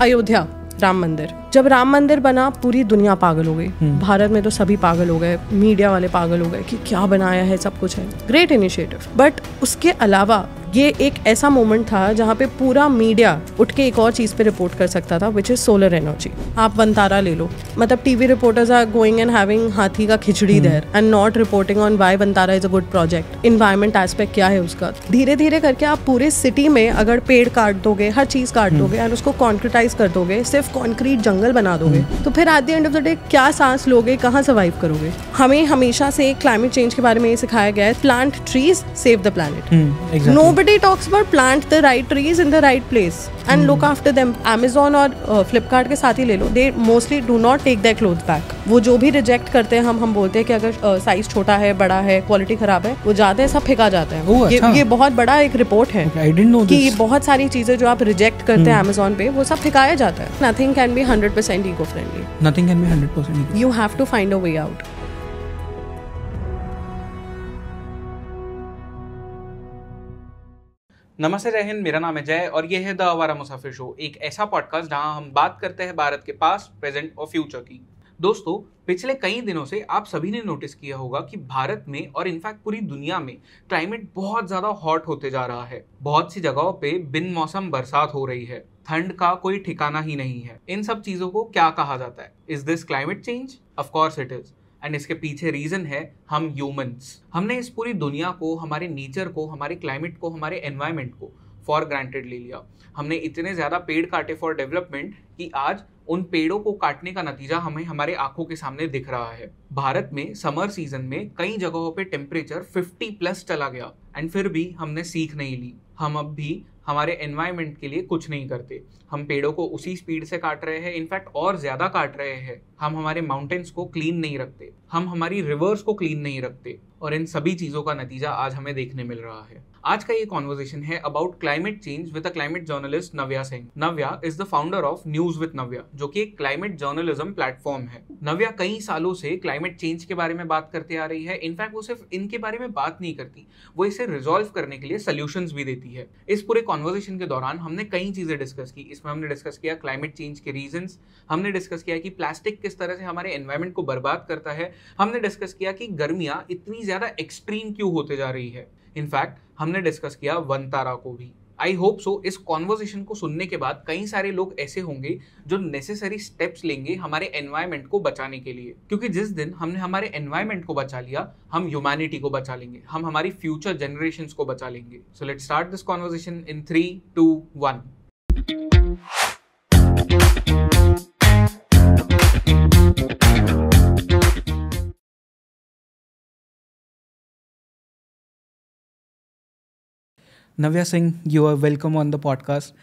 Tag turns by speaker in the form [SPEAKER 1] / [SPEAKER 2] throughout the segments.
[SPEAKER 1] अयोध्या राम मंदिर, जब राम मंदिर बना पूरी दुनिया पागल हो गई। भारत में तो सभी पागल हो गए, मीडिया वाले पागल हो गए कि क्या बनाया है, सब कुछ है, ग्रेट इनिशिएटिव। बट उसके अलावा ये एक ऐसा मोमेंट था जहाँ पे पूरा मीडिया उठ के एक और चीज़ पे रिपोर्ट कर सकता था, विच इज़ सोलर एनर्जी। आप वंतारा ले लो, मतलब TV reporters are going and having हाथी का खिचड़ी there and not reporting on why Vantara is a good project. Environment aspect क्या है उसका। धीरे धीरे करके आप पूरे सिटी में अगर पेड़ काट दोगे, हर चीज़ काट दोगे एंड उसको कॉन्क्रीटाइज कर दोगे, सिर्फ कॉन्क्रीट जंगल बना दोगे, तो फिर eight the end of the day क्या सांस लोगे, कहाँ सर्वाइव करोगे। हमें हमेशा से क्लाइमेट चेंज के बारे में ये सिखाया गया है, plant trees, save the planet. Nobody talks about plant the right trees in the right place and look after them. Amazon और Flipkart के साथ ही ले लो, they mostly do not take their clothes back. वो जो भी रिजेक्ट करते हैं, हम बोलते हैं कि अगर साइज छोटा है, बड़ा है, क्वालिटी खराब है, वो जाते हैं, सब फेंका जाता है। ये बहुत बड़ा एक रिपोर्ट है कि बहुत सारी चीजें जो आप रिजेक्ट करते हैं Amazon पे, वो सब फेंकाया जाता है। Nothing can be 100% eco-friendly.
[SPEAKER 2] Nothing can be 100% eco-friendly.
[SPEAKER 1] You have to find a way out.
[SPEAKER 3] नमस्ते, जय हिंद। मेरा नाम है जय और ये है द आवारा मुसाफिर शो, एक ऐसा पॉडकास्ट जहां हम बात करते हैं भारत के पास्ट, प्रेजेंट और फ्यूचर की। दोस्तों, पिछले कई दिनों से आप सभी ने नोटिस किया होगा कि भारत में और इनफैक्ट पूरी दुनिया में क्लाइमेट बहुत ज्यादा हॉट होते जा रहा है। बहुत सी जगहों पे बिन मौसम बरसात हो रही है, ठंड का कोई ठिकाना ही नहीं है। इन सब चीजों को क्या कहा जाता है? Is this climate change? Of course it is. And इसके पीछे रीजन है हम ह्यूमंस। हमने इस पूरी दुनिया को, हमारे नेचर को, हमारे क्लाइमेट को, हमारे एनवायरनमेंट को फॉर ग्रांटेड ले लिया। हमने इतने ज्यादा पेड़ काटे फॉर डेवलपमेंट कि आज उन पेड़ों को काटने का नतीजा हमें हमारे आंखों के सामने दिख रहा है। भारत में समर सीजन में कई जगहों पे टेम्परेचर 50+ चला गया एंड फिर भी हमने सीख नहीं ली। हम अब भी हमारे एनवायरनमेंट के लिए कुछ नहीं करते। हम पेड़ों को उसी स्पीड से काट रहे हैं, इनफैक्ट और ज्यादा काट रहे हैं। हम हमारे माउंटेन्स को क्लीन नहीं रखते, हम हमारी रिवर्स को क्लीन नहीं रखते, और इन सभी चीजों का नतीजा आज हमें देखने मिल रहा है। आज का ये कॉन्वर्सेशन है about climate change with a climate journalist Navya Singh. Navya is the founder of news with Navya, जो कि एक क्लाइमेट जर्नलिज्म प्लेटफॉर्म है। नव्या कई सालों से क्लाइमेट चेंज के बारे में बात करते आ रही है। इनफैक्ट वो सिर्फ इनके बारे में बात नहीं करती, वो इसे रिजॉल्व करने के लिए सोल्यूशंस भी देती है। इस पूरे कॉन्वर्सेशन के दौरान हमने कई चीजें डिस्कस की। इसमें हमने डिस्कस किया क्लाइमेट चेंज के रीजंस, हमने डिस्कस किया कि प्लास्टिक किस तरह से हमारे एनवायरनमेंट को बर्बाद करता है, हमने डिस्कस किया कि गर्मियां इतनी ज्यादा एक्सट्रीम क्यों होते जा रही है। इनफैक्ट हमने डिस्कस किया वंतारा को भी। आई होप सो इस कॉन्वर्सेशन को सुनने के बाद कई सारे लोग ऐसे होंगे जो नेसेसरी स्टेप्स लेंगे हमारे एनवायरनमेंट को बचाने के लिए, क्योंकि जिस दिन हमने हमारे एनवायरनमेंट को बचा लिया, हम ह्यूमैनिटी को बचा लेंगे, हम हमारी फ्यूचर जनरेशंस को बचा लेंगे। So let's start this conversation in 3, 2, 1।
[SPEAKER 2] Navya Singh, you are welcome on the podcast.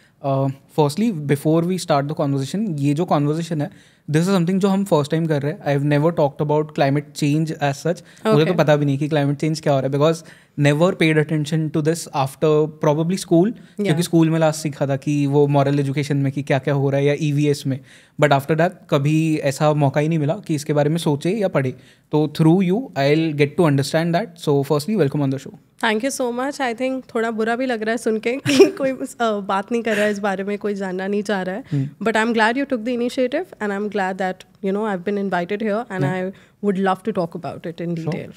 [SPEAKER 2] Firstly, before we start the conversation, ये जो conversation है, this is something जो हम first time कर रहे हैं. I've never talked about climate change as such. मुझे तो पता भी नहीं कि climate change क्या हो रहा है, because never paid attention to this after probably school, क्योंकि स्कूल में लास्ट सीखा था कि वो moral education में कि क्या क्या हो रहा है, या EVS में, बट आफ्टर दैट कभी ऐसा मौका ही नहीं मिला कि इसके बारे में सोचे या पढ़े। तो through you I will get to understand that. So firstly welcome on the show.
[SPEAKER 1] Thank you so much. I think थोड़ा बुरा भी लग रहा है सुन के कि कोई बात नहीं कर रहा है इस बारे में, कोई जानना नहीं चाह रहा है, but I am glad you took the initiative and I am glad that you know I have been invited here and I would love to talk about it in detail.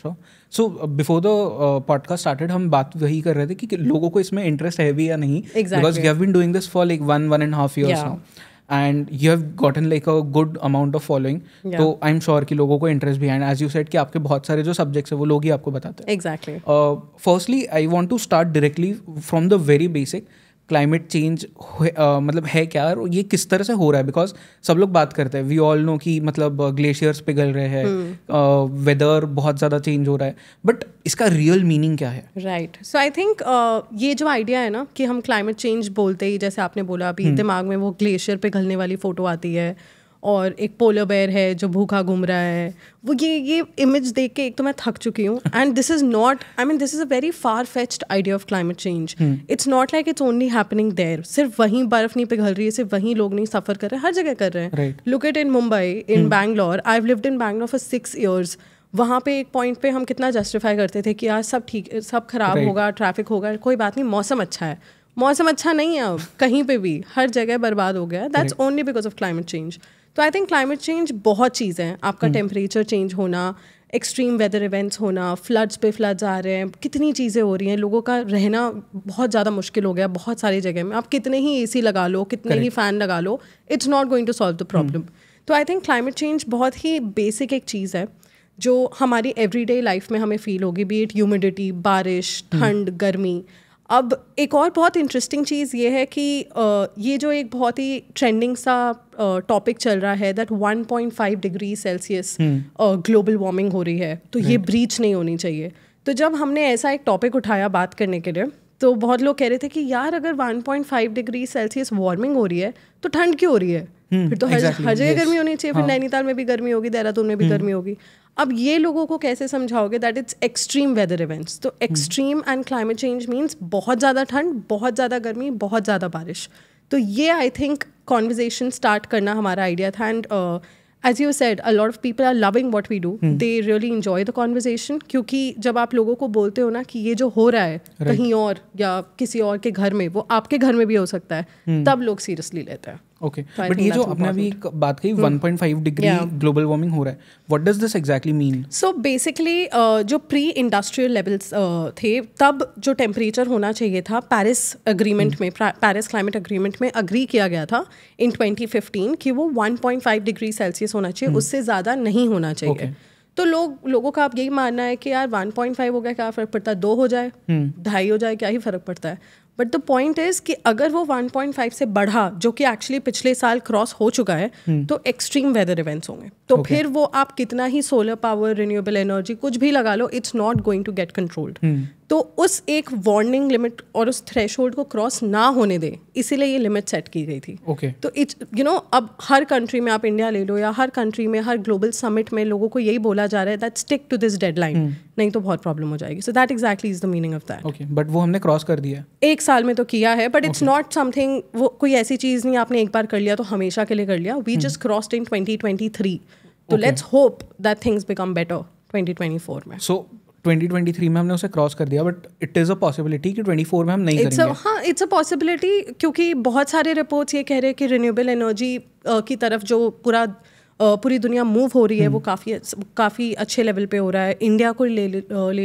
[SPEAKER 2] So before the podcast started, हम बात वही कर रहे थे कि लोगों को इसमें इंटरेस्ट है भी या नहीं, because you have been doing this for like 1.5 years now and you have gotten like a good amount of following. तो I'm sure कि लोगों को इंटरेस्ट भी है, and as you said कि आपके बहुत सारे जो सब्जेक्ट्स है वो लोग ही आपको बताते हैं।
[SPEAKER 1] Exactly.
[SPEAKER 2] Firstly, I want to start directly from the very basic. Climate change मतलब है क्या और ये किस तरह से हो रहा है? बिकॉज सब लोग बात करते हैं, वी ऑल नो कि मतलब ग्लेशियर्स पिघल रहे हैं, वेदर बहुत ज़्यादा चेंज हो रहा है, बट इसका रियल मीनिंग क्या है?
[SPEAKER 1] राइट, सो आई थिंक ये जो आइडिया है ना कि हम क्लाइमेट चेंज बोलते ही, जैसे आपने बोला अभी दिमाग में वो ग्लेशियर पिघलने वाली फोटो आती है और एक पोलर बेयर है जो भूखा घूम रहा है, वो ये इमेज देख के एक तो मैं थक चुकी हूँ। And this is not, I mean this is a very far fetched idea of climate change. It's not like it's only happening there. सिर्फ वहीं बर्फ नहीं पिघल रही है, सिर्फ वहीं लोग नहीं सफ़र कर रहे हैं, हर जगह कर रहे हैं। Look it in Mumbai, in Bangalore. I have lived in Bangalore for 6 years। वहाँ पे एक पॉइंट पे हम कितना जस्टिफाई करते थे कि यार सब ठीक, सब खराब होगा, ट्रैफिक होगा, कोई बात नहीं, मौसम अच्छा है। मौसम अच्छा नहीं है अब कहीं पे भी, हर जगह बर्बाद हो गया है. That's only because of climate change. तो आई थिंक क्लाइमेट चेंज बहुत चीज़ें हैं. आपका टेम्परेचर चेंज होना, एक्सट्रीम वेदर इवेंट्स होना, फ्लड्स पे फ्लड्स आ रहे हैं, कितनी चीज़ें हो रही हैं. लोगों का रहना बहुत ज़्यादा मुश्किल हो गया बहुत सारी जगह में. आप कितने ही AC लगा लो, कितने ही फ़ैन लगा लो, it's not going to solve the problem. तो आई थिंक क्लाइमेट चेंज बहुत ही बेसिक एक चीज़ है जो हमारी एवरीडे लाइफ में हमें फील होगी, बी इट ह्यूमिडिटी, बारिश, ठंड, गर्मी. अब एक और बहुत इंटरेस्टिंग चीज़ ये है कि ये जो एक बहुत ही ट्रेंडिंग सा टॉपिक चल रहा है that 1.5 degree Celsius global warming हो रही है, तो ये ब्रीच नहीं होनी चाहिए. तो जब हमने ऐसा एक टॉपिक उठाया बात करने के लिए, तो बहुत लोग कह रहे थे कि यार अगर 1.5 डिग्री सेल्सियस वार्मिंग हो रही है तो ठंड क्यों हो रही है? फिर तो हर जगह गर्मी होनी चाहिए. फिर नैनीताल में भी गर्मी होगी, देहरादून में भी गर्मी होगी. अब ये लोगों को कैसे समझाओगे that it's extreme weather events? तो extreme and climate change means बहुत ज़्यादा ठंड, बहुत ज़्यादा गर्मी, बहुत ज़्यादा बारिश. तो ये आई थिंक कॉन्वर्जेशन स्टार्ट करना हमारा आइडिया था. And as you said, a lot of people are loving what we do. They really enjoy the conversation. क्योंकि जब आप लोगों को बोलते हो ना कि ये जो हो रहा है कहीं और या किसी और के घर में, वो आपके घर में भी हो सकता है, तब लोग सीरियसली लेते हैं.
[SPEAKER 2] ओके, बट ये जो आपने अभी एक बात कही 1.5 डिग्री ग्लोबल वार्मिंग हो रहा है, what does this exactly mean?
[SPEAKER 1] So basically जो प्री इंडस्ट्रियल लेवल्स थे, तब जो टेम्परेचर होना चाहिए था पेरिस एग्रीमेंट में, पेरिस क्लाइमेट एग्रीमेंट में अग्री किया गया था इन 2015 कि वो 1.5 डिग्री सेल्सियस होना चाहिए, उससे ज़्यादा नहीं होना चाहिए. तो लोगों का अब यही मानना है कि यार 1.5 हो गया, क्या फ़र्क पड़ता है, 2 हो जाए, 2.5 हो जाए, क्या ही फ़र्क पड़ता है. बट द पॉइंट इज़ कि अगर वो 1.5 से बढ़ा, जो कि एक्चुअली पिछले साल क्रॉस हो चुका है, तो एक्सट्रीम वेदर इवेंट्स होंगे. तो फिर वो आप कितना ही सोलर पावर, रिन्यूएबल एनर्जी कुछ भी लगा लो, it's not going to get controlled. तो उस एक वार्निंग लिमिट और उस थ्रेशोल्ड को क्रॉस ना होने दे, इसीलिए ये लिमिट सेट की गई थी. तो इट्स अब हर कंट्री में, आप इंडिया ले लो या हर कंट्री में, हर ग्लोबल समिट में लोगों को यही बोला जा रहा है that stick to this deadline, नहीं तो बहुत प्रॉब्लम हो जाएगी. So that exactly is the meaning of that.
[SPEAKER 2] Okay, but वो हमने क्रॉस कर दिया
[SPEAKER 1] एक साल में तो किया है, बट इट्स नॉट समथिंग, वो कोई ऐसी चीज़ नहीं आपने एक बार कर लिया तो हमेशा के लिए कर लिया. वी जस्ट क्रॉस्ड इन 2023. तो let's hope that things become better 2024 में.
[SPEAKER 2] सो 2023 में हमने उसे क्रॉस कर दिया, but it is a possibility कि 24 में हम नहीं करेंगे.
[SPEAKER 1] हाँ, इट्स अ पॉसिबिलिटी, क्योंकि बहुत सारे रिपोर्ट्स ये कह रहे हैं कि रिन्यूएबल एनर्जी की तरफ जो पूरी दुनिया मूव हो रही है, वो काफ़ी अच्छे लेवल पे हो रहा है. इंडिया को ले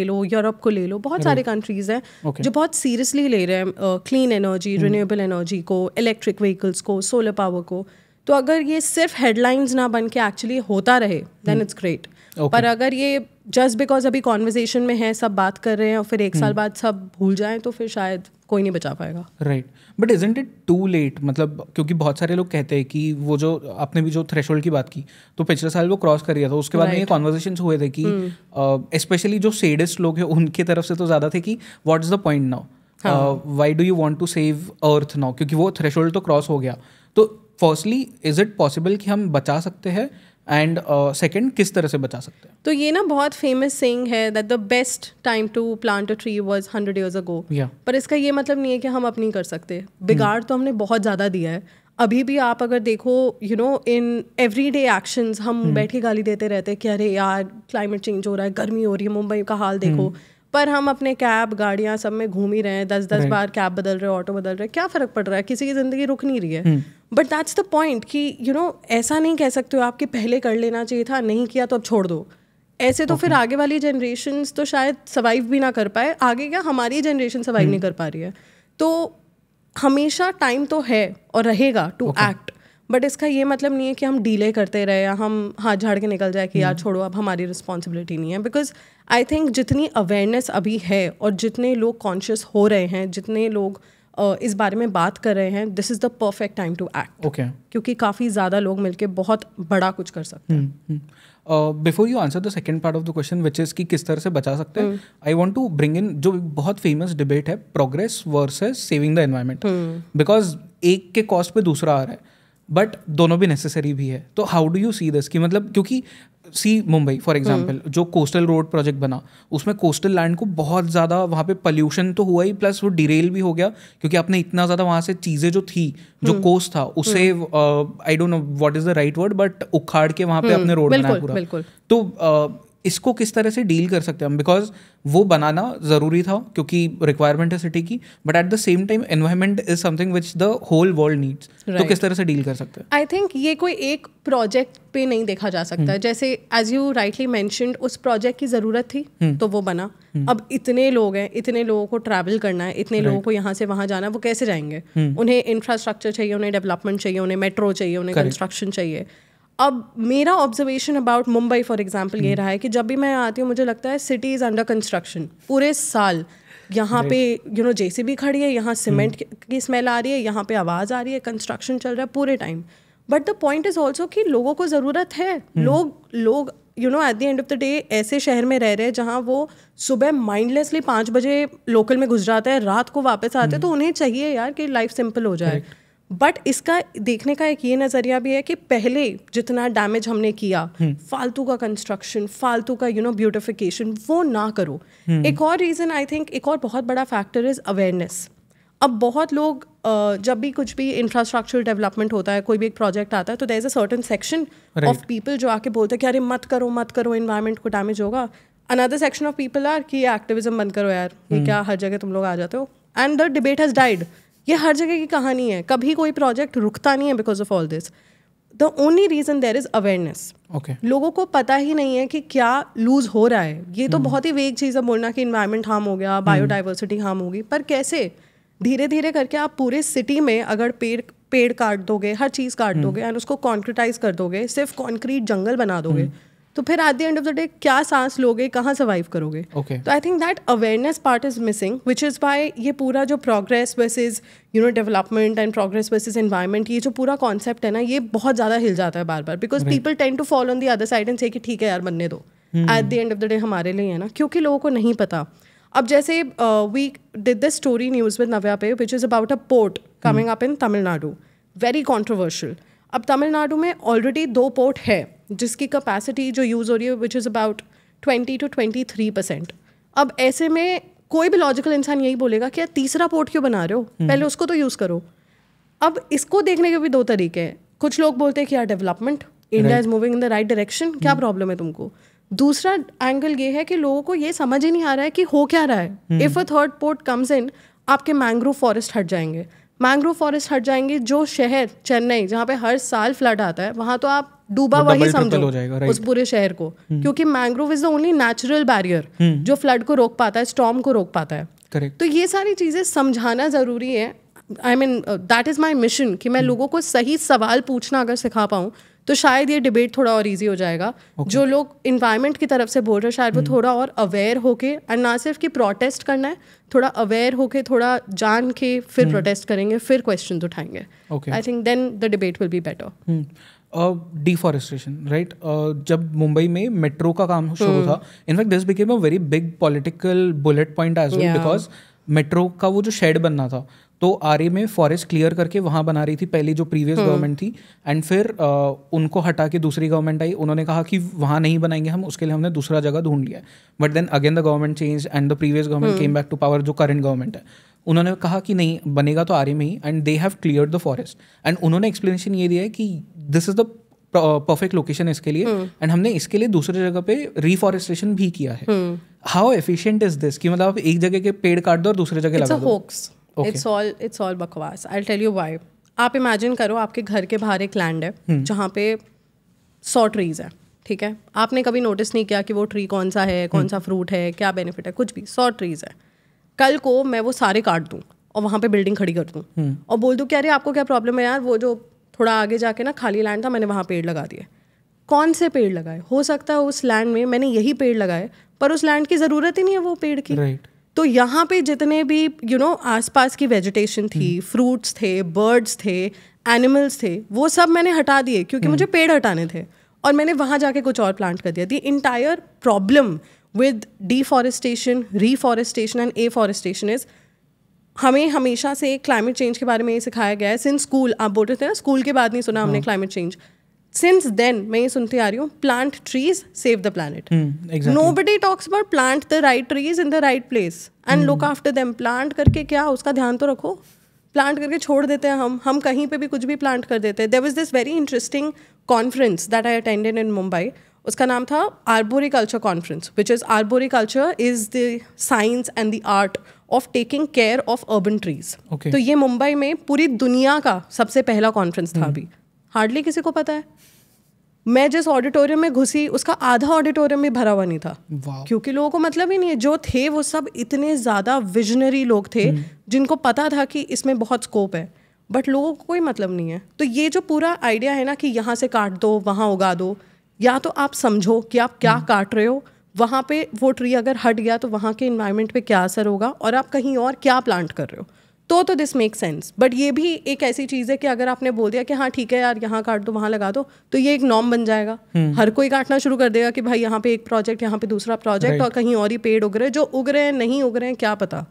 [SPEAKER 1] लो, यूरोप को ले लो, बहुत सारे कंट्रीज़ हैं जो बहुत सीरियसली ले रहे हैं क्लीन एनर्जी, रिन्यूएबल एनर्जी को, इलेक्ट्रिक व्हीकल्स को, सोलर पावर को. तो अगर ये सिर्फ हेडलाइंस ना बन के एक्चुअली होता रहे, देन इट्स ग्रेट. पर अगर ये जस्ट बिकॉज अभी कॉन्वर्जेशन में है, सब बात कर रहे हैं, और फिर एक साल बाद सब भूल जाएं, तो फिर शायद कोई नहीं बचा पाएगा.
[SPEAKER 2] Right, but isn't it too late? मतलब क्योंकि बहुत सारे लोग कहते हैं कि वो जो आपने भी जो थ्रेशोल्ड की बात की, तो पिछले साल वो क्रॉस कर दिया था, उसके बाद में ये कॉन्वर्जेशंस हुए थे कि स्पेशली जो सेडेस्ट लोग हैं उनकी तरफ से तो ज़्यादा थे कि what is the point now, why do you want to save earth now, क्योंकि वो थ्रेशोल्ड तो क्रॉस हो गया. तो फर्स्टली, इज इट पॉसिबल कि हम बचा सकते हैं, एंड सेकंड, किस तरह से बचा सकते हैं?
[SPEAKER 1] तो ये ना बहुत फेमस सेइंग है that the best time to plant a tree was 100 years ago. पर इसका ये मतलब नहीं है कि हम अब नहीं कर सकते. बिगाड़ तो हमने बहुत ज़्यादा दिया है. अभी भी आप अगर देखो, इन एवरीडे एक्शंस हम बैठ के गाली देते रहते हैं कि अरे यार क्लाइमेट चेंज हो रहा है, गर्मी हो रही है, मुंबई का हाल देखो. पर हम अपने कैब, गाड़ियाँ सब में घूम ही रहे हैं, 10 बार कैब बदल रहे, ऑटो बदल रहे, क्या फ़र्क पड़ रहा है? किसी की ज़िंदगी रुक नहीं रही है. बट दैट्स द पॉइंट कि ऐसा नहीं कह सकते हो आप कि पहले कर लेना चाहिए था, नहीं किया तो अब छोड़ दो. ऐसे तो फिर आगे वाली जनरेशन्स तो शायद सर्वाइव भी ना कर पाए. आगे क्या, हमारी जनरेशन सर्वाइव नहीं कर पा रही है. तो हमेशा टाइम तो है और रहेगा टू एक्ट. बट इसका ये मतलब नहीं है कि हम डीले करते रहे या हम हाथ झाड़ के निकल जाए कि यार छोड़ो, अब हमारी रिस्पॉन्सिबिलिटी नहीं है. बिकॉज आई थिंक जितनी अवेयरनेस अभी है और जितने लोग कॉन्शियस हो रहे हैं, जितने लोग इस बारे में बात कर रहे हैं, this is the perfect time to act. क्योंकि काफ़ी ज़्यादा लोग मिलके बहुत बड़ा कुछ कर सकते हैं.
[SPEAKER 2] Before you answer the second part of the question which is कि किस तरह से बचा सकते हैं, I want to bring in जो बहुत फेमस डिबेट है, progress versus saving the environment. Because एक के कॉस्ट पे दूसरा आ रहा है, बट दोनों भी नेसेसरी भी है. तो how do you see this कि मतलब, क्योंकि सी मुंबई फॉर एग्जांपल, जो कोस्टल रोड प्रोजेक्ट बना, उसमें कोस्टल लैंड को बहुत ज़्यादा वहाँ पे पोल्यूशन तो हुआ ही, प्लस वो डिरेल भी हो गया, क्योंकि आपने इतना ज़्यादा वहाँ से चीज़ें जो थी, जो कोस्ट था, उसे आई don't know what is the right word, but उखाड़ के वहाँ पे अपने रोड बनाया पूरा. तो इसको किस तरह से डील कर सकते हैं हम, बिकॉज वो बनाना ज़रूरी था क्योंकि रिक्वायरमेंट है सिटी की, but at the same time environment is something which the whole world needs, तो किस तरह से डील कर सकते हैं?
[SPEAKER 1] आई थिंक ये कोई एक प्रोजेक्ट पे नहीं देखा जा सकता है। जैसे एज यू राइटली मेंशन्ड, उस प्रोजेक्ट की ज़रूरत थी तो वो बना। अब इतने लोग हैं, इतने लोगों को ट्रैवल करना है, इतने लोगों को यहाँ से वहाँ जाना है, वो कैसे जाएंगे? उन्हें इंफ्रास्ट्रक्चर चाहिए, उन्हें डेवलपमेंट चाहिए, उन्हें मेट्रो चाहिए, उन्हें कंस्ट्रक्शन चाहिए। अब मेरा observation about Mumbai for example ये रहा है कि जब भी मैं आती हूँ मुझे लगता है सिटी इज़ अंडर कंस्ट्रक्शन पूरे साल। यहाँ पे जेसीबी खड़ी है, यहाँ सीमेंट की स्मेल आ रही है, यहाँ पे आवाज़ आ रही है, कंस्ट्रक्शन चल रहा है पूरे time. But the point is also कि लोगों को ज़रूरत है। लोग eight the end of the day ऐसे शहर में रह रहे हैं जहाँ वो सुबह माइंडलेसली 5 बजे लोकल में घुस जाते हैं, रात को वापस आते हैं, तो उन्हें चाहिए यार कि लाइफ सिंपल हो जाए। बट इसका देखने का एक ये नज़रिया भी है कि पहले जितना डैमेज हमने किया, फालतू का कंस्ट्रक्शन, फालतू का ब्यूटिफिकेशन, वो ना करो। एक और रीज़न आई थिंक, एक और बहुत बड़ा फैक्टर इज़ अवेयरनेस। अब बहुत लोग जब भी कुछ भी इंफ्रास्ट्रक्चरल डेवलपमेंट होता है, कोई भी एक प्रोजेक्ट आता है, तो there is a certain section of people जो आके बोलते हैं कि अरे मत करो एनवायरनमेंट को डैमेज होगा। Another section of people are कि एक्टिविज्म बंद करो यार, ये क्या हर जगह तुम लोग आ जाते हो, and the debate has died. ये हर जगह की कहानी है, कभी कोई प्रोजेक्ट रुकता नहीं है because of all this. The only reason there is awareness. लोगों को पता ही नहीं है कि क्या लूज हो रहा है। ये तो बहुत ही वेग चीज़ है बोलना कि इन्वायरमेंट हार्म हो गया, बायोडाइवर्सिटी हार्म होगी, पर कैसे? धीरे धीरे करके आप पूरे सिटी में अगर पेड़ काट दोगे, हर चीज़ काट दोगे एंड उसको कॉन्क्रीटाइज कर दोगे, सिर्फ कॉन्क्रीट जंगल बना दोगे, तो फिर eight the end of the day क्या सांस लोगे, कहाँ सर्वाइव करोगे? तो I think that awareness part is missing, which is why ये पूरा जो progress versus development and progress versus environment, ये जो पूरा कॉन्सेप्ट है ना, ये बहुत ज़्यादा हिल जाता है बार बार, because people tend to fall on the other side and से कि ठीक है यार बनने दो, at the end of the day हमारे लिए है ना, क्योंकि लोगों को नहीं पता। अब जैसे we did this story news with Navya पे which is about a port coming up in Tamil Nadu, very controversial. अब तमिलनाडु में ऑलरेडी 2 पोर्ट है जिसकी कैपेसिटी जो यूज़ हो रही है विच इज़ अबाउट 20 to 23%। अब ऐसे में कोई भी लॉजिकल इंसान यही बोलेगा कि यार तीसरा पोर्ट क्यों बना रहे हो, पहले उसको तो यूज़ करो। अब इसको देखने के भी 2 तरीके हैं। कुछ लोग बोलते हैं कि यार development, India is moving in the right direction, क्या प्रॉब्लम है तुमको? दूसरा एंगल ये है कि लोगों को ये समझ ही नहीं आ रहा है कि हो क्या रहा है। If a third port comes in, आपके मैंग्रोव फॉरेस्ट हट जाएंगे, जो शहर चेन्नई जहाँ पे हर साल फ्लड आता है, वहाँ तो आप डूबा वही समझो उस पूरे शहर को, क्योंकि mangrove is the only natural barrier जो फ्लड को रोक पाता है, स्टॉर्म को रोक पाता है। तो ये सारी चीज़ें समझाना ज़रूरी है। I mean that is my mission कि मैं लोगों को सही सवाल पूछना अगर सिखा पाऊँ तो शायद ये डिबेट थोड़ा और इजी हो जाएगा। जो लोग इन्वायरमेंट की तरफ से बोल रहे हैं शायद वो थोड़ा और अवेयर होके, एंड ना सिर्फ कि प्रोटेस्ट करना है, थोड़ा अवेयर होके, थोड़ा जान के फिर प्रोटेस्ट करेंगे, फिर क्वेश्चन उठाएंगे। I think then the debate will be better.
[SPEAKER 2] Deforestation, right? जब मुंबई में मेट्रो का काम शुरू था, in fact this became a very big political bullet point as well, because metro का वो जो शेड बनना था, तो आरए में फॉरेस्ट क्लियर करके वहाँ बना रही थी पहली जो प्रीवियस गवर्नमेंट थी, एंड फिर उनको हटा के दूसरी गवर्नमेंट आई, उन्होंने कहा कि वहाँ नहीं बनाएंगे हम, उसके लिए हमने दूसरा जगह ढूंढ लिया। But then again the government change and the previous government came back to power, जो करंट गवर्नमेंट है, उन्होंने कहा कि नहीं बनेगा तो आरए में ही, and they have cleared the forest. And उन्होंने एक्सप्लेनेशन ये दिया है कि this is the perfect location इसके लिए, एंड हमने इसके लिए दूसरी जगह पे रिफॉरेस्टेशन भी किया है। हाउ एफिशिएंट इज दिस कि मतलब आप एक जगह के पेड़ काट दो और दूसरी जगह लगा दो?
[SPEAKER 1] It's all बकवास। I'll tell you why. आप इमेजिन करो आपके घर के बाहर एक लैंड है जहाँ पे 100 ट्रीज है, ठीक है? आपने कभी नोटिस नहीं किया कि वो ट्री कौन सा है, कौन सा फ्रूट है, क्या बेनिफिट है, कुछ भी। 100 ट्रीज है। कल को मैं वो सारे काट दूँ और वहाँ पे बिल्डिंग खड़ी कर दूँ और बोल दूँ कि अरे आपको क्या प्रॉब्लम है यार, वो जो थोड़ा आगे जाके ना खाली लैंड था, मैंने वहाँ पेड़ लगा दिए। कौन से पेड़ लगाए? हो सकता है उस लैंड में मैंने यही पेड़ लगाए, पर उस लैंड की ज़रूरत ही नहीं है वो पेड़ की। तो यहाँ पे जितने भी आसपास की वेजिटेशन थी, फ्रूट्स थे, बर्ड्स थे, एनिमल्स थे, वो सब मैंने हटा दिए क्योंकि मुझे पेड़ हटाने थे, और मैंने वहाँ जाके कुछ और प्लांट कर दिया। The entire problem with deforestation, reforestation and afforestation is, हमें हमेशा से क्लाइमेट चेंज के बारे में ये सिखाया गया है सिंस स्कूल। आप बोल रहे थे ना स्कूल के बाद नहीं सुना हमने क्लाइमेट चेंज। Since then, मैं ये सुनती आ रही हूँ, plant trees, save the planet. Exactly. Nobody talks about plant the right trees in the right place and look after them. Plant करके क्या, उसका ध्यान तो रखो। Plant करके छोड़ देते हैं हम कहीं पे भी कुछ भी plant कर देते हैं। There was this very interesting conference that I attended in Mumbai उसका नाम था arboriculture conference, which is arboriculture is the science and the art of taking care of urban trees. तो ये मुंबई में पूरी दुनिया का सबसे पहला कॉन्फ्रेंस था. अभी हार्डली किसी को पता है. मैं जिस ऑडिटोरियम में घुसी उसका आधा ऑडिटोरियम भी भरा हुआ नहीं था. क्योंकि लोगों को मतलब ही नहीं है. जो थे वो सब इतने ज़्यादा विजनरी लोग थे जिनको पता था कि इसमें बहुत स्कोप है, बट लोगों को कोई मतलब नहीं है. तो ये जो पूरा आइडिया है ना कि यहाँ से काट दो वहाँ उगा दो, या तो आप समझो कि आप क्या काट रहे हो, वहाँ पे वो ट्री अगर हट गया तो वहाँ के इन्वायरमेंट पे क्या असर होगा, और आप कहीं और क्या प्लांट कर रहे हो, तो दिस मेक सेंस. बट ये भी एक ऐसी चीज़ है कि अगर आपने बोल दिया कि हाँ ठीक है यार यहाँ काट दो वहाँ लगा दो, तो ये एक नॉर्म बन जाएगा. हर कोई काटना शुरू कर देगा कि भाई यहाँ पे एक प्रोजेक्ट, यहाँ पे दूसरा प्रोजेक्ट, और कहीं और ही पेड़ उग रहे हैं. जो उग रहे हैं नहीं उग रहे हैं क्या पता.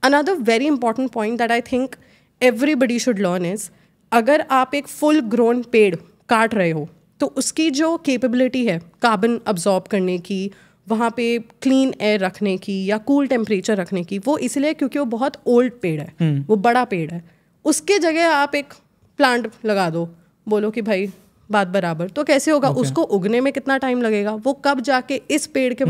[SPEAKER 1] Another very important point that I think everybody should learn is, अगर आप एक फुल ग्रोन पेड़ काट रहे हो तो उसकी जो कैपेबिलिटी है कार्बन अब्जॉर्ब करने की, वहाँ पे क्लीन एयर रखने की या कूल टेम्परेचर रखने की, वो इसलिए क्योंकि वो बहुत ओल्ड पेड़ है, वो बड़ा पेड़ है. उसके जगह आप एक प्लांट लगा दो, बोलो कि भाई बात बराबर, तो कैसे होगा? उसको उगने में कितना टाइम लगेगा, वो कब जाके इस पेड़ के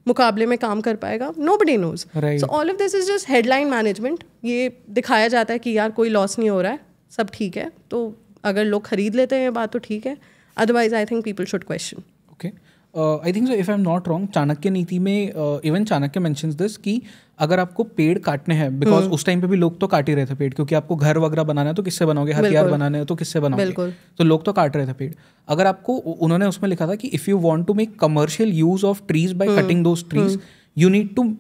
[SPEAKER 1] मुकाबले में काम कर पाएगा? Nobody knows. So all of this is just headline management. ये दिखाया जाता है कि यार कोई लॉस नहीं हो रहा है, सब ठीक है. तो अगर लोग खरीद लेते हैं ये बात तो ठीक है, otherwise I think people should question.
[SPEAKER 2] Okay, I think so if I am not wrong, Chanakya नीति में इवन चाणक्य मेंशंस दिस कि अगर आपको पेड़ काटने हैं, बिकॉज उस टाइम पे भी लोग तो काट ही रहे थे पेड़, क्योंकि आपको घर वगैरह बनाना है तो किससे बनाओगे, हथियार बनाने हैं तो किससे बनाओगे, तो लोग तो काट रहे थे पेड़. अगर आपको, उन्होंने उसमें लिखा था कि if you want to make commercial use of trees by cutting those trees, you need to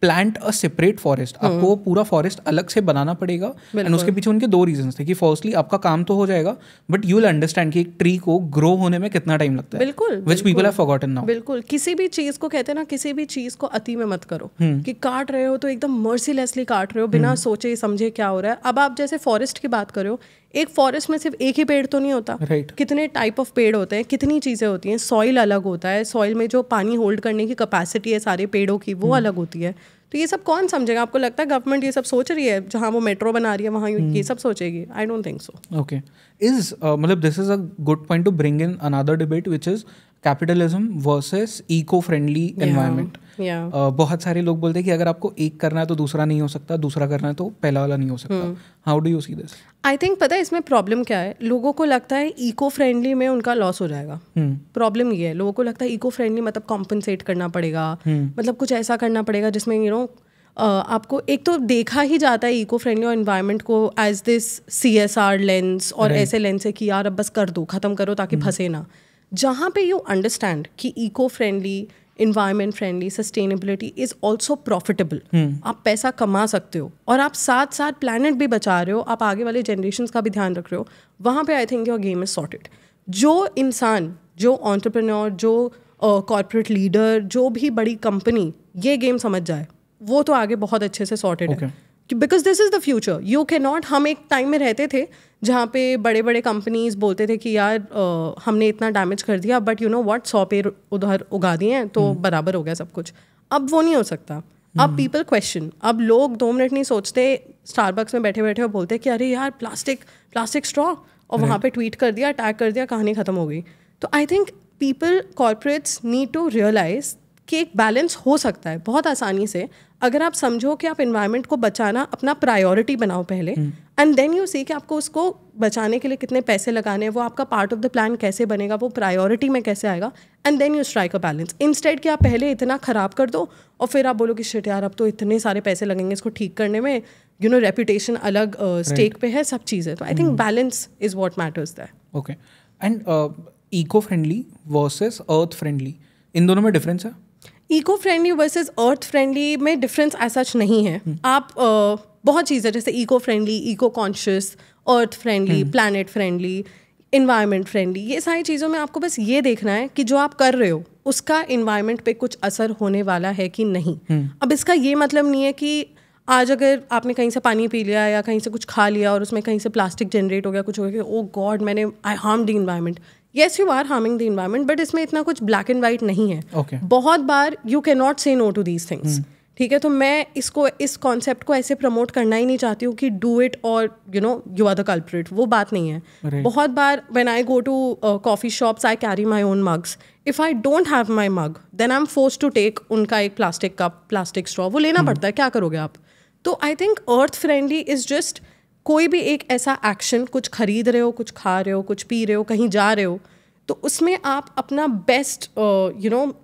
[SPEAKER 2] plant a separate forest. आपको पूरा फॉरेस्ट अलग से बनाना पड़ेगा. एंड उसके पीछे उनके दो रीजंस थे कि फर्स्टली आपका काम तो हो जाएगा, बट यू विल अंडरस्टैंड कि एक ट्री को ग्रो होने में कितना टाइम लगता है.
[SPEAKER 1] बिल्कुल,
[SPEAKER 2] which people have forgotten now.
[SPEAKER 1] बिल्कुल. किसी भी चीज को कहते हैं ना, किसी भी चीज को अति में मत करो. कि काट रहे हो तो एकदम मर्सीलेसली काट रहे हो, बिना सोचे समझे क्या हो रहा है. अब आप जैसे फॉरेस्ट की बात करो, एक फॉरेस्ट में सिर्फ एक ही पेड़ तो नहीं होता. कितने टाइप ऑफ पेड़ होते हैं, कितनी चीजें होती हैं. सॉइल अलग होता है, सॉइल में जो पानी होल्ड करने की कैपेसिटी है सारे पेड़ों की, वो अलग होती है. तो ये सब कौन समझेगा? आपको लगता है गवर्नमेंट ये सब सोच रही है? जहाँ वो मेट्रो बना रही है वहाँ ये सब सोचेगी? I don't think so.
[SPEAKER 2] Okay, is मतलब this is a good point to bring in another debate which is capitalism versus eco friendly environment. बहुत सारे लोग बोलते हैं कि अगर आपको एक करना है तो दूसरा नहीं हो सकता, दूसरा करना है तो पहला वाला नहीं हो सकता. How do you see this?
[SPEAKER 1] I think पता है इसमें प्रॉब्लम क्या है. लोगों को लगता है इको फ्रेंडली में उनका लॉस हो जाएगा. प्रॉब्लम ये है, लोगों को लगता है इको फ्रेंडली मतलब कॉम्पनसेट करना पड़ेगा, मतलब कुछ ऐसा करना पड़ेगा जिसमें यू नो आपको एक तो देखा ही जाता है इको फ्रेंडली और इन्वायरमेंट को एज दिस CSR लेंस, और ऐसे लेंस है कि यार अब बस कर दो, ख़त्म करो ताकि फंसे ना. जहाँ पे यू अंडरस्टैंड कि eco friendly, environment friendly, sustainability is also profitable. आप पैसा कमा सकते हो और आप साथ साथ प्लानट भी बचा रहे हो, आप आगे वाले जनरेशन का भी ध्यान रख रहे हो. वहाँ पे I think your game is sorted. जो इंसान, जो एंटरप्रेन्योर, जो कॉर्पोरेट लीडर, जो भी बड़ी कंपनी ये गेम समझ जाए, वो तो आगे बहुत अच्छे से सॉर्टेड है. Because this is the future. You can not. हम एक टाइम में रहते थे जहाँ पे बड़े बड़े कंपनीज बोलते थे कि यार हमने इतना डैमेज कर दिया, बट यू नो व्हाट, 100 पेड़ उधर उगा दिए हैं तो बराबर हो गया सब कुछ. अब वो नहीं हो सकता. अब पीपल क्वेश्चन. अब लोग 2 मिनट नहीं सोचते, स्टारबक्स में बैठे बैठे और बोलते हैं कि अरे यार प्लास्टिक स्ट्रॉ, और वहाँ पे ट्वीट कर दिया, टैग कर दिया, कहानी ख़त्म हो गई. तो I think people, corporates need to realise कि एक बैलेंस हो सकता है बहुत आसानी से, अगर आप समझो कि आप एनवायरनमेंट को बचाना अपना प्रायोरिटी बनाओ पहले, एंड देन यू सी कि आपको उसको बचाने के लिए कितने पैसे लगाने हैं, वो आपका पार्ट ऑफ द प्लान कैसे बनेगा, वो प्रायोरिटी में कैसे आएगा, and then you strike a balance. Instead कि आप पहले इतना ख़राब कर दो और फिर आप बोलो कि शिट यार अब तो इतने सारे पैसे लगेंगे इसको ठीक करने में, यू नो रेपुटेशन अलग स्टेक पे है, सब चीज़ें. तो I think balance is what matters that.
[SPEAKER 2] Okay, and eco friendly versus earth friendly, इन दोनों में डिफरेंस है?
[SPEAKER 1] Eco friendly versus earth friendly में डिफरेंस ऐसा नहीं है. आप बहुत चीज़ें जैसे eco friendly, eco conscious, earth friendly, planet friendly, environment friendly, ये सारी चीज़ों में आपको बस ये देखना है कि जो आप कर रहे हो उसका इन्वायरमेंट पे कुछ असर होने वाला है कि नहीं. अब इसका ये मतलब नहीं है कि आज अगर आपने कहीं से पानी पी लिया या कहीं से कुछ खा लिया और उसमें कहीं से प्लास्टिक जनरेट हो गया, कुछ हो गया, oh god I harm the environment. Yes you are harming the environment, but इसमें इतना कुछ ब्लैक एंड वाइट नहीं है.
[SPEAKER 2] Okay.
[SPEAKER 1] बहुत बार यू कैन नॉट से नो टू दीज थिंग्स. ठीक है, तो मैं इस कॉन्सेप्ट को ऐसे प्रमोट करना ही नहीं चाहती हूँ कि डू इट और यू आर द कल्प्रिट, वो बात नहीं है। बहुत बार when I go to coffee shops I carry my own mugs, if I don't have my mug then I am forced to take उनका एक प्लास्टिक कप, प्लास्टिक स्ट्रॉ, वो लेना पड़ता है, क्या करोगे आप। तो I think earth friendly is just कोई भी एक ऐसा एक्शन, कुछ खरीद रहे हो, कुछ खा रहे हो, कुछ पी रहे हो, कहीं जा रहे हो, तो उसमें आप अपना बेस्ट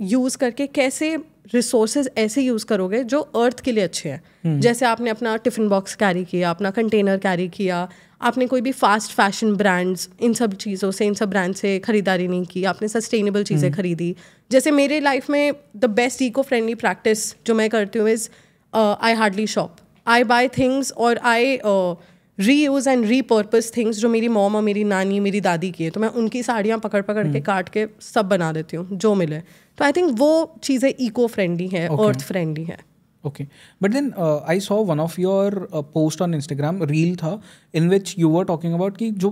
[SPEAKER 1] यूज़ करके कैसे रिसोर्सेज ऐसे यूज़ करोगे जो अर्थ के लिए अच्छे हैं। जैसे आपने अपना टिफ़िन बॉक्स कैरी किया, अपना कंटेनर कैरी किया, आपने कोई भी फास्ट फैशन ब्रांड्स, इन सब चीज़ों से, इन सब ब्रांड से खरीदारी नहीं की, आपने सस्टेनेबल चीज़ें खरीदी। जैसे मेरे लाइफ में the best eco friendly practice जो मैं करती हूँ is I hardly shop, I buy things और I reuse and repurpose things जो मेरी मॉम और मेरी नानी, मेरी दादी की है, तो मैं उनकी साड़ियाँ पकड़ के काट के सब बना देती हूँ जो मिले। तो आई थिंक वो चीज़ें इको फ्रेंडली है, अर्थ फ्रेंडली है।
[SPEAKER 2] Okay, but then I saw one of your post on Instagram, reel था in which you were talking about कि जो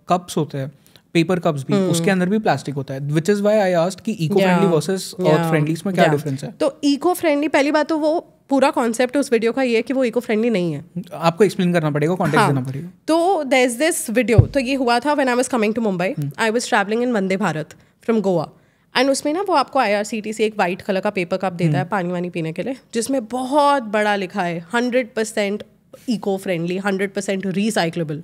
[SPEAKER 2] कप्स होते हैं, पेपर कप्स भी, उसके अंदर भी प्लास्टिक होता है, which is why I asked कि eco friendly versus earth friendly, इसमें क्या डिफरेंस है?
[SPEAKER 1] तो इको फ्रेंडली, पहली बात तो वो पूरा कॉन्सेप्ट उस वीडियो का ये है कि वो इको फ्रेंडली नहीं है,
[SPEAKER 2] आपको एक्सप्लेन करना पड़ेगा, कॉन्टेक्स्ट देना पड़ेगा।
[SPEAKER 1] तो देयर इज दिस वीडियो, तो ये हुआ था when I was coming to Mumbai, I was travelling in Vande Bharat from Goa, and उसमें ना वो आपको IRCTC एक वाइट कलर का पेपर कप देता है पानी वानी पीने के लिए, जिसमें बहुत बड़ा लिखा है 100% इको फ्रेंडली, 100% रिसाइक्लेबल।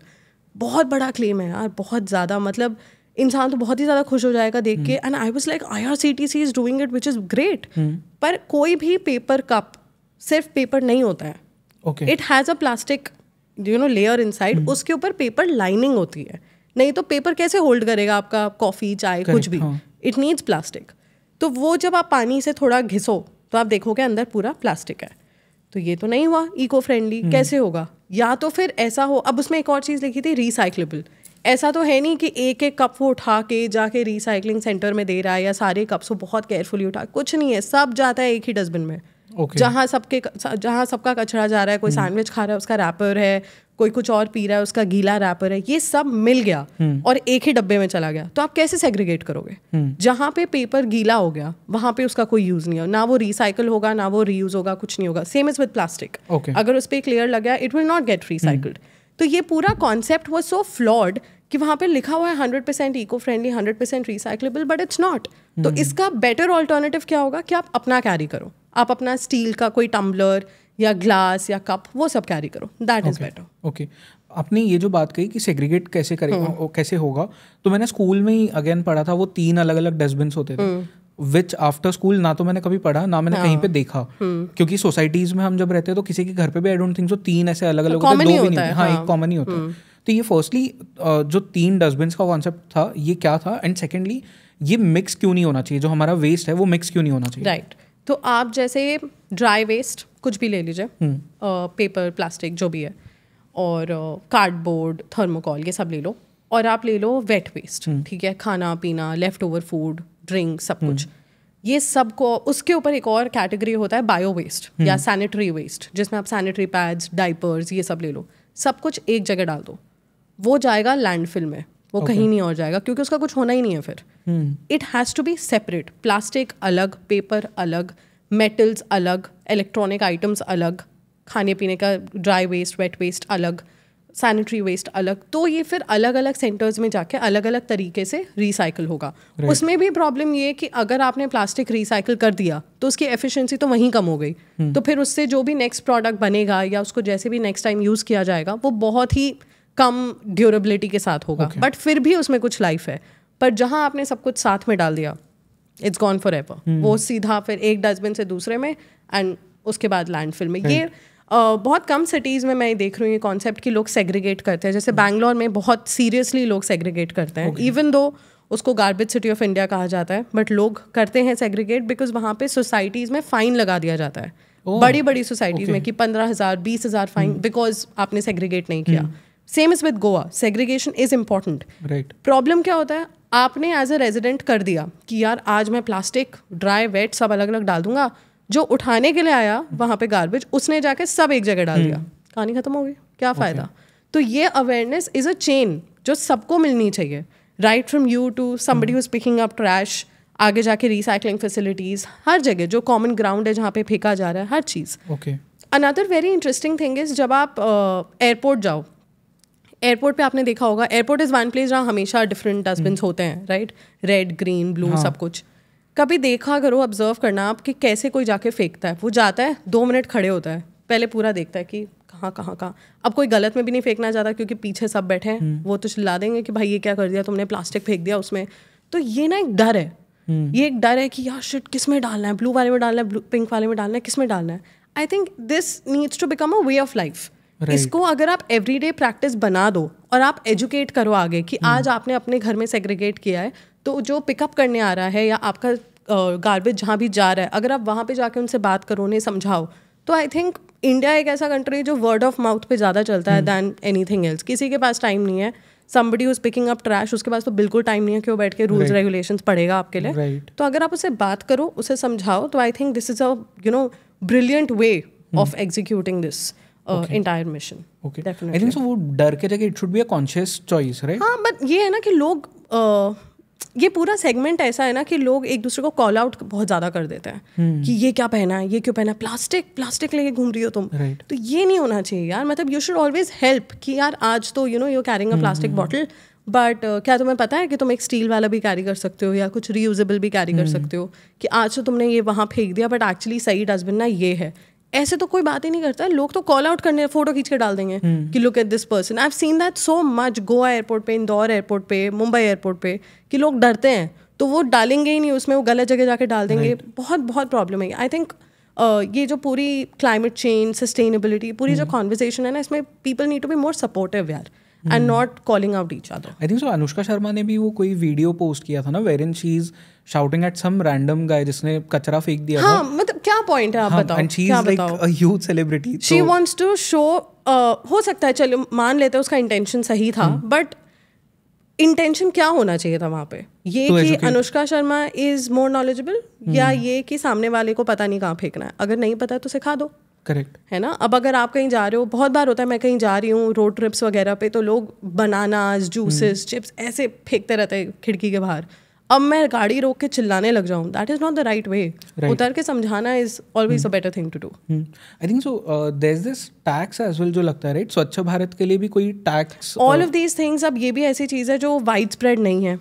[SPEAKER 1] बहुत बड़ा क्लेम है यार, बहुत ज़्यादा, मतलब इंसान तो बहुत ही ज़्यादा खुश हो जाएगा देख के। And I was like IRCTC is doing it which is great, पर कोई भी पेपर कप सिर्फ पेपर नहीं होता है, it has a plastic layer inside, उसके ऊपर पेपर लाइनिंग होती है, नहीं तो पेपर कैसे होल्ड करेगा आपका कॉफ़ी, चाय, कुछ भी, इट नीड्स प्लास्टिक। तो वो जब आप पानी से थोड़ा घिसो तो आप देखोगे अंदर पूरा प्लास्टिक है, तो ये तो नहीं हुआ इको फ्रेंडली। कैसे होगा? या तो फिर ऐसा हो, अब उसमें एक और चीज़ लिखी थी रिसाइक्लेबल, ऐसा तो है नहीं कि एक एक कप वो उठा के जाके रिसाइकलिंग सेंटर में दे रहा है या सारे कप्स वो बहुत केयरफुली उठा, कुछ नहीं है, सब जाता है एक ही डस्टबिन में। जहाँ सबका कचरा जा रहा है, कोई सैंडविच खा रहा है उसका रैपर है, कोई कुछ और पी रहा है उसका गीला रैपर है, ये सब मिल गया और एक ही डब्बे में चला गया, तो आप कैसे सेग्रीगेट करोगे? जहाँ पे पेपर गीला हो गया वहाँ पे उसका कोई यूज नहीं है, ना वो रिसाइकल होगा, ना वो रीयूज होगा, कुछ नहीं होगा। सेम इज विद प्लास्टिक, अगर उस पर एक लेयर लग गया it will not gate recycled. तो ये पूरा कॉन्सेप्ट वाज सो फ्लॉड कि वहाँ पे लिखा हुआ है 100% eco friendly, 100% recyclable, but it's not. तो इसका बेटर ऑल्टरनेटिव क्या होगा कि आप अपना कैरी करो, आप अपना स्टील का कोई टम्बलर या ग्लास या कप वो सब कैरी करो, दैट इज बेटर।
[SPEAKER 2] ओके, आपने ये जो बात कही कि सेग्रीगेट कैसे करेगा, कैसे होगा, तो मैंने स्कूल में ही अगेन पढ़ा था, वो 3 अलग अलग डस्टबिन होते थे, विच आफ्टर स्कूल ना तो मैंने कभी पढ़ा ना मैंने कहीं पे देखा, क्योंकि सोसाइटीज में हम जब रहते हैं तो किसी के घर पे भी आई डोंट थिंक सो 3 ऐसे अलग अलग होते हैं, 2 भी नहीं होते, हाँ एक कॉमन ही होता है। तो ये फर्स्टली जो 3 डस्टबिन का कॉन्सेप्ट था ये क्या था, एंड सेकेंडली ये मिक्स क्यों नहीं होना चाहिए, जो हमारा वेस्ट है वो मिक्स क्यों नहीं होना चाहिए?
[SPEAKER 1] राइट, तो आप जैसे ड्राई वेस्ट कुछ भी ले लीजिए, पेपर, प्लास्टिक जो भी है, और कार्डबोर्ड, थर्मोकॉल, ये सब ले लो, और आप ले लो वेट वेस्ट, ठीक है, खाना पीना, लेफ्ट ओवर फूड, ड्रिंक, सब कुछ, ये सब को, उसके ऊपर एक और कैटेगरी होता है बायो वेस्ट या सैनिटरी वेस्ट, जिसमें आप सैनिटरी पैड्स, डाइपर्स, ये सब ले लो, सब कुछ एक जगह डाल दो, वो जाएगा लैंडफिल में, वो कहीं नहीं और जाएगा, क्योंकि उसका कुछ होना ही नहीं है फिर। It has to be separate, plastic अलग, पेपर अलग, मेटल्स अलग, इलेक्ट्रॉनिक आइटम्स अलग, खाने पीने का ड्राई वेस्ट, वेट वेस्ट अलग, सैनिटरी वेस्ट अलग, तो ये फिर अलग अलग सेंटर्स में जाके अलग अलग तरीके से रिसाइकल होगा। उसमें भी प्रॉब्लम ये है कि अगर आपने प्लास्टिक रिसाइकल कर दिया तो उसकी एफिशिएंसी तो वहीं कम हो गई, तो फिर उससे जो भी नेक्स्ट प्रोडक्ट बनेगा या उसको जैसे भी नेक्स्ट टाइम यूज़ किया जाएगा वो बहुत ही कम ड्यूरेबिलिटी के साथ होगा, बट फिर भी उसमें कुछ लाइफ है। पर जहाँ आपने सब कुछ साथ में डाल दिया, इट्स गॉन फॉर एवर, वो सीधा फिर एक डस्टबिन से दूसरे में, एंड उसके बाद लैंडफिल में। ये बहुत कम सिटीज़ में मैं देख रही हूँ ये कॉन्सेप्ट कि लोग सेग्रीगेट करते हैं, जैसे बैंगलोर में बहुत सीरियसली लोग सेग्रीगेट करते हैं, इवन दो उसको गार्बेज सिटी ऑफ इंडिया कहा जाता है, बट लोग करते हैं सेग्रीगेट बिकॉज वहाँ पे सोसाइटीज़ में फ़ाइन लगा दिया जाता है, बड़ी बड़ी सोसाइटीज़ में कि 15,000 20,000 फाइन बिकॉज आपने सेग्रीगेट नहीं किया। Same is with Goa, segregation is important. Problem क्या होता है, आपने एज अ रेजिडेंट कर दिया कि यार आज मैं प्लास्टिक, ड्राई, वेट सब अलग अलग डाल दूंगा, जो उठाने के लिए आया वहाँ पे गार्बेज उसने जाके सब एक जगह डाल दिया, कहानी खत्म हो गई, क्या फ़ायदा। तो ये अवेयरनेस इज़ अ चेन जो सबको मिलनी चाहिए, right from you to somebody who is picking up trash, आगे जाके रिसाइकलिंग फैसिलिटीज़, हर जगह जो कॉमन ग्राउंड है जहाँ पे फेंका जा रहा है, हर चीज़.
[SPEAKER 2] Okay.
[SPEAKER 1] Another very interesting thing is जब आप एयरपोर्ट जाओ, एयरपोर्ट पे आपने देखा होगा, एयरपोर्ट इज़ वन प्लेस जहाँ हमेशा डिफरेंट डस्टबिन्स होते हैं, राइट, रेड ग्रीन ब्लू सब कुछ. कभी देखा करो, ऑब्जर्व करना आप कि कैसे कोई जाके फेंकता है. वो जाता है 2 मिनट खड़े होता है, पहले पूरा देखता है कि कहाँ. अब कोई गलत में भी नहीं फेंकना चाहता क्योंकि पीछे सब बैठे हैं, वो तो चिल्ला देंगे कि भाई ये क्या कर दिया तुमने, प्लास्टिक फेंक दिया उसमें. तो ये ना एक डर है, ये एक डर है कि यार शिट किस में डालना है, ब्लू वाले में डालना है, पिंक वाले में डालना है, किस में डालना है. I think this needs to become a way of life. इसको अगर आप एवरीडे प्रैक्टिस बना दो और आप एजुकेट करो आगे कि आज आपने अपने घर में सेग्रीगेट किया है, तो जो पिकअप करने आ रहा है या आपका गार्बेज जहाँ भी जा रहा है, अगर आप वहाँ पे जाके उनसे बात करो, उन्हें समझाओ, तो आई थिंक इंडिया एक ऐसा कंट्री है जो वर्ड ऑफ माउथ पे ज़्यादा चलता है दैन एनीथिंग एल्स. किसी के पास टाइम नहीं है, somebody who's picking up trash, उसके पास तो बिल्कुल टाइम नहीं है कि वो बैठ के रूल्स रेगुलेशंस पढ़ेगा आपके लिए. तो अगर आप उसे बात करो, उसे समझाओ, तो I think this is a brilliant way of executing this entire mission.
[SPEAKER 2] Okay.
[SPEAKER 1] Definitely.
[SPEAKER 2] I think so वो डर के जगह it should be a conscious choice, right?
[SPEAKER 1] हाँ, बट ये है ना कि लोग ये पूरा सेगमेंट ऐसा है ना कि लोग एक दूसरे को कॉल आउट बहुत ज़्यादा कर देते हैं कि ये क्या पहना है, ये क्यों पहना है, प्लास्टिक लेके घूम रही हो तुम.
[SPEAKER 2] Right.
[SPEAKER 1] तो ये नहीं होना चाहिए यार. मतलब यू शुड ऑलवेज हेल्प कि यार आज तो you carrying a plastic bottle, but क्या तुम्हें पता है कि तुम एक स्टील वाला भी कैरी कर सकते हो या कुछ रीयूजेबल भी कैरी कर सकते हो, कि आज तो तुमने ये वहाँ फेंक दिया बट एक्चुअली सही डस्टबिन ना ये है. ऐसे तो कोई बात ही नहीं करता. लोग तो कॉल आउट करने, फोटो खींच के डाल देंगे कि look at this person. I have seen that so much. Goa airport पे, इंदौर एयरपोर्ट पे, मुंबई एयरपोर्ट पे, कि लोग डरते हैं तो वो डालेंगे ही नहीं उसमें, वो गलत जगह जाके डाल देंगे. बहुत प्रॉब्लम है. आई थिंक ये जो पूरी क्लाइमेट चेंज, सस्टेनेबिलिटी, पूरी जो कॉन्वर्सेशन है ना, इसमें people need to be more supportive यार, and not calling out each other.
[SPEAKER 2] I think so Anushka Sharma ने भी वो कोई वीडियो पोस्ट किया था ना, wherein she is shouting at some random guy जिसने कचरा फेंक दिया था.
[SPEAKER 1] मतलब क्या पॉइंट है, आप बताओ.
[SPEAKER 2] And she is like a huge celebrity.
[SPEAKER 1] She wants to show, हो सकता है चलो मान लेते हैं उसका इंटेंशन सही था, बट इंटेंशन क्या होना चाहिए था वहाँ पे? ये कि Anushka Sharma is more knowledgeable, या ये कि सामने वाले को पता नहीं कहाँ फेंकना है? अगर नहीं पता है तो सिखा दो.
[SPEAKER 2] करेक्ट
[SPEAKER 1] है ना. अब अगर आप कहीं जा रहे हो, बहुत बार होता है मैं कहीं जा रही हूँ रोड ट्रिप्स वगैरह पे, तो लोग बनानास, जूसेस, चिप्स ऐसे फेंकते रहते हैं खिड़की के बाहर. अब मैं गाड़ी रोक के चिल्लाने लग जाऊँ, that is not the right way. उतर के समझाना is always a better thing to do.
[SPEAKER 2] I think so there is this tax as well जो लगता है, राइट? स्वच्छ भारत के लिए भी कोई tax,
[SPEAKER 1] all of these things. अब ये भी ऐसी चीज़ है जो वाइड स्प्रेड नहीं है.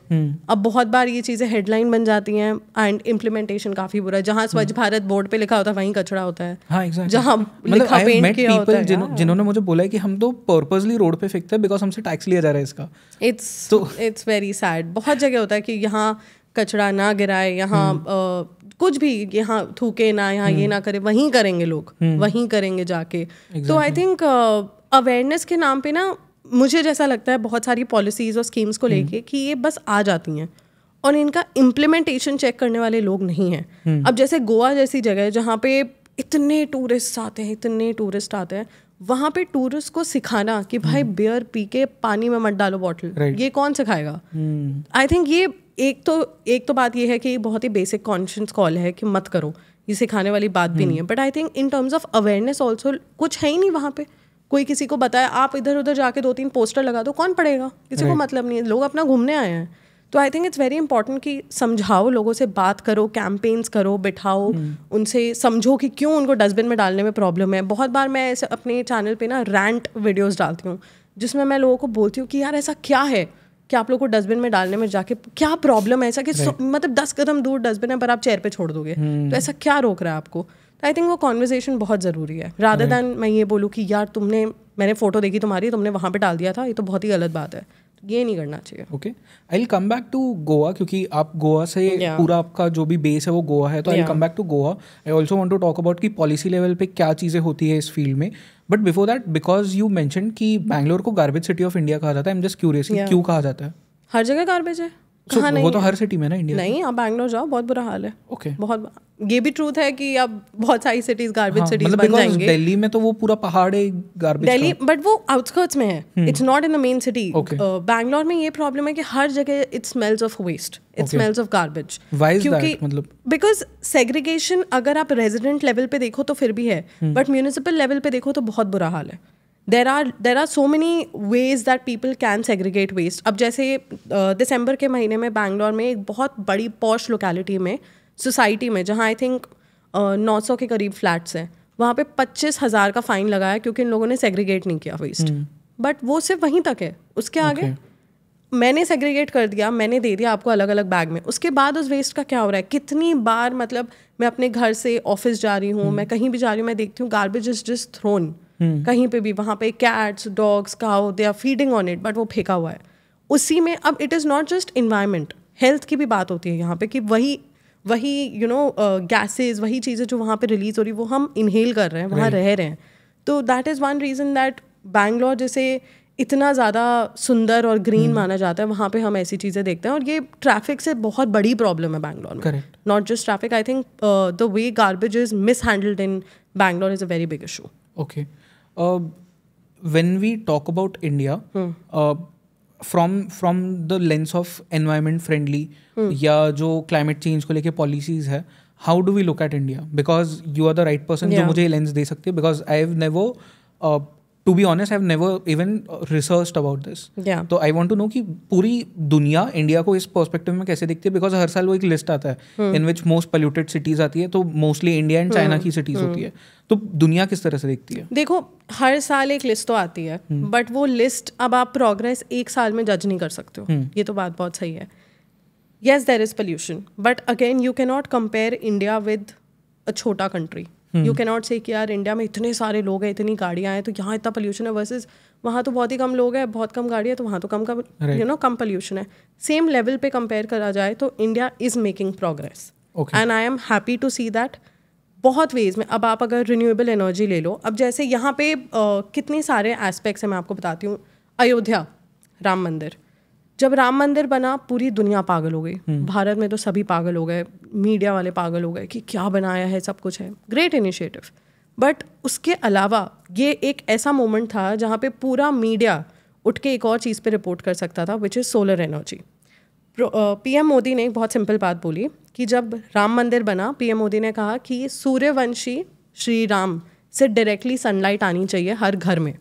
[SPEAKER 1] अब बहुत बार ये चीज़ें हेडलाइन बन जाती हैं एंड इम्प्लीमेंटेशन काफ़ी बुरा है. जहाँ स्वच्छ भारत बोर्ड पे लिखा होता है वहीं कचरा होता है.
[SPEAKER 2] हाँ एग्जैक्टली.
[SPEAKER 1] जहाँ लिखा पेंट किया होता है.
[SPEAKER 2] जिन्होंने मुझे बोला है कि हम तो पर्पसली रोड पे फेंकते हैं बिकॉज हमसे टैक्स लिया जा रहा है इसका.
[SPEAKER 1] It's very sad. बहुत जगह होता है कि यहाँ कचरा ना गिराए, यहाँ कुछ भी, यहाँ थूके ना, यहाँ ये ना करे, वहीं करेंगे लोग, वहीं करेंगे जाके. तो आई थिंक अवेयरनेस के नाम पे ना, मुझे जैसा लगता है बहुत सारी पॉलिसीज और स्कीम्स को लेके कि ये बस आ जाती हैं और इनका इम्प्लीमेंटेशन चेक करने वाले लोग नहीं हैं. अब जैसे गोवा जैसी जगह है जहाँ पे इतने टूरिस्ट आते हैं, वहाँ पे टूरिस्ट को सिखाना कि भाई बियर पी के पानी में मत डालो बॉटल, ये कौन सिखाएगा? आई थिंक ये एक तो बात ये है कि बहुत ही बेसिक कॉन्शियस कॉल है कि मत करो, ये सिखाने वाली बात भी नहीं है. But I think in terms of awareness also कुछ है ही नहीं वहाँ पे. कोई किसी को बताए, आप इधर उधर जाके 2-3 पोस्टर लगा दो, कौन पढ़ेगा? किसी को मतलब नहीं है. लोग अपना घूमने आए हैं. तो I think it's very important कि समझाओ, लोगों से बात करो, कैंपेन्स करो, बिठाओ, उनसे समझो कि क्यों उनको डस्टबिन में डालने में प्रॉब्लम है. बहुत बार मैं ऐसे अपने चैनल पे ना रैंट वीडियोस डालती हूँ जिसमें मैं लोगों को बोलती हूँ कि यार ऐसा क्या है कि आप लोग को डस्टबिन में डालने में जाके क्या प्रॉब्लम है, ऐसा कि मतलब 10 कदम दूर डस्टबिन है पर आप चेयर पे छोड़ दोगे, तो ऐसा क्या रोक रहा है आपको? तो आई थिंक वो कॉन्वर्सेशन बहुत ज़रूरी है, रादर दैन मैं ये बोलूँ कि यार मैंने फोटो देखी तुम्हारी, तुमने वहाँ पे डाल दिया था, ये तो बहुत ही गलत बात है. ये नहीं करना चाहिए.
[SPEAKER 2] Okay, I will come back to Goa क्योंकि आप गोवा से पूरा आपका जो भी बेस है वो गोवा है, तो I will come back to Goa. I also want to talk about कि पॉलिसी लेवल पे क्या चीज़ें होती है इस फील्ड में. But before that, because you mention कि बैंगलोर को गार्बेज सिटी ऑफ इंडिया कहा जाता है, आई एम जस्ट क्यूरियस क्यों कहा जाता है?
[SPEAKER 1] हर जगह गार्बेज है. कहाँ नहीं?
[SPEAKER 2] वो तो हर सिटी में ना इंडिया.
[SPEAKER 1] नहीं, आप बैंगलोर जाओ, बहुत बुरा हाल है.
[SPEAKER 2] ओके.
[SPEAKER 1] बहुत. ये भी ट्रूथ है कि अब बहुत सारी सिटीज गार्बेज सिटीज बन जाएंगे.
[SPEAKER 2] दिल्ली में तो वो पूरा पहाड़ है गार्बेज.
[SPEAKER 1] दिल्ली, बट वो आउटस्कर्ट्स में है, it's not in the main city. Bangalore में ये प्रॉब्लम है कि हर जगह it smells of waste, it smells of garbage. क्योंकि मतलब बिकॉज सेग्रीगेशन अगर आप रेजिडेंट लेवल पे देखो तो फिर भी है, बट म्यूनिसिपल लेवल पे देखो तो बहुत बुरा हाल है. There are so many ways that people can segregate waste. अब जैसे दिसंबर के महीने में बैंगलोर में एक बहुत बड़ी पॉश लोकेलिटी में, सोसाइटी में, जहाँ आई थिंक 900 के करीब फ्लैट्स हैं, वहाँ पे 25,000 का फाइन लगाया क्योंकि इन लोगों ने सेग्रीगेट नहीं किया वेस्ट. बट वो सिर्फ वहीं तक है. उसके आगे मैंने सेग्रीगेट कर दिया, मैंने दे दिया आपको अलग अलग बैग में. उसके बाद उस वेस्ट का क्या हो रहा है? कितनी बार, मतलब मैं अपने घर से ऑफिस जा रही हूँ, मैं कहीं भी जा रही हूँ, मैं देखती हूँ गार्बेज इज जस्ट थ्रोन. कहीं पे भी, वहाँ पे cats, dogs, cow, they are feeding on it, but वो फेंका हुआ है उसी में. अब it is not just environment, health की भी बात होती है यहाँ पे कि वही गैसेज, वही चीज़ें जो वहाँ पे रिलीज हो रही, वो हम इनहेल कर रहे हैं, वहाँ रह रहे हैं. तो that is one reason that Bangalore जैसे इतना ज़्यादा सुंदर और ग्रीन माना जाता है, वहाँ पे हम ऐसी चीज़ें देखते हैं. और ये ट्रैफिक से बहुत बड़ी प्रॉब्लम है बैंगलोर में. Not just traffic, I think the way garbage is mishandled in Bangalore is a very big issue.
[SPEAKER 2] Okay, when we talk about India from the lens of environment friendly या जो climate change को लेके policies है, how do we look at India? Because you are the right person जो मुझे lens दे सकती है. Because I have never, to be honest, I have never even researched about this. तो आई वांट टू नो कि पूरी दुनिया इंडिया को इस पर्सपेक्टिव में कैसे देखती है. बिकॉज हर साल वो एक लिस्ट आता है इन विच मोस्ट पोल्यूटेड सिटीज आती है, तो मोस्टली इंडिया एंड चाइना की सिटीज होती है. तो दुनिया किस तरह से देखती है?
[SPEAKER 1] देखो, हर साल एक लिस्ट तो आती है, बट वो लिस्ट, अब आप प्रोग्रेस एक साल में जज नहीं कर सकते हो. ये तो बात बहुत सही है. Yes, there is pollution, but again you can not compare India with a छोटा कंट्री. यू कैन नॉट से कि यार इंडिया में इतने सारे लोग हैं, इतनी गाड़ियाँ हैं, तो यहाँ इतना पोल्यूशन है, वर्सेस वहाँ तो बहुत ही कम लोग हैं, बहुत कम गाड़ियाँ, तो वहाँ तो कम कम पोल्यूशन है. सेम लेवल पे कंपेयर करा जाए तो India is making progress, and I am happy to see that. बहुत वेज में, अब आप अगर रिन्यूएबल एनर्जी ले लो, अब जैसे यहाँ पे कितने सारे एस्पेक्ट्स हैं, मैं आपको बताती हूँ. अयोध्या, राम मंदिर, जब राम मंदिर बना पूरी दुनिया पागल हो गई. भारत में तो सभी पागल हो गए, मीडिया वाले पागल हो गए कि क्या बनाया है, सब कुछ है, ग्रेट इनिशिएटिव. बट उसके अलावा ये एक ऐसा मोमेंट था जहाँ पे पूरा मीडिया उठ के एक और चीज़ पे रिपोर्ट कर सकता था, which is solar energy. PM Modi ने एक बहुत सिंपल बात बोली कि जब राम मंदिर बना, पीएम मोदी ने कहा कि सूर्यवंशी श्री राम से डायरेक्टली सनलाइट आनी चाहिए हर घर में.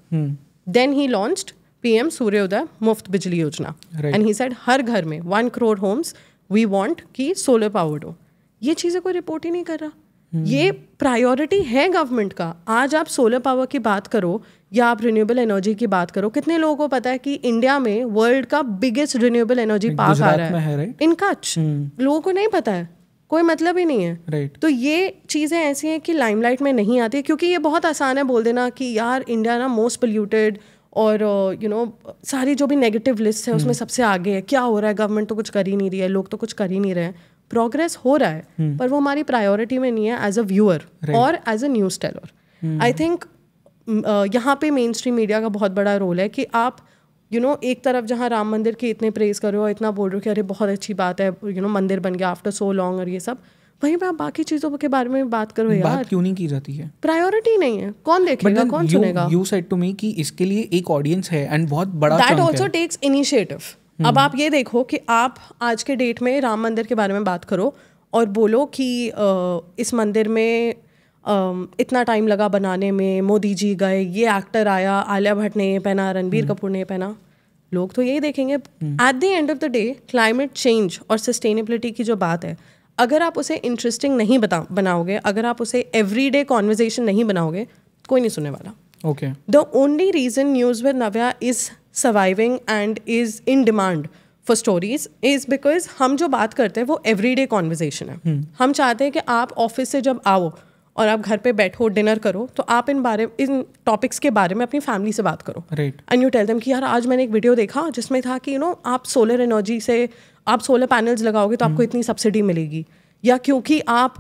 [SPEAKER 1] देन ही लॉन्च्ड पीएम सूर्योदय मुफ्त बिजली योजना, एंड ही सेड हर घर में 1 crore होम्स वी वांट कि सोलर पावर्ड हो. ये चीज़ें कोई रिपोर्ट ही नहीं कर रहा. ये प्रायोरिटी है गवर्नमेंट का. आज आप सोलर पावर की बात करो या आप रिन्यूएबल एनर्जी की बात करो, कितने लोगों को पता है कि इंडिया में वर्ल्ड का बिगेस्ट रिन्यूएबल एनर्जी पार्क आ रहा है इन कच्छ. लोगों को नहीं पता है, कोई मतलब ही नहीं है. तो ये चीज़ें ऐसी हैं कि लाइमलाइट में नहीं आती, क्योंकि ये बहुत आसान है बोल देना कि यार इंडिया ना मोस्ट पोल्यूटेड और सारी जो भी नेगेटिव लिस्ट है उसमें सबसे आगे है. क्या हो रहा है? गवर्नमेंट तो कुछ कर ही नहीं रही है, लोग तो कुछ कर ही नहीं रहे हैं. प्रोग्रेस हो रहा है, पर वो हमारी प्रायोरिटी में नहीं है एज अ व्यूअर और as a news teller. I think यहाँ पे मेन स्ट्रीम मीडिया का बहुत बड़ा रोल है कि आप एक तरफ जहाँ राम मंदिर की इतने प्रेज कर रहे हो, इतना बोल रहे हो कि अरे बहुत अच्छी बात है, मंदिर बन गया आफ्टर सो लॉन्ग और ये सब, वहीं पे आप बाकी चीजों के बारे में बात करो. यार
[SPEAKER 2] बात क्यों नहीं की जाती है?
[SPEAKER 1] प्रायोरिटी नहीं है. कौन देखेगा, कौन सुनेगा?
[SPEAKER 2] यू सेड टू मी कि इसके लिए एक ऑडियंस है एंड बहुत बड़ा
[SPEAKER 1] दैट आल्सो टेक्स इनिशिएटिव. अब आप ये देखो कि आप आज के डेट में राम मंदिर के बारे में बात करो और बोलो कि इस मंदिर में इतना टाइम लगा बनाने में, मोदी जी गए, ये एक्टर आया, आलिया भट्ट ने ये पहना, रणबीर कपूर ने ये पहना. लोग तो यही देखेंगे. Eight the end of the day climate change और सस्टेनेबिलिटी की जो बात है, अगर आप उसे इंटरेस्टिंग नहीं बनाओगे, अगर आप उसे एवरीडे कॉन्वर्जेशन नहीं बनाओगे, कोई नहीं सुनने वाला.
[SPEAKER 2] Okay.
[SPEAKER 1] The only reason News with Navya is surviving and is in demand for stories is because हम जो बात करते हैं वो everyday conversation है. हम चाहते हैं कि आप ऑफिस से जब आओ और आप घर पे बैठो, डिनर करो, तो आप इन टॉपिक्स के बारे में अपनी फैमिली से बात करो. एंड यू टेल देम कि यार आज मैंने एक वीडियो देखा जिसमें था कि आप सोलर एनर्जी से आप सोलर पैनल्स लगाओगे तो आपको इतनी सब्सिडी मिलेगी. या क्योंकि आप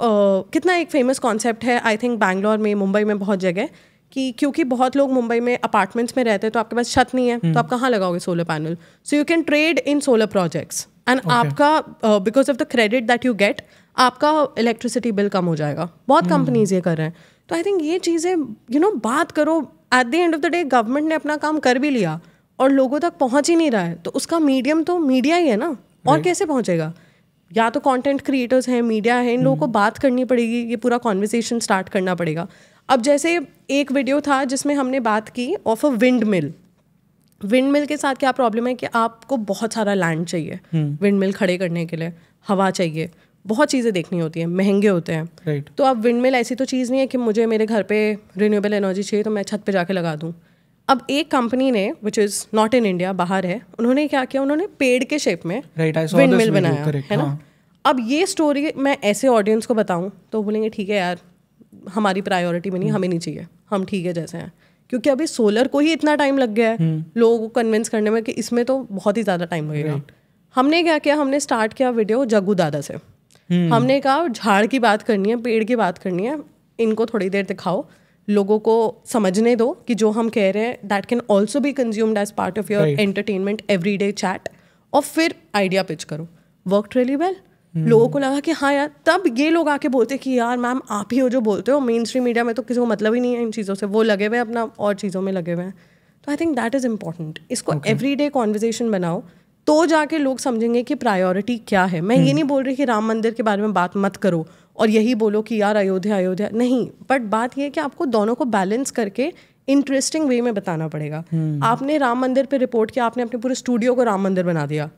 [SPEAKER 1] कितना एक फेमस कॉन्सेप्ट है आई थिंक बैंगलोर में, मुंबई में बहुत जगह, कि क्योंकि बहुत लोग मुंबई में अपार्टमेंट्स में रहते हैं तो आपके पास छत नहीं है, तो आप कहाँ लगाओगे solar panel? So you can trade in solar projects and आपका because of the credit that you get, आपका इलेक्ट्रिसिटी बिल कम हो जाएगा. बहुत कंपनीज ये कर रहे हैं. तो आई थिंक ये चीज़ें बात करो. Eight the end of the day government ने अपना काम कर भी लिया और लोगों तक पहुँच ही नहीं रहा है, तो उसका मीडियम तो मीडिया ही है ना, और कैसे पहुँचेगा? या तो कंटेंट क्रिएटर्स हैं, मीडिया है, इन लोगों को बात करनी पड़ेगी, ये पूरा कॉन्वर्सेशन स्टार्ट करना पड़ेगा. अब जैसे एक वीडियो था जिसमें हमने बात की of a wind mill. Wind mill के साथ क्या प्रॉब्लम है कि आपको बहुत सारा लैंड चाहिए विंड मिल खड़े करने के लिए, हवा चाहिए, बहुत चीज़ें देखनी होती हैं, महंगे होते हैं.
[SPEAKER 2] Right.
[SPEAKER 1] तो अब विंड मिल ऐसी तो चीज़ नहीं है कि मुझे मेरे घर पे रिन्यूएबल एनर्जी चाहिए तो मैं छत पे जाके लगा दूँ. अब एक कंपनी ने which is not in India, बाहर है, उन्होंने क्या किया, उन्होंने पेड़ के शेप में विंड मिल बनाया है ना. अब ये स्टोरी मैं ऐसे ऑडियंस को बताऊँ तो बोलेंगे ठीक है यार, हमारी प्रायोरिटी में नहीं, हमें नहीं चाहिए, हम ठीक है जैसे हैं. क्योंकि अभी सोलर को ही इतना टाइम लग गया है लोगों को कन्विंस करने में कि इसमें तो बहुत ही ज़्यादा टाइम लगेगा. हमने क्या किया, हमने स्टार्ट किया वीडियो जग्गू दादा से. हमने कहा झाड़ की बात करनी है, पेड़ की बात करनी है, इनको थोड़ी देर दिखाओ, लोगों को समझने दो कि जो हम कह रहे हैं that can also be consumed as part of your entertainment everyday chat, और फिर आइडिया पिच करो. Work really well. लोगों को लगा कि हाँ यार, तब ये लोग आके बोलते कि यार मैम आप ही हो जो बोलते हो, मेन स्ट्रीम मीडिया में तो किसी को मतलब ही नहीं है इन चीज़ों से, वो लगे हुए अपना और चीज़ों में लगे हुए हैं. तो I think that is important. इसको एवरीडे कॉन्वर्सेशन बनाओ तो जाके लोग समझेंगे कि प्रायोरिटी क्या है. मैं ये नहीं बोल रही कि राम मंदिर के बारे में बात मत करो और यही बोलो कि यार अयोध्या अयोध्या नहीं, बट बात ये है कि आपको दोनों को बैलेंस करके इंटरेस्टिंग वे में बताना पड़ेगा. आपने राम मंदिर पे रिपोर्ट किया, आपने अपने पूरे स्टूडियो को राम मंदिर बना दिया,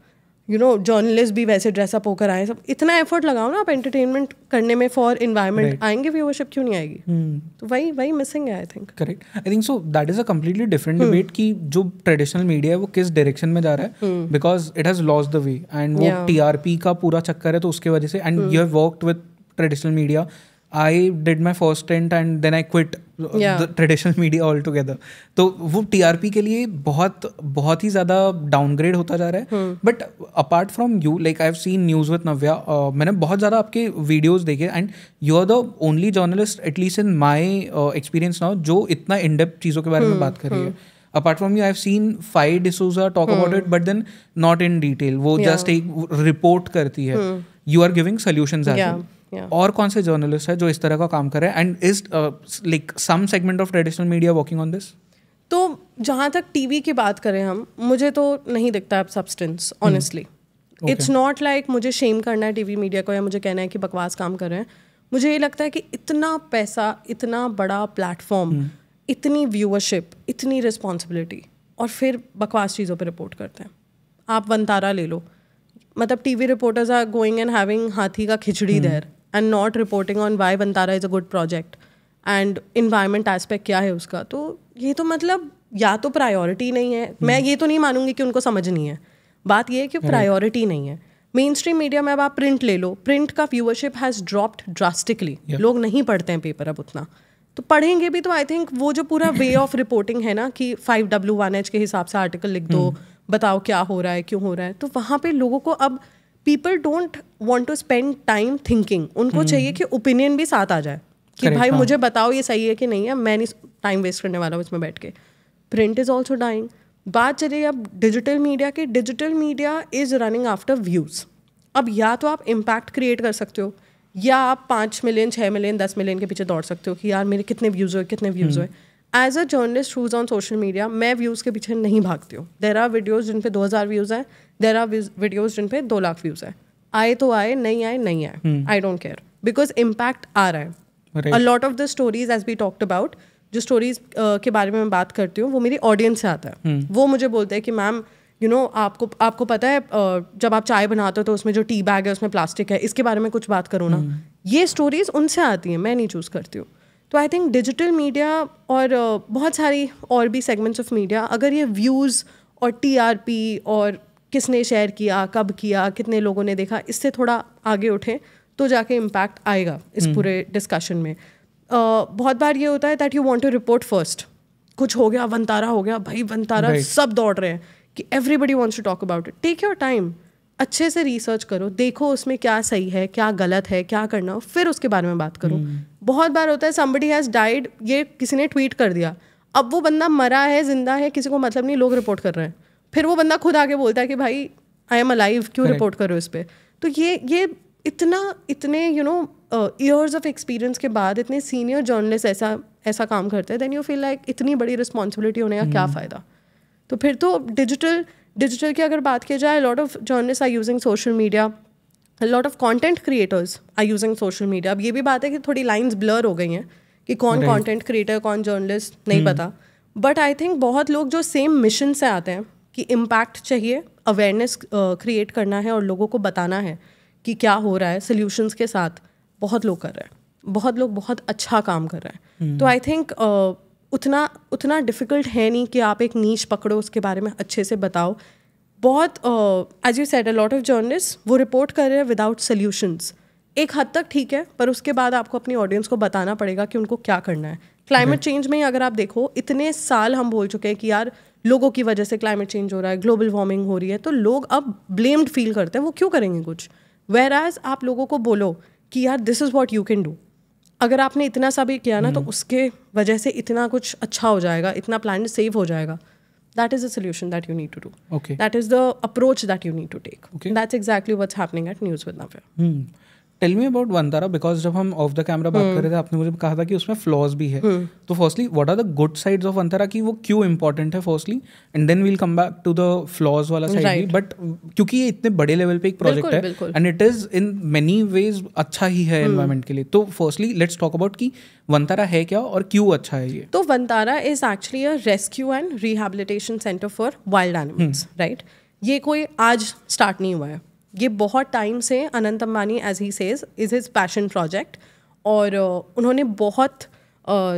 [SPEAKER 1] जर्नलिस्ट भी वैसे ड्रेसअप होकर आए, सब इतना एफर्ट लगाओ ना आप एंटरटेनमेंट करने में फॉर इन्वायरमेंट, आएंगे व्यूअरशिप क्यों नहीं आएगी. तो वही मिसिंग है I think.
[SPEAKER 2] Correct. I think so that is a completely different debate कि जो ट्रेडिशनल मीडिया है वो किस डायरेक्शन में जा रहा है, because it has lost the way and वो टीआरपी का पूरा चक्कर है, तो उसके वजह से. And you have worked with traditional media. I did my first stint and then I quit the traditional media altogether. तो वो TRP के लिए बहुत ही ज़्यादा डाउनग्रेड होता जा रहा है. But apart from you, like I have seen news with Navya, मैंने बहुत ज़्यादा आपके वीडियोज़ देखे and you are the only journalist at least in my experience now जो इतना इन डेप्थ चीज़ों के बारे में बात कर रही है. Apart from you, I have seen Faye D'Souza talk about it, but then not in detail. वो just एक रिपोर्ट करती है. You are giving solutions as well. और कौन से जर्नलिस्ट है जो इस तरह का काम कर रहे हैं, and is like some segment of traditional media working on this?
[SPEAKER 1] तो जहाँ तक टीवी की बात करें हम, मुझे तो नहीं दिखता अब substance, honestly. It's not like मुझे शेम करना है टीवी मीडिया को या मुझे कहना है कि बकवास काम कर रहे हैं. मुझे ये लगता है कि इतना पैसा, इतना बड़ा प्लेटफॉर्म, इतनी व्यूअरशिप, इतनी रिस्पॉन्सिबिलिटी, और फिर बकवास चीज़ों पर रिपोर्ट करते हैं. आप वंतारा ले लो, मतलब TV reporters are going and having हाथी का खिचड़ी there and not reporting on why Vantara is a good project and environment aspect क्या है उसका. तो ये तो मतलब या तो प्रायोरिटी नहीं है. मैं ये तो नहीं मानूंगी कि उनको समझ नहीं है, बात ये है कि प्रायोरिटी नहीं है. मेन स्ट्रीम मीडिया में अब आप प्रिंट ले लो, प्रिंट का व्यूअरशिप हैज़ ड्रॉप्ड ड्रास्टिकली. लोग नहीं पढ़ते हैं पेपर अब उतना, तो पढ़ेंगे भी तो आई थिंक वो जो पूरा वे ऑफ रिपोर्टिंग है ना कि 5W1H के हिसाब से आर्टिकल लिख दो, बताओ क्या हो रहा है, क्यों हो रहा है, तो वहाँ पे लोगों को अब people don't want to spend time thinking. उनको चाहिए कि ओपिनियन भी साथ आ जाए कि भाई मुझे बताओ ये सही है कि नहीं है, मैं नहीं टाइम वेस्ट करने वाला हूँ इसमें बैठ के. Print is also dying. बात चलिए अब डिजिटल मीडिया की. Digital media is running after views. अब या तो आप इम्पैक्ट क्रिएट कर सकते हो, या आप 5 मिलियन 6 मिलियन 10 मिलियन के पीछे दौड़ सकते हो कि यार मेरे कितने व्यूज़ हुए, कितने व्यूज़ हुए. As a journalist who's on social media, मैं व्यूज़ के पीछे नहीं भागती हूँ. देर आर वीडियोज़ जिन पे 2000 व्यूज़ हैं, देर आर वीडियोज़ जिन पे 2 लाख व्यूज़ हैं. आए तो आए, नहीं आए नहीं आए, I don't care, because impact आ रहा है. A lot of the stories as we talked about, जो स्टोरीज के बारे में मैं बात करती हूँ वो मेरी ऑडियंस से आता है. वो मुझे बोलते हैं कि मैम आपको पता है जब आप चाय बनाते हो तो उसमें जो टी बैग है उसमें प्लास्टिक है, इसके बारे में कुछ बात करो ना. ये स्टोरीज उनसे आती हैं, मैं नहीं चूज़ करती हूँ. तो आई थिंक डिजिटल मीडिया और बहुत सारी और भी सेगमेंट्स ऑफ मीडिया, अगर ये व्यूज़ और TRP और किसने शेयर किया, कब किया, कितने लोगों ने देखा, इससे थोड़ा आगे उठे तो जाके इम्पैक्ट आएगा इस पूरे डिस्कशन में. बहुत बार ये होता है that you want to report first. कुछ हो गया, वंतारा हो गया, भाई वंतारा सब दौड़ रहे हैं कि everybody wants to talk about it. Take your time, अच्छे से रिसर्च करो, देखो उसमें क्या सही है, क्या गलत है, क्या करना हो, फिर उसके बारे में बात करो. बहुत बार होता है somebody has died, ये किसी ने ट्वीट कर दिया, अब वो बंदा मरा है जिंदा है किसी को मतलब नहीं, लोग रिपोर्ट कर रहे हैं. फिर वो बंदा खुद आके बोलता है कि भाई आई एम अलाइव, क्यों रिपोर्ट कर रहे हो इस पर. तो ये इतने ईयर्स ऑफ एक्सपीरियंस के बाद इतने सीनियर जर्नलिस्ट ऐसा काम करते हैं, देन यू फील लाइक इतनी बड़ी रिस्पॉन्सिबिलिटी होने का क्या फ़ायदा. तो फिर तो डिजिटल की अगर बात की जाए, lot of journalist are using social media lot of content creators are using social media. अब ये भी बात है कि थोड़ी लाइंस ब्लर हो गई हैं कि कौन कंटेंट क्रिएटर कौन जर्नलिस्ट नहीं पता. बट आई थिंक बहुत लोग जो सेम मिशन से आते हैं कि इम्पैक्ट चाहिए, अवेयरनेस क्रिएट करना है और लोगों को बताना है कि क्या हो रहा है सॉल्यूशंस के साथ, बहुत लोग कर रहे हैं. बहुत लोग बहुत अच्छा काम कर रहे हैं. तो आई थिंक उतना डिफ़िकल्ट है नहीं कि आप एक नीश पकड़ो, उसके बारे में अच्छे से बताओ. बहुत as you said a lot of journalist वो रिपोर्ट कर रहे हैं विदाउट सॉल्यूशंस. एक हद तक ठीक है, पर उसके बाद आपको अपनी ऑडियंस को बताना पड़ेगा कि उनको क्या करना है. क्लाइमेट चेंज में अगर आप देखो, इतने साल हम बोल चुके हैं कि यार लोगों की वजह से क्लाइमेट चेंज हो रहा है, ग्लोबल वार्मिंग हो रही है, तो लोग अब ब्लेम्ड फील करते हैं. वो क्यों करेंगे कुछ? वेयर एज आप लोगों को बोलो कि यार this is what you can do. अगर आपने इतना सा भी किया ना, तो उसके वजह से इतना कुछ अच्छा हो जाएगा, इतना प्लानट सेव हो जाएगा. That is the solution that you need to do.
[SPEAKER 2] Okay.
[SPEAKER 1] That is the approach that you need to take. Okay. That's exactly what's happening at News with Navya.
[SPEAKER 2] Tell me about Vantara, because जब हम of the camera बात कर रहे थे आपने मुझे कहा था कि उसमें फ्लॉज भी है. तो firstly what are the good sides of Vantara, कि वो क्यों इंपॉर्टेंट है firstly, and then we'll come back to the flaws वाला साइड भी. बट क्योंकि ये इतने बड़े लेवल पे एक प्रोजेक्ट है and it is in many ways अच्छा ही है एनवायरमेंट के लिए. तो फर्स्टली लेट्स टॉक अबाउट कि वंतारा है क्या और क्यों अच्छा है ये.
[SPEAKER 1] तो Vantara is actually a rescue and rehabilitation centre for wild animals, right. ये कोई आज स्टार्ट नहीं हुआ है, ये बहुत टाइम से Anant Ambani as he says is his passion project. और उन्होंने बहुत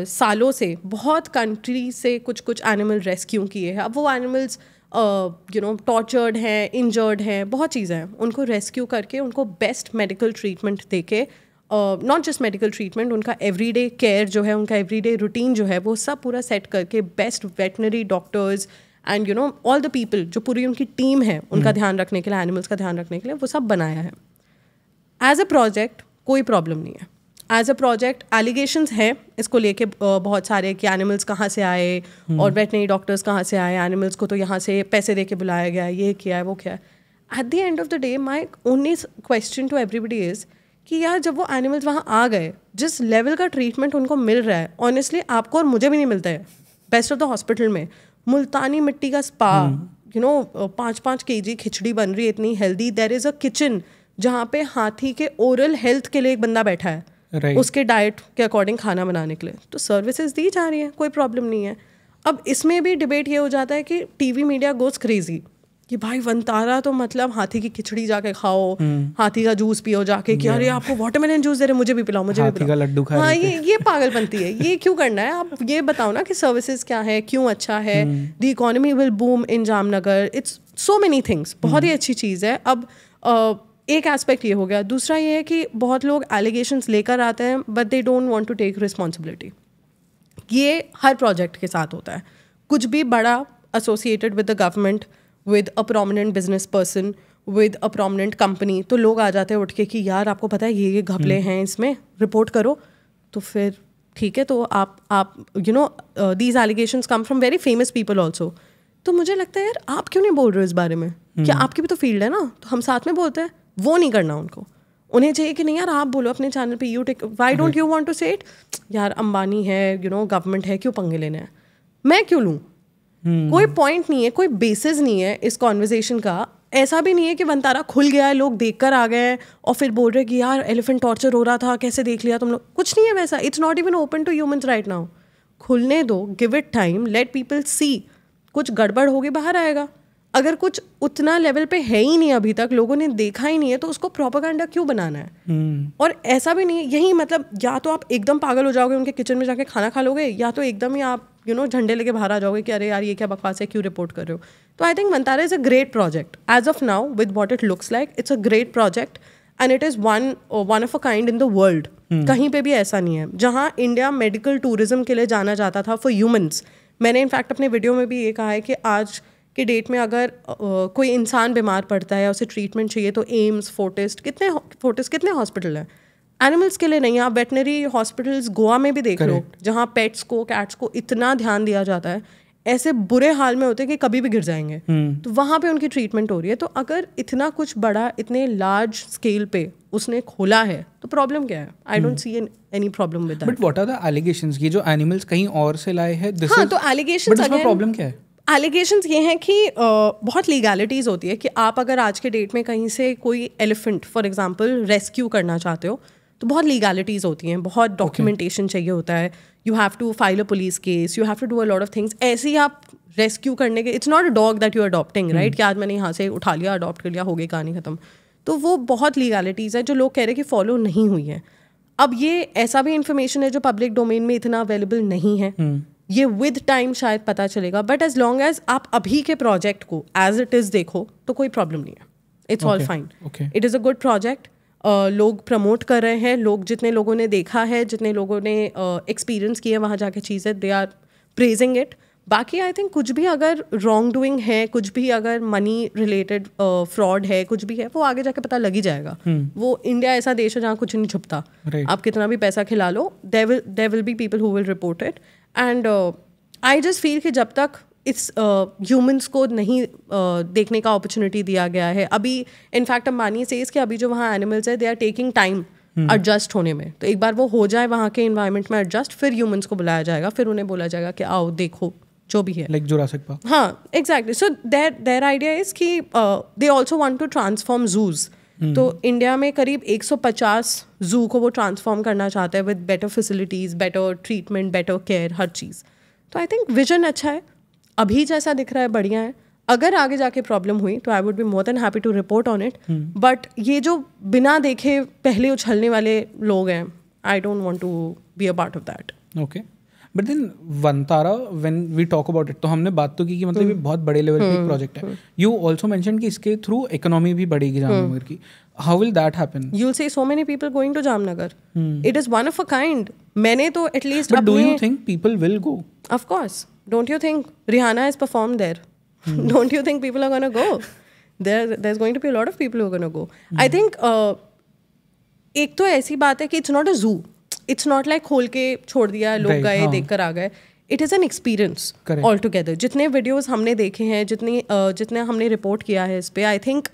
[SPEAKER 1] सालों से बहुत कंट्री से कुछ एनिमल रेस्क्यू किए हैं. अब वो एनिमल्स टॉर्चर्ड हैं, इंजर्ड हैं, बहुत चीज़ें हैं. उनको रेस्क्यू करके उनको बेस्ट मेडिकल ट्रीटमेंट दे के, नॉट जस्ट मेडिकल ट्रीटमेंट, उनका एवरीडे केयर जो है, उनका एवरीडे रूटीन जो है, वो सब पूरा सेट करके best veterinary doctors and all the people, जो पूरी उनकी टीम है उनका ध्यान रखने के लिए, एनिमल्स का ध्यान रखने के लिए, वो सब बनाया है. एज अ प्रोजेक्ट कोई प्रॉब्लम नहीं है. एज अ प्रोजेक्ट एलिगेशंस है इसको लेके बहुत सारे कि एनिमल्स कहाँ से आए और वेटनरी डॉक्टर्स कहाँ से आए, एनिमल्स को तो यहाँ से पैसे दे के बुलाया गया, ये किया है वो किया है. At the end of the day my only question to everybody is कि यार जब वो एनिमल्स वहाँ आ गए, जिस लेवल का ट्रीटमेंट उनको मिल रहा है, ऑनेस्टली आपको और मुझे भी नहीं मिलता है. बेस्ट ऑफ द हॉस्पिटल में मुल्तानी मिट्टी का स्पा, 5-5 kg खिचड़ी बन रही है इतनी healthy. There is a kitchen जहाँ पे हाथी के ओरल हेल्थ के लिए एक बंदा बैठा है, उसके डाइट के अकॉर्डिंग खाना बनाने के लिए. तो सर्विसेज दी जा रही है, कोई प्रॉब्लम नहीं है. अब इसमें भी डिबेट ये हो जाता है कि टीवी मीडिया गोज क्रेजी कि भाई वंतारा तो मतलब हाथी की खिचड़ी जाके खाओ, हाथी का जूस पियो जाके, कि अरे आपको वाटरमेलन जूस दे रहे, मुझे भी पिलाओ, मुझे भी पिलाओ.
[SPEAKER 2] लड्डू खा.
[SPEAKER 1] हाँ, ये पागलपंती है. ये क्यों करना है? आप ये बताओ ना कि सर्विसेज क्या है, क्यों अच्छा है. The economy will boom in Jamnagar. It's so many things. बहुत ही अच्छी चीज़ है. अब एक एस्पेक्ट ये हो गया. दूसरा ये है कि बहुत लोग एलिगेशंस लेकर आते हैं but they don't want to take responsibility. ये हर प्रोजेक्ट के साथ होता है. कुछ भी बड़ा associated with the government, with a prominent business person, with a prominent company, तो लोग आ जाते हैं उठ के कि यार आपको पता है ये घपले हैं, इसमें रिपोर्ट करो. तो फिर ठीक है, तो आप these allegations come from very famous people also. तो मुझे लगता है यार आप क्यों नहीं बोल रहे हो इस बारे में? क्या आपकी भी तो फील्ड है ना, तो हम साथ में बोलते हैं. वो नहीं करना उनको. उन्हें चाहिए कि नहीं यार आप बोलो अपने चैनल पे, you take, why don't you want to say it. यार अंबानी है, गवर्नमेंट है, क्यों पंगे लेने हैं, मैं क्यों लूँ? कोई पॉइंट नहीं है, कोई बेसिस नहीं है इस कॉन्वर्जेशन का. ऐसा भी नहीं है कि वंतारा खुल गया है, लोग देखकर आ गए हैं और फिर बोल रहे कि यार एलिफेंट टॉर्चर हो रहा था, कैसे देख लिया तुम लोग. कुछ नहीं है वैसा. It's not even open to humans right now. खुलने दो, give it time, let people see. कुछ गड़बड़ होगी, बाहर आएगा. अगर कुछ उतना लेवल पे है ही नहीं, अभी तक लोगों ने देखा ही नहीं है, तो उसको प्रोपेगेंडा क्यों बनाना है? और ऐसा भी नहीं है, यही मतलब या तो आप एकदम पागल हो जाओगे, उनके किचन में जाके खाना खा लोगे, या तो एकदम ही आप झंडे लेके बाहर आ जाओगे कि अरे यार ये क्या बकवास है, क्यों रिपोर्ट कर रहे हो. तो I think Vantara is a great project as of now with what it looks like. It's a great project and it is one of a kind in the world. कहीं पे भी ऐसा नहीं है. जहाँ इंडिया मेडिकल टूरिज्म के लिए जाना जाता था फॉर ह्यूमंस, मैंने इनफैक्ट अपने वीडियो में भी ये कहा है कि आज के डेट में अगर कोई इंसान बीमार पड़ता है, उसे ट्रीटमेंट चाहिए, तो एम्स, फोर्टिस कितने हॉस्पिटल हैं. एनिमल्स के लिए नहीं. आप वेटनरी हॉस्पिटल्स गोवा में भी देख लो, जहाँ पेट्स को, कैट्स को इतना ध्यान दिया जाता है, ऐसे बुरे हाल में होते हैं कि कभी भी गिर जाएंगे. तो वहाँ पे उनकी ट्रीटमेंट हो रही है. तो अगर इतना कुछ बड़ा, इतने लार्ज स्केल पे उसने खोला है, तो प्रॉब्लम क्या है? I don't see any problem with that.
[SPEAKER 2] But what are the allegations? ये जो एनिमल्स कहीं और से लाए हैं,
[SPEAKER 1] हाँ, तो एलिगेशंस,
[SPEAKER 2] प्रॉब्लम क्या है?
[SPEAKER 1] एलिगेशंस ये हैं कि बहुत लीगैलिटीज़ होती है कि आप अगर आज के डेट में कहीं से कोई एलिफेंट फॉर एग्जांपल रेस्क्यू करना चाहते हो तो बहुत लीगैलिटीज़ होती हैं, बहुत डॉक्यूमेंटेशन चाहिए होता है, you have to file a police case, you have to do a lot of things. ऐसे ही आप रेस्क्यू करने के, it's not a dog that you are adopting, right, कि आज मैंने यहाँ से उठा लिया, अडॉप्ट कर लिया, हो गई कहानी खत्म. तो वो बहुत लीगैलिटीज़ है जो लोग कह रहे हैं कि फॉलो नहीं हुई हैं. अब ये ऐसा भी इंफॉर्मेशन है जो पब्लिक डोमेन में इतना अवेलेबल नहीं है, ये विद टाइम शायद पता चलेगा. बट एज लॉन्ग एज आप अभी के प्रोजेक्ट को एज इट इज़ देखो तो कोई प्रॉब्लम नहीं है, it's all fine. It is a good project. लोग प्रमोट कर रहे हैं, लोग जितने लोगों ने देखा है, जितने लोगों ने एक्सपीरियंस किया वहाँ जाके चीज़ें, दे आर प्रेजिंग इट. बाकी आई थिंक कुछ भी अगर रॉन्ग डूइंग है, कुछ भी अगर मनी रिलेटेड फ्रॉड है, कुछ भी है, वो आगे जाके पता लग ही जाएगा. वो इंडिया ऐसा देश है जहाँ कुछ नहीं छुपता. आप कितना भी पैसा खिला लो, there will be people who will report it. And I just feel कि जब तक इस ह्यूमंस को नहीं देखने का अपॉर्चुनिटी दिया गया है, अभी इनफैक्ट अंबानी सेज कि अभी जो वहाँ एनिमल्स है they are taking time adjust होने में. तो एक बार वो हो जाए वहाँ के इन्वायरमेंट में एडजस्ट, फिर ह्यूमंस को बुलाया जाएगा, फिर उन्हें बोला जाएगा कि आओ देखो जो भी है,
[SPEAKER 2] लाइक जुरासिक पार्क.
[SPEAKER 1] हाँ exactly. So their idea is कि they also want to transform zoos. तो इंडिया में करीब 150 जू को वो ट्रांसफॉर्म करना चाहते हैं with better facilities, better treatment, better care, हर चीज़. तो आई थिंक विजन अच्छा है, अभी जैसा दिख रहा है बढ़िया है. अगर आगे जाके प्रॉब्लम हुई तो I would be more than happy to report on it. But ये जो बिना देखे पहले उछलने वाले लोग हैं, I don't want to be a part of that.
[SPEAKER 2] Okay. But then Vantara, when we talk about it, तो हमने बात तो की कि मतलब ये बहुत बड़े लेवल पे एक प्रोजेक्ट है. यू ऑल्सो मेंशन कि इसके थ्रू इकोनॉमी भी बढ़ेगी जामनगर की. How will that happen?
[SPEAKER 1] You will see so many people going to Jamnagar. It is one of a kind. मैंने तो at least.
[SPEAKER 2] But do you think people will go?
[SPEAKER 1] Of course. Don't you think Rihanna has performed there? Don't you think people are gonna go? There is going to be a lot of people who are gonna go. I think एक तो ऐसी बात है कि it's not अ जू. It's not like खोल के छोड़ दिया, लोग गए, देख कर आ गए. It is an experience all together. जितने वीडियोज हमने देखे हैं, जितने हमने रिपोर्ट किया है इस पर, आई थिंक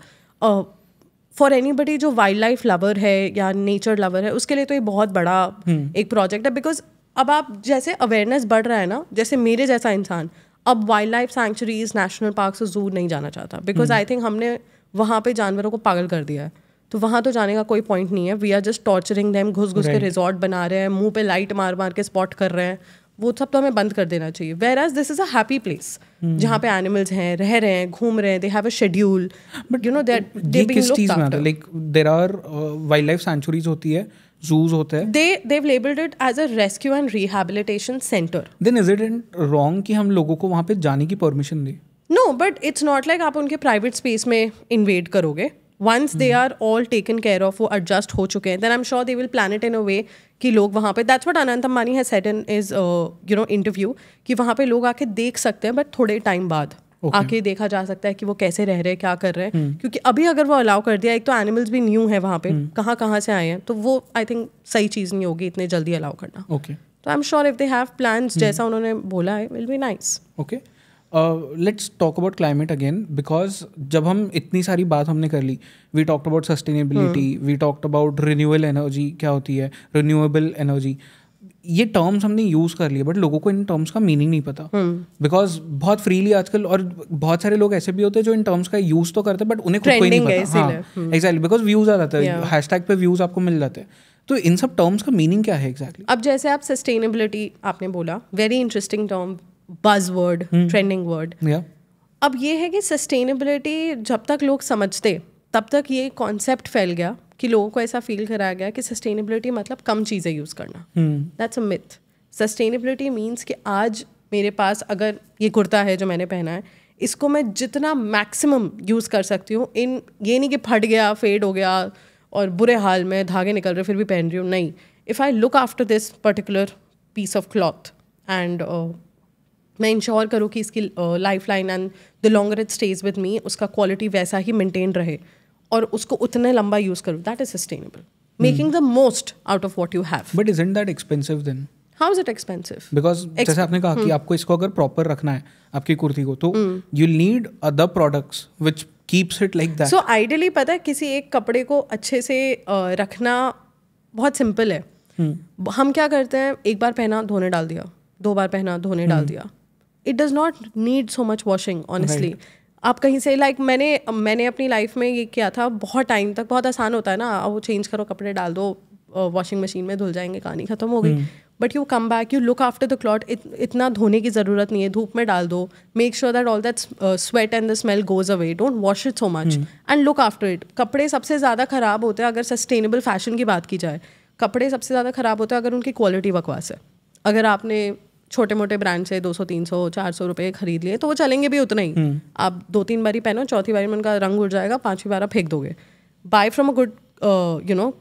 [SPEAKER 1] फॉर एनीबडी जो वाइल्ड लाइफ लवर है या नेचर लवर है, उसके लिए तो ये बहुत बड़ा एक प्रोजेक्ट है. बिकॉज अब आप जैसे अवेयरनेस बढ़ रहा है ना, जैसे मेरे जैसा इंसान अब wild life sanctuaries, national park, जू नहीं जाना चाहता. बिकॉज आई थिंक हमने वहाँ पे जानवरों को पागल कर दिया है. तो वहाँ तो जाने का कोई पॉइंट नहीं है. We are just torturing them, घुस के रिजॉर्ट बना रहे हैं, मुंह पे लाइट मार मार के स्पॉट कर रहे हैं. वो सब तो हमें बंद कर देना चाहिए. Whereas this is a happy place जहाँ पे एनिमल्स हैं, रह रहे हैं, घूम रहे हैं, they have a schedule. But you know that they being looked after.
[SPEAKER 2] Like there are wildlife sanctuaries होती है, zoos होते हैं.
[SPEAKER 1] They've labeled it as a rescue and rehabilitation center.
[SPEAKER 2] Then is it wrong कि हम लोगों को वहाँ पे जाने की परमिशन दें?
[SPEAKER 1] No, but it's not like आप उनके private space में invade करोगे. Once they are all taken care of, वो adjust हो चुके हैं, then I'm sure they will plan it in a way कि लोग वहाँ पे, that's what Anant Ambani has said in his interview, कि वहाँ पे लोग आके देख सकते हैं, but थोड़े टाइम बाद आके देखा जा सकता है कि वो कैसे रह रहे हैं, क्या कर रहे हैं. क्योंकि अभी अगर वो अलाउ कर दिया, एक तो एनिमल्स भी न्यू है वहाँ पे, कहाँ से आए हैं, तो वो आई थिंक सही चीज़ नहीं होगी इतने जल्दी अलाउ करना.
[SPEAKER 2] ओके.
[SPEAKER 1] तो I am sure if they have plans जैसा उन्होंने बोला है, will be nice.
[SPEAKER 2] Okay. Let's talk about climate again, because जब हम इतनी सारी बात हमने कर ली, we talked about sustainability, we talked about renewable energy, क्या होती है रिन्यूएबल एनर्जी, ये टर्म्स हमने यूज़ कर लिए, बट लोगों को इन टर्म्स का मीनिंग नहीं पता. बिकॉज बहुत फ्रीली आजकल, और बहुत सारे लोग ऐसे भी होते हैं जो इन टर्म्स का यूज़ तो करते हैं बट उन्हें खुद कोई नहीं पता. हाँ एग्जैक्टली, बिकॉज व्यूज़ आ जाता है, हैशटैग पे व्यूज़ आपको मिल जाते हैं. तो इन सब टर्म्स का मीनिंग क्या है एग्जैक्टली?
[SPEAKER 1] अब जैसे आप सस्टेनेबिलिटी आपने बोला, very interesting term, buzz word, trending word. अब ये है कि सस्टेनेबिलिटी जब तक लोग समझते, तब तक ये कॉन्सेप्ट फैल गया कि लोगों को ऐसा फील कराया गया कि सस्टेनेबिलिटी मतलब कम चीज़ें यूज़ करना. That's a myth. Sustainability means कि आज मेरे पास अगर ये कुर्ता है जो मैंने पहना है, इसको मैं जितना मैक्सिमम यूज़ कर सकती हूँ, इन ये नहीं कि फट गया, फेड हो गया और बुरे हाल में धागे निकल रहे फिर भी पहन रही हूँ. नहीं, if I look after this particular piece of cloth and मैं इंश्योर करूँ कि इसकी lifeline and the longer it stays with me, उसका क्वालिटी वैसा ही मेंटेन रहे और उसको उतने लंबा यूज़ करूँ, that is sustainable. Making the most out of what you have.
[SPEAKER 2] But isn't that expensive than?
[SPEAKER 1] How is it expensive?
[SPEAKER 2] Because जैसे आपने कहा कि आपको इसको अगर प्रॉपर रखना है आपकी कुर्ती को, तो you need other products which keeps it like that.
[SPEAKER 1] So ideally पता है, किसी एक कपड़े को अच्छे से रखना बहुत सिंपल है. हम क्या करते हैं, एक बार पहना धोने डाल दिया, 2 बार पहना धोने डाल दिया. It does not need so much washing honestly. आप कहीं से मैंने अपनी लाइफ में ये किया था बहुत टाइम तक. बहुत आसान होता है ना, वो चेंज करो, कपड़े डाल दो, वॉशिंग मशीन में धुल जाएंगे, कहानी खत्म हो गई. But you come back, you look after the cloth. इतना धोने की ज़रूरत नहीं है, धूप में डाल दो. Make sure that all that sweat and the smell goes away. Don't wash it so much and look after it. कपड़े सबसे ज़्यादा ख़राब होते हैं अगर सस्टेनेबल फैशन की बात की जाए. कपड़े सबसे ज़्यादा ख़राब होते हैं अगर उनकी क्वालिटी बकवास है. अगर आपने छोटे मोटे ब्रांड से 200 300 400 रुपये खरीद लिए तो वो चलेंगे भी उतना ही. आप 2-3 बारी पहनो, चौथी बारी में उनका रंग उड़ जाएगा, 5वीं बार आप फेंक दोगे. Buy from a good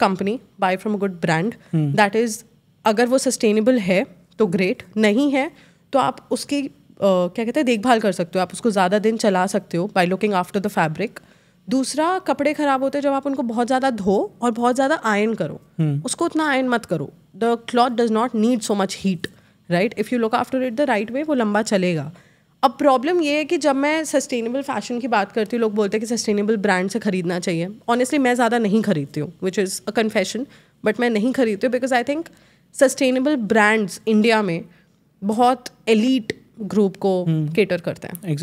[SPEAKER 1] company, buy from a good brand. That is, अगर वो सस्टेनेबल है तो ग्रेट, नहीं है तो आप उसकी क्या कहते हैं देखभाल कर सकते हो. आप उसको ज़्यादा दिन चला सकते हो by looking after the fabric. दूसरा, कपड़े ख़राब होते हैं जब आप उनको बहुत ज़्यादा धो और बहुत ज़्यादा आयरन करो. उसको उतना आयरन मत करो. The cloth does not need so much heat, right. If you look after it the right वे, वो लंबा चलेगा. अब प्रॉब्लम ये है कि जब मैं सस्टेनेबल फैशन की बात करती हूँ, लोग बोलते हैं कि सस्टेनेबल ब्रांड से खरीदना चाहिए. ऑनेस्टली मैं ज़्यादा नहीं खरीदती हूँ, which is a confession, but मैं नहीं खरीदती हूँ because I think sustainable brands India में बहुत एलीट ग्रुप को केटर करते हैं.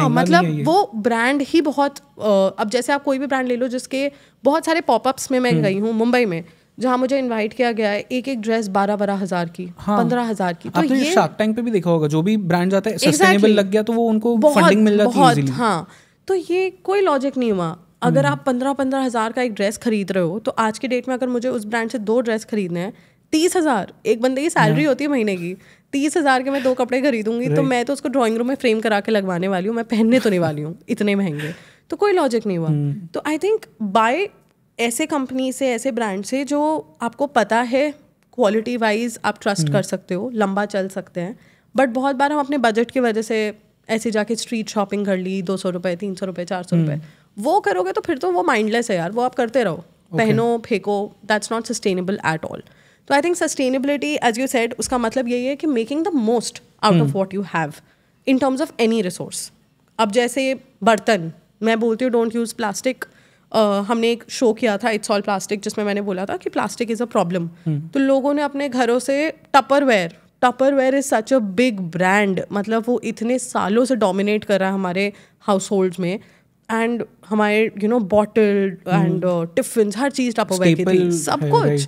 [SPEAKER 1] मतलब वो ब्रांड ही बहुत अब जैसे आप कोई भी ब्रांड ले लो, जिसके बहुत सारे पॉपअप्स में मैं गई हूँ मुंबई में, जहाँ मुझे इनवाइट किया गया है. एक ड्रेस 12-12 हज़ार की, 15,000 की. तो
[SPEAKER 2] ये शार्क टैंक पे भी देखा होगा, जो भी ब्रांड जाता है सस्टेनेबल लग गया तो वो उनको फंडिंग मिल जाती है इजीली. हाँ, तो ये कोई लॉजिक नहीं हुआ. अगर आप 15 हज़ार का एक ड्रेस खरीद रहे हो, तो आज की डेट में अगर मुझे उस ब्रांड से 2 ड्रेस खरीदने हैं, 30,000 एक बंदे की सैलरी होती है महीने की. 30,000 के मैं 2 कपड़े खरीदूंगी तो मैं तो उसको ड्राइंग रूम में फ्रेम करा के लगवाने वाली हूँ, मैं पहनने तो नहीं वाली हूँ इतने महंगे. तो कोई लॉजिक नहीं हुआ. तो आई थिंक बाय ऐसे कंपनी से, ऐसे ब्रांड से जो आपको पता है क्वालिटी वाइज आप ट्रस्ट कर सकते हो, लंबा चल सकते हैं. बट बहुत बार हम अपने बजट की वजह से ऐसे जाके स्ट्रीट शॉपिंग कर ली, 200 रुपये, 300 रुपये, 400 रुपये, वो करोगे तो फिर तो वो माइंडलेस है यार. वो आप करते रहो, पहनो, फेंको. That's not sustainable at all. तो I think sustainability, as you said, उसका मतलब यही है कि making the most out of what you have in terms of any resource. अब जैसे बर्तन, मैं बोलती हूँ डोंट यूज़ प्लास्टिक. हमने एक शो किया था इट्स ऑल प्लास्टिक, जिसमें मैंने बोला था कि प्लास्टिक इज़ अ प्रॉब्लम. तो लोगों ने अपने घरों से Tupperware is such a big brand. मतलब वो इतने सालों से डोमिनेट कर रहा है हमारे हाउस होल्ड्स में. एंड हमारे bottle and tiffin, her cheese Tupperware की थी, सब कुछ.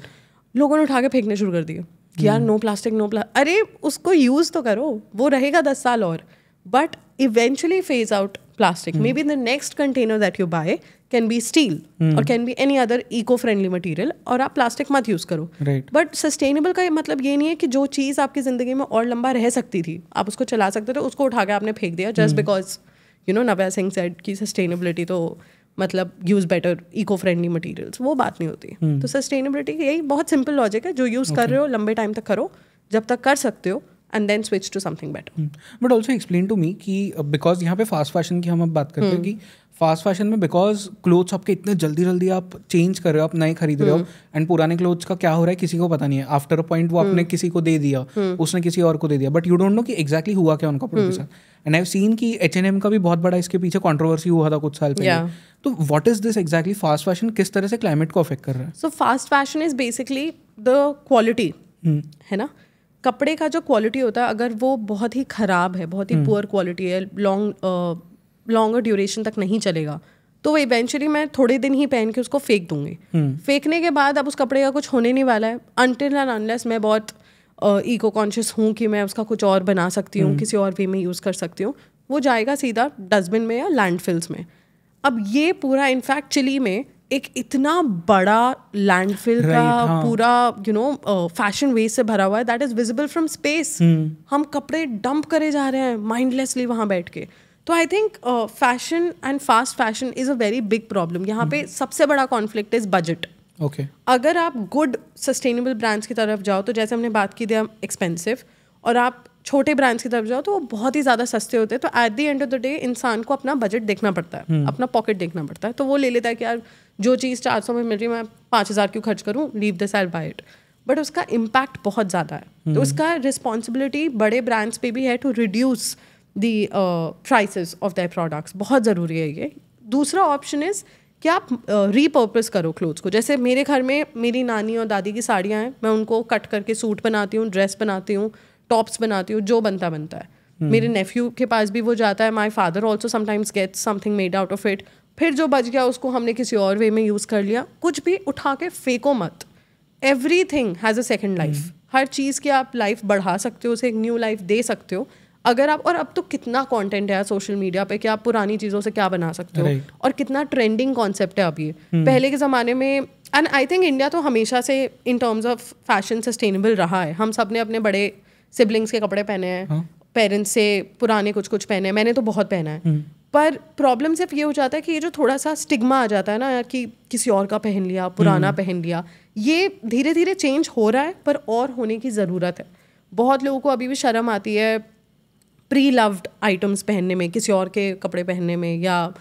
[SPEAKER 2] लोगों ने उठा के फेंकने शुरू कर दिया कि यार नो प्लास्टिक, नो प्लास्टिक. अरे उसको यूज़ तो करो, वो रहेगा 10 साल और. But eventually phase out plastic. Maybe the next container that you buy can be steel or can be any other eco-friendly material, और आप प्लास्टिक मत यूज़ करो. बट सस्टेनेबल का मतलब ये नहीं है कि जो चीज़ आपकी ज़िंदगी में और लंबा रह सकती थी, आप उसको चला सकते थे, उसको उठा के आपने फेंक दिया just because Navya Singh said कि सस्टेनेबिलिटी तो मतलब use better eco friendly materials. वो बात नहीं होती. तो सस्टेनेबिलिटी यही बहुत सिंपल लॉजिक है, जो यूज़ कर रहे हो लंबे टाइम तक करो, जब तक कर सकते हो, and then switch to something better. But also explain to me कि because यहाँ पे फास्ट फैशन की हम अब बात करते हैं कि फास्ट फैशन में बिकॉज क्लोथ्स आपके इतने जल्दी आप चेंज कर रहे हो, आप नए खरीद रहे हो, एंड पुराने क्लोथ्स का क्या हो रहा है किसी को पता नहीं है. आफ्टर अ पॉइंट वो आपने किसी को दे दिया, उसने किसी और को दे दिया, बट यू डोंट नो कि एग्जैक्टली हुआ क्या उनका प्रोडक्ट के साथ. एंड आई हैव सीन कि H&M का भी बहुत बड़ा इसके पीछे कंट्रोवर्सी हुआ था कुछ साल पहले. तो what is this exactly fast fashion, किस तरह से क्लाइमेट को अफेक्ट कर रहा है?
[SPEAKER 1] So fast fashion is basically the quality, है ना. कपड़े का जो क्वालिटी होता है, अगर वो बहुत ही ख़राब है, बहुत ही पुअर क्वालिटी है, लॉन्गर ड्यूरेशन तक नहीं चलेगा, तो वो इवेंचुअली मैं थोड़े दिन ही पहन के उसको फेंक दूंगी. फेंकने के बाद अब उस कपड़े का कुछ होने नहीं वाला है, अनटिल एंड अनलेस मैं बहुत इको कॉन्शियस हूँ कि मैं उसका कुछ और बना सकती हूँ, किसी और वे में यूज़ कर सकती हूँ. वो जाएगा सीधा डस्टबिन में या लैंडफिल्स में. अब ये पूरा इनफैक्ट चिली में एक इतना बड़ा लैंडफिल का पूरा फैशन वेस्ट से भरा हुआ है, that is visible from space. हम कपड़े डंप करे जा रहे हैं माइंडलेसली वहाँ बैठ के. तो I think fashion and fast fashion is a very big problem. यहाँ पे सबसे बड़ा कॉन्फ्लिक्ट इज बजट. अगर आप गुड सस्टेनेबल ब्रांड्स की तरफ जाओ तो जैसे हमने बात की थी एक्सपेंसिव, और आप छोटे ब्रांड्स की तरफ जाओ तो वो बहुत ही ज़्यादा सस्ते होते हैं. तो eight the end of the day इंसान को अपना बजट देखना पड़ता है, अपना पॉकेट देखना पड़ता है. तो वो ले लेता है कि यार जो चीज़ 400 में मिल रही है मैं 5,000 क्यों खर्च करूँ, leave this, I will buy it. But उसका इम्पैक्ट बहुत ज़्यादा है. तो उसका रिस्पॉन्सिबिलिटी बड़े ब्रांड्स पे भी है to reduce the prices of their products. बहुत ज़रूरी है ये. दूसरा ऑप्शन इज़ कि आप रीपर्पस करो क्लोथ्स को. जैसे मेरे घर में मेरी नानी और दादी की साड़ियाँ हैं, मैं उनको कट करके सूट बनाती हूँ, ड्रेस बनाती हूँ, टॉप्स बनाती हूँ, जो बनता है. मेरे नेफ्यू के पास भी वो जाता है, my father also sometimes gets something made out of it, फिर जो बच गया उसको हमने किसी और वे में यूज़ कर लिया। कुछ भी उठा के फेंको मत, everything has a second life. हर चीज़ की आप लाइफ बढ़ा सकते हो, उसे एक न्यू लाइफ दे सकते हो अगर आप, और अब तो कितना कंटेंट है सोशल मीडिया पे कि आप पुरानी चीज़ों से क्या बना सकते हो, और कितना ट्रेंडिंग कॉन्सेप्ट है अब ये। पहले के ज़माने में, एंड आई थिंक इंडिया तो हमेशा से इन टर्म्स ऑफ फैशन सस्टेनेबल रहा है। हम सब ने अपने बड़े सिबलिंग्स के कपड़े पहने हैं, पेरेंट्स से पुराने कुछ कुछ पहने हैं, मैंने तो बहुत पहना है। पर प्रॉब्लम सिर्फ ये हो जाता है कि ये जो थोड़ा सा स्टिग्मा आ जाता है ना कि किसी और का पहन लिया, पुराना पहन लिया, ये धीरे धीरे चेंज हो रहा है, पर और होने की ज़रूरत है। बहुत लोगों को अभी भी शर्म आती है प्री लव्ड आइटम्स पहनने में, किसी और के कपड़े पहनने में, या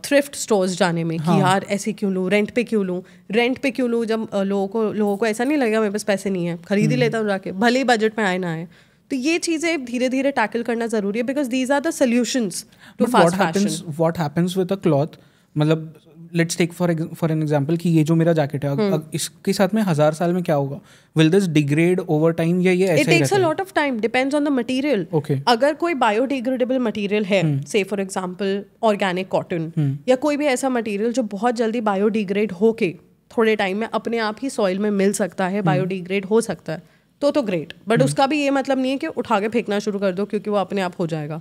[SPEAKER 1] थ्रिफ्ट स्टोर्स जाने में कि यार ऐसे क्यों लूँ, रेंट पे क्यों लूँ। जब लोगों को ऐसा नहीं लगेगा मेरे पास पैसे नहीं है, खरीद ही लेता हूँ जाके, भले ही बजट में आए ना आए। तो ये चीज़ें धीरे धीरे टैकल करना ज़रूरी है, because these are the solutions to fast fashion.
[SPEAKER 2] What happens with a cloth, मतलब let's take for an example कि ये जो मेरा जैकेट है, इसके साथ में 1000 साल में क्या होगा? Will this degrade over time, या ये ऐसे ही
[SPEAKER 1] रहता है? It takes a lot of time, depends on the material. अगर कोई बायोडिग्रेडेबल मटेरियल है, से फॉर एग्जांपल ऑर्गेनिक कॉटन, या कोई भी ऐसा मटेरियल जो बहुत जल्दी बायोडिग्रेड होके थोड़े टाइम में अपने आप ही सॉइल में मिल सकता है, बायोडिग्रेड हो सकता है, तो ग्रेट। बट उसका भी ये मतलब नहीं है कि उठा के फेंकना शुरू कर दो क्योंकि वो अपने आप हो जाएगा।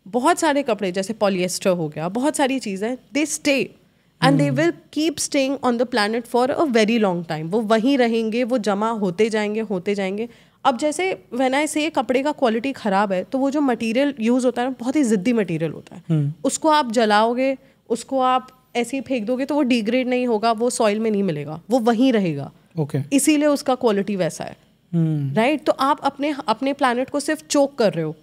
[SPEAKER 1] बहुत सारे कपड़े जैसे पॉलिएस्टर हो गया, बहुत सारी चीज़ें, they stay and they will keep staying on the planet for a very long time. वो वहीं रहेंगे, वो जमा होते जाएंगे। अब जैसे व्हेन आई से कपड़े का क्वालिटी ख़राब है, तो वो जो मटेरियल यूज़ होता है ना, बहुत ही ज़िद्दी मटेरियल होता है। उसको आप जलाओगे, उसको आप ऐसे ही फेंक दोगे तो वो डिग्रेड नहीं होगा, वो सॉइल में नहीं मिलेगा, वो वहीं रहेगा। इसीलिए उसका क्वालिटी वैसा है, राइट? तो आप अपने प्लैनेट को सिर्फ चोक कर रहे हो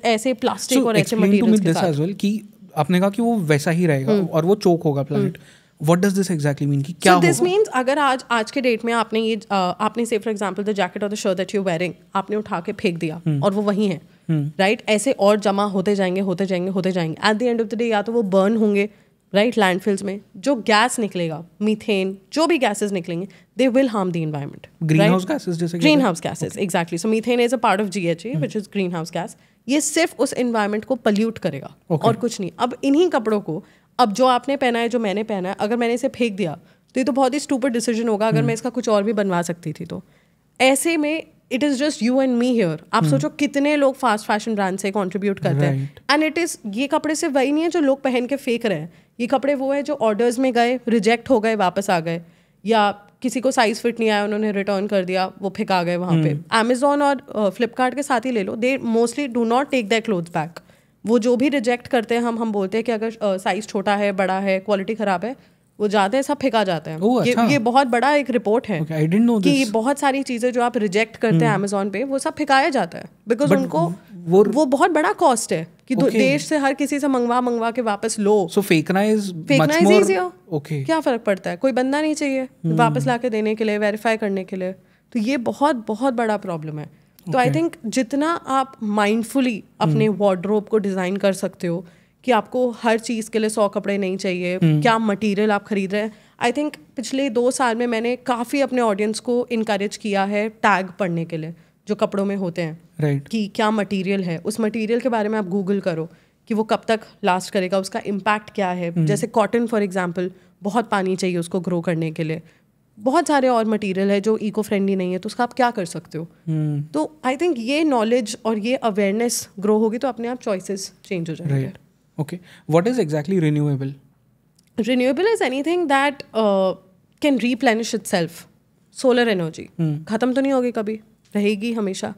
[SPEAKER 1] ऐसे प्लास्टिक और ऐसे मटेरियल्स के साथ।
[SPEAKER 2] कि आपने कहा कि वो वैसा ही रहेगा और वो चोक होगा planet. What does this exactly mean? कि क्या होगा?
[SPEAKER 1] This means अगर आज के डेट में आपने से फॉर एग्जांपल द जैकेट और the shirt that you wearing आपने उठा के फेंक दिया और वो वहीं है, राइट? ऐसे और जमा होते जाएंगे। Eight the end of the day या तो वो बर्न होंगे, राइट, लैंडफिल्स में। जो गैस निकलेगा, मीथेन, जो भी गैसेस निकलेंगे, they will harm the environment.
[SPEAKER 2] Greenhouse gases, जैसे
[SPEAKER 1] greenhouse gases, exactly. So methane is a part of GHG which is greenhouse gas. ये सिर्फ उस एनवायरनमेंट को पल्यूट करेगा और कुछ नहीं। अब इन्हीं कपड़ों को, अब जो आपने पहना है, जो मैंने पहना है, अगर मैंने इसे फेंक दिया तो ये तो बहुत ही स्टूपिड डिसीजन होगा। अगर मैं इसका कुछ और भी बनवा सकती थी तो। ऐसे में it is just you and me here. आप सोचो कितने लोग फास्ट फैशन ब्रांड से कंट्रीब्यूट करते हैं, एंड इट इज़, ये कपड़े सिर्फ वही नहीं है जो लोग पहन के फेंक रहे हैं। ये कपड़े वो है जो ऑर्डर्स में गए, रिजेक्ट हो गए, वापस आ गए, या किसी को साइज फिट नहीं आया, उन्होंने रिटर्न कर दिया, वो फेंका गए वहाँ पे। अमेजोन और फ्लिपकार्ट के साथ ही ले लो, they mostly do not take their clothes back. वो जो भी रिजेक्ट करते हैं, हम बोलते हैं कि अगर साइज छोटा है, बड़ा है, क्वालिटी खराब है, वो जाते हैं, सब फेंका जाता है। ये बहुत बड़ा एक रिपोर्ट है कि बहुत सारी चीजें जो आप रिजेक्ट करते हैं अमेजोन पे, वो सब फेंकाया जाता है, बिकॉज उनको वो बहुत बड़ा कॉस्ट है कि देश से हर किसी से मंगवा के वापस लो।
[SPEAKER 2] सो फेंकना इज
[SPEAKER 1] इजियर। क्या फर्क पड़ता है? कोई बंदा नहीं चाहिए वापस ला के देने के लिए, वेरीफाई करने के लिए। तो ये बहुत बहुत बड़ा प्रॉब्लम है। तो आई थिंक जितना आप माइंडफुली अपने वार्डरोब को डिज़ाइन कर सकते हो कि आपको हर चीज़ के लिए 100 कपड़े नहीं चाहिए, क्या मटेरियल आप खरीद रहे हैं। आई थिंक पिछले 2 साल में मैंने काफ़ी अपने ऑडियंस को इनकरेज किया है टैग पढ़ने के लिए जो कपड़ों में होते हैं,
[SPEAKER 2] right.
[SPEAKER 1] कि क्या मटेरियल है, उस मटेरियल के बारे में आप गूगल करो कि वो कब तक लास्ट करेगा, उसका इम्पैक्ट क्या है। जैसे कॉटन फॉर एग्जाम्पल, बहुत पानी चाहिए उसको ग्रो करने के लिए। बहुत सारे और मटेरियल है जो इको फ्रेंडली नहीं है, तो उसका आप क्या कर सकते हो। तो आई थिंक ये नॉलेज और ये अवेयरनेस ग्रो होगी तो अपने आप चॉइसेस चेंज हो जाएंगे।
[SPEAKER 2] Okay, what is exactly renewable?
[SPEAKER 1] Renewable is anything that can replenish itself. Solar energy खत्म तो नहीं होगी कभी, रहेगी हमेशा।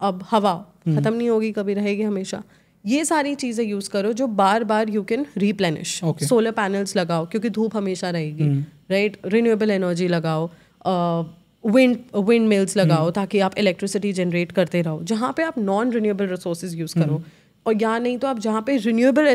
[SPEAKER 1] अब हवा खत्म नहीं होगी कभी, रहेगी हमेशा। ये सारी चीज़ें यूज़ करो जो बार बार यू कैन रीप्लेनिश। सोलर पैनल्स लगाओ क्योंकि धूप हमेशा रहेगी, राइट? रिन्यूएबल एनर्जी लगाओ, विंड मिल्स लगाओ ताकि आप इलेक्ट्रिसिटी जनरेट करते रहो। जहाँ पे आप नॉन रिन्यूएबल रिसोर्सेज यूज़ करो, और या नहीं तो आप जहाँ पे रिन्यूएबल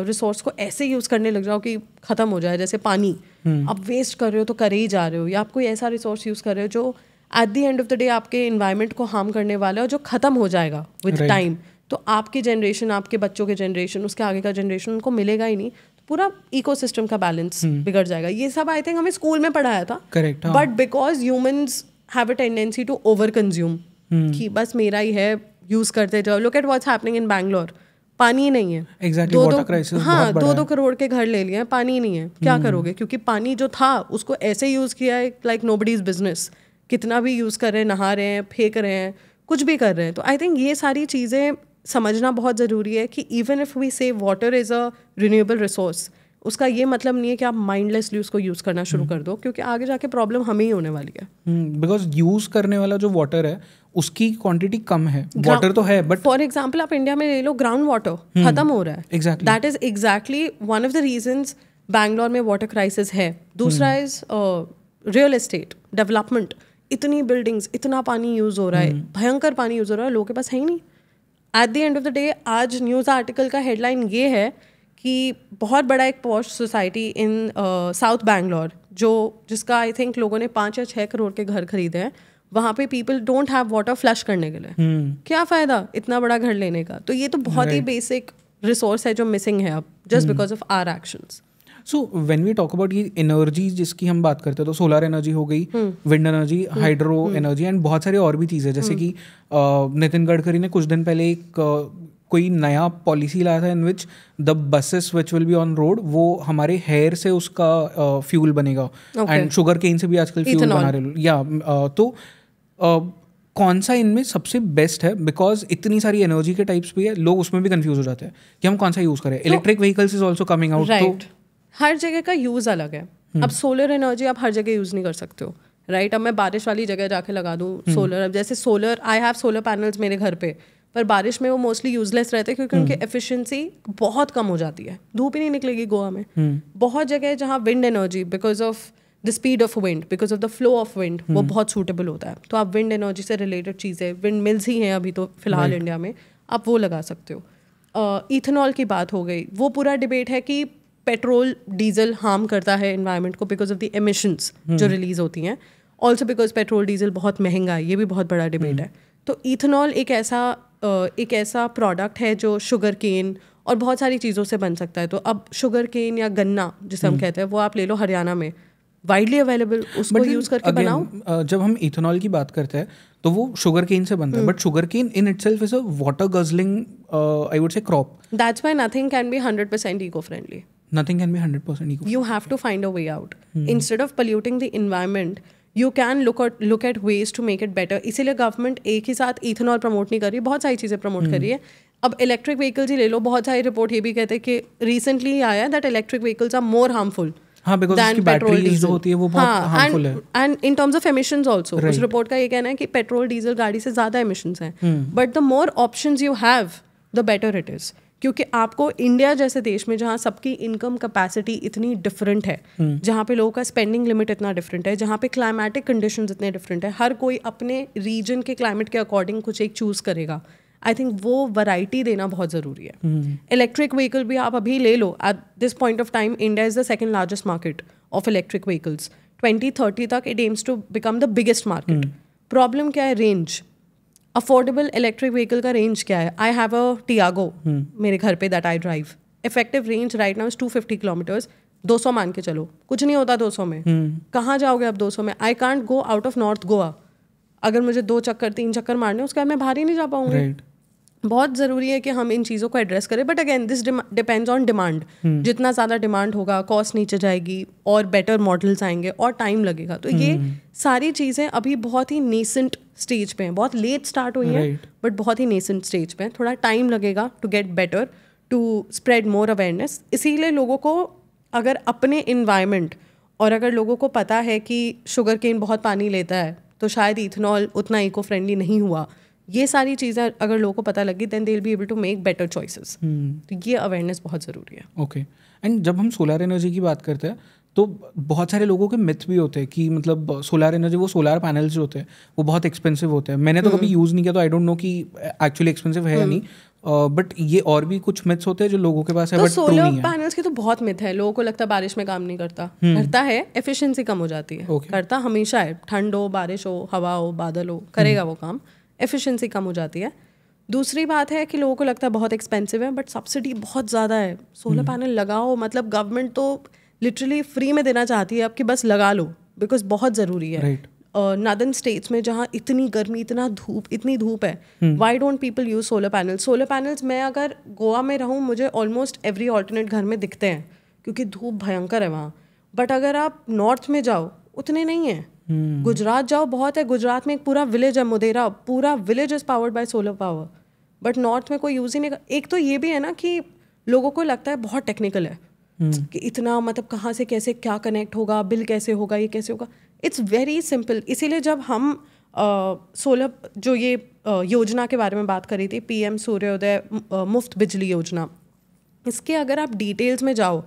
[SPEAKER 1] रिसोर्स को ऐसे यूज़ करने लग जाओ कि ख़त्म हो जाए। जैसे पानी आप वेस्ट कर रहे हो तो करे ही जा रहे हो, या आप कोई ऐसा रिसोर्स यूज़ कर रहे हो जो eight the end of the day आपके इन्वायरमेंट को हार्म करने वाला है और जो ख़त्म हो जाएगा विद टाइम। तो आपकी जनरेशन, आपके बच्चों के जनरेशन, उसके आगे का जनरेशन उनको मिलेगा ही नहीं। तो पूरा इकोसिस्टम का बैलेंस बिगड़ जाएगा। ये सब आई थिंक हमें स्कूल में पढ़ाया था, but because humans have a tendency to over consume कि बस मेरा ही है, यूज करते जाओ. Look at what's happening in Bangalore. पानी ही नहीं है.
[SPEAKER 2] एग्जैक्टली, वाटर क्राइसिस
[SPEAKER 1] हाँ, 2-2 करोड़ के घर ले लिए हैं, पानी नहीं है. क्या करोगे? क्योंकि पानी जो था उसको ऐसे यूज किया है लाइक नोबडीज बिजनेस. कितना भी यूज कर रहे हैं, नहा रहे हैं, फेंक रहे हैं, कुछ भी कर रहे हैं. तो आई थिंक ये सारी चीज़ें समझना बहुत ज़रूरी है कि इवन इफ वी से water is a renewable resource, उसका ये मतलब नहीं है कि आप माइंडलेसली उसको यूज़ करना शुरू कर दो, क्योंकि आगे जाके प्रॉब्लम हमें ही होने वाली है.
[SPEAKER 2] बिकॉज यूज करने वाला जो वाटर है उसकी क्वांटिटी कम है. वाटर तो है बट
[SPEAKER 1] फॉर एग्जाम्पल आप इंडिया में ले लो, ग्राउंड वाटर खत्म हो रहा है.
[SPEAKER 2] Exactly,
[SPEAKER 1] that is exactly one of the reasons Bangalore में वाटर क्राइसिस है. दूसरा इज रियल एस्टेट डेवलपमेंट. इतनी बिल्डिंग्स, इतना पानी यूज हो रहा है, भयंकर पानी यूज हो रहा है, लोगों के पास है ही नहीं. Eight the end of the day आज न्यूज़ आर्टिकल का हेडलाइन ये है कि बहुत बड़ा एक posh society in south Bangalore जिसका आई थिंक लोगों ने 5 या 6 करोड़ के घर खरीदे हैं, वहाँ पे people don't have water flush करने के लिए. क्या फ़ायदा इतना बड़ा घर लेने का? तो ये तो बहुत ही बेसिक रिसोर्स है जो मिसिंग है अब, just because of our actions.
[SPEAKER 2] So when we talk about ये एनर्जी जिसकी हम बात करते हैं, तो सोलर एनर्जी हो गई, wind energy, hydro energy and बहुत सारी और भी चीज़ें, जैसे कि नितिन गडकरी ने कुछ दिन पहले एक कोई नया पॉलिसी लाया था in which the buses which will be on road वो हमारे हेयर से उसका फ्यूल बनेगा एंड शुगर केन से भी आजकल फ्यूल बना रहे लोग. या तो कौन सा इनमें सबसे बेस्ट है? बिकॉज इतनी सारी एनर्जी के टाइप्स भी है, लोग उसमें भी कंफ्यूज हो जाते हैं कि हम कौन सा यूज़ करें. Electric vehicles is also coming out. तो
[SPEAKER 1] हर जगह का यूज़ अलग है. अब सोलर एनर्जी आप हर जगह यूज़ नहीं कर सकते हो, राइट? अब मैं बारिश वाली जगह जाके लगा दूँ सोलर. अब जैसे solar, I have solar panels मेरे घर पे, पर बारिश में वो मोस्टली यूजलेस रहते हैं क्योंकि उनकी एफिशिएंसी बहुत कम हो जाती है. धूप ही नहीं निकलेगी गोवा में. बहुत जगह है जहाँ wind energy because of the speed of wind, because of the flow of wind, वो बहुत सूटेबल होता है. तो आप विंड एनर्जी से रिलेटेड चीज़ें, विंड मिल्स ही हैं अभी तो फिलहाल इंडिया में, आप वो लगा सकते हो. इथेनॉल की बात हो गई. वो पूरा डिबेट है कि पेट्रोल डीजल हार्म करता है एनवायरनमेंट को बिकॉज ऑफ द एमिशंस जो रिलीज होती हैं. ऑल्सो बिकॉज पेट्रोल डीजल बहुत महंगा है, ये भी बहुत बड़ा डिबेट है. तो इथेनॉल एक ऐसा प्रोडक्ट है जो शुगर केन और बहुत सारी चीज़ों से बन सकता है. तो अब शुगर केन या गन्ना जिसे हम कहते हैं, वो आप ले लो हरियाणा में, वाइडली अवेलेबल, उसको यूज़ करके बनाओ.
[SPEAKER 2] जब हम इथेनॉल की बात करते हैं तो वो शुगर केन से बनता है, but sugar cane in itself is a water guzzling, I would say, crop.
[SPEAKER 1] That's why nothing can be 100% eco friendly.
[SPEAKER 2] Nothing can be 100% eco.
[SPEAKER 1] You have to find a way out. Instead of polluting the environment, you can look at ways to make it better. इसीलिए government एक ही साथ ethanol promote नहीं कर रही, बहुत सारी चीज़ें promote कर रही है. अब इलेक्ट्रिक व्हीकल्स ही ले लो, बहुत सारी रिपोर्ट ये भी कहते हैं कि रिसेंटली आया है that electric vehicles are more harmful
[SPEAKER 2] हाँ, because उसकी बैटरी जो होती है वो बहुत हार्मफुल है.
[SPEAKER 1] And in terms of emissions also, उस रिपोर्ट का ये कहना है कि पेट्रोल डीजल गाड़ी से ज़्यादा एमिशंस हैं. But the more options you have the better it is. क्योंकि आपको इंडिया जैसे देश में जहाँ सबकी इनकम कैपेसिटी इतनी डिफरेंट है, जहाँ पे लोगों का स्पेंडिंग लिमिट इतना डिफरेंट है, जहाँ पे क्लाइमेटिक कंडीशंस इतने डिफरेंट है, हर कोई अपने रीजन के क्लाइमेट के अकॉर्डिंग कुछ एक चूज़ करेगा. आई थिंक वो वैरायटी देना बहुत ज़रूरी है. इलेक्ट्रिक व्हीकल भी आप अभी ले लो, at this point of time India is the second largest market of electric vehicles. 2030 तक it aims to become the biggest market. Problem क्या है? रेंज. अफोर्डेबल इलेक्ट्रिक व्हीकल का रेंज क्या है? आई हैव अ टियागो मेरे घर पे that I drive. Effective range right now is 250 kilometres. 200 मान के चलो, कुछ नहीं होता 200 में. कहाँ जाओगे अब 200 में? I can't go out of north Goa. अगर मुझे 2 चक्कर 3 चक्कर मारने, उसके बाद मैं बाहर ही नहीं जा पाऊंगी. बहुत ज़रूरी है कि हम इन चीज़ों को एड्रेस करें. But again this depends on demand. जितना ज़्यादा डिमांड होगा, कॉस्ट नीचे जाएगी और बेटर मॉडल्स आएंगे और टाइम लगेगा. तो ये सारी चीज़ें अभी बहुत ही नेसेंट स्टेज पे हैं, बहुत लेट स्टार्ट हुई हैं, बट बहुत ही नेसेंट स्टेज पे हैं. थोड़ा टाइम लगेगा to get better, to spread more awareness. इसीलिए लोगों को अगर अपने इन्वायरमेंट, और अगर लोगों को पता है कि शुगर केन बहुत पानी लेता है तो शायद इथेनॉल उतना इको फ्रेंडली नहीं हुआ, ये सारी चीज़ें अगर लोगों को पता लगी, then they will be able to make better choices. तो ये अवेयरनेस बहुत ज़रूरी है.
[SPEAKER 2] ओके. एंड जब हम सोलर एनर्जी की बात करते हैं तो बहुत सारे लोगों के मिथ भी होते हैं कि मतलब सोलर एनर्जी, वो सोलर पैनल्स जो होते हैं वो बहुत एक्सपेंसिव होते हैं. मैंने तो कभी यूज़ नहीं किया तो आई डोंट नो कि एक्चुअली एक्सपेंसिव है या नहीं. बट ये और भी कुछ मिथ्स होते हैं जो लोगों के पास है, बट ट्रू नहीं है.
[SPEAKER 1] सोलर पैनल्स के तो बहुत मिथ है. लोगों को लगता है बारिश में काम नहीं करता. करता है, एफिशिएंसी कम हो जाती है. करता हमेशा है, ठंड हो, बारिश हो, हवा हो, बादल हो, करेगा वो काम. एफिशिएंसी कम हो जाती है. दूसरी बात है कि लोगों को लगता है बहुत एक्सपेंसिव है, बट सब्सिडी बहुत ज़्यादा है. सोलर पैनल लगाओ, मतलब गवर्नमेंट तो लिटरली फ्री में देना चाहती है अब कि बस लगा लो, बिकॉज बहुत ज़रूरी है. नॉर्दर्न स्टेट्स में जहाँ इतनी गर्मी, इतनी धूप है, why don't people use solar panels? Solar panels मैं अगर गोवा में रहूँ मुझे ऑलमोस्ट एवरी ऑल्टरनेट घर में दिखते हैं क्योंकि धूप भयंकर है वहाँ. बट अगर आप नॉर्थ में जाओ उतने नहीं है. गुजरात जाओ बहुत है. गुजरात में एक पूरा विलेज है मुदेरा, पूरा village is powered by solar power. But north में कोई यूज़ ही नहीं. एक तो ये भी है ना कि लोगों को लगता है बहुत टेक्निकल है कि इतना मतलब कहाँ से कैसे क्या कनेक्ट होगा, बिल कैसे होगा, ये कैसे होगा. It's very simple. इसीलिए जब हम सोलर जो ये योजना के बारे में बात कर रही थी, PM सूर्योदय मुफ्त बिजली योजना, इसके अगर आप डिटेल्स में जाओ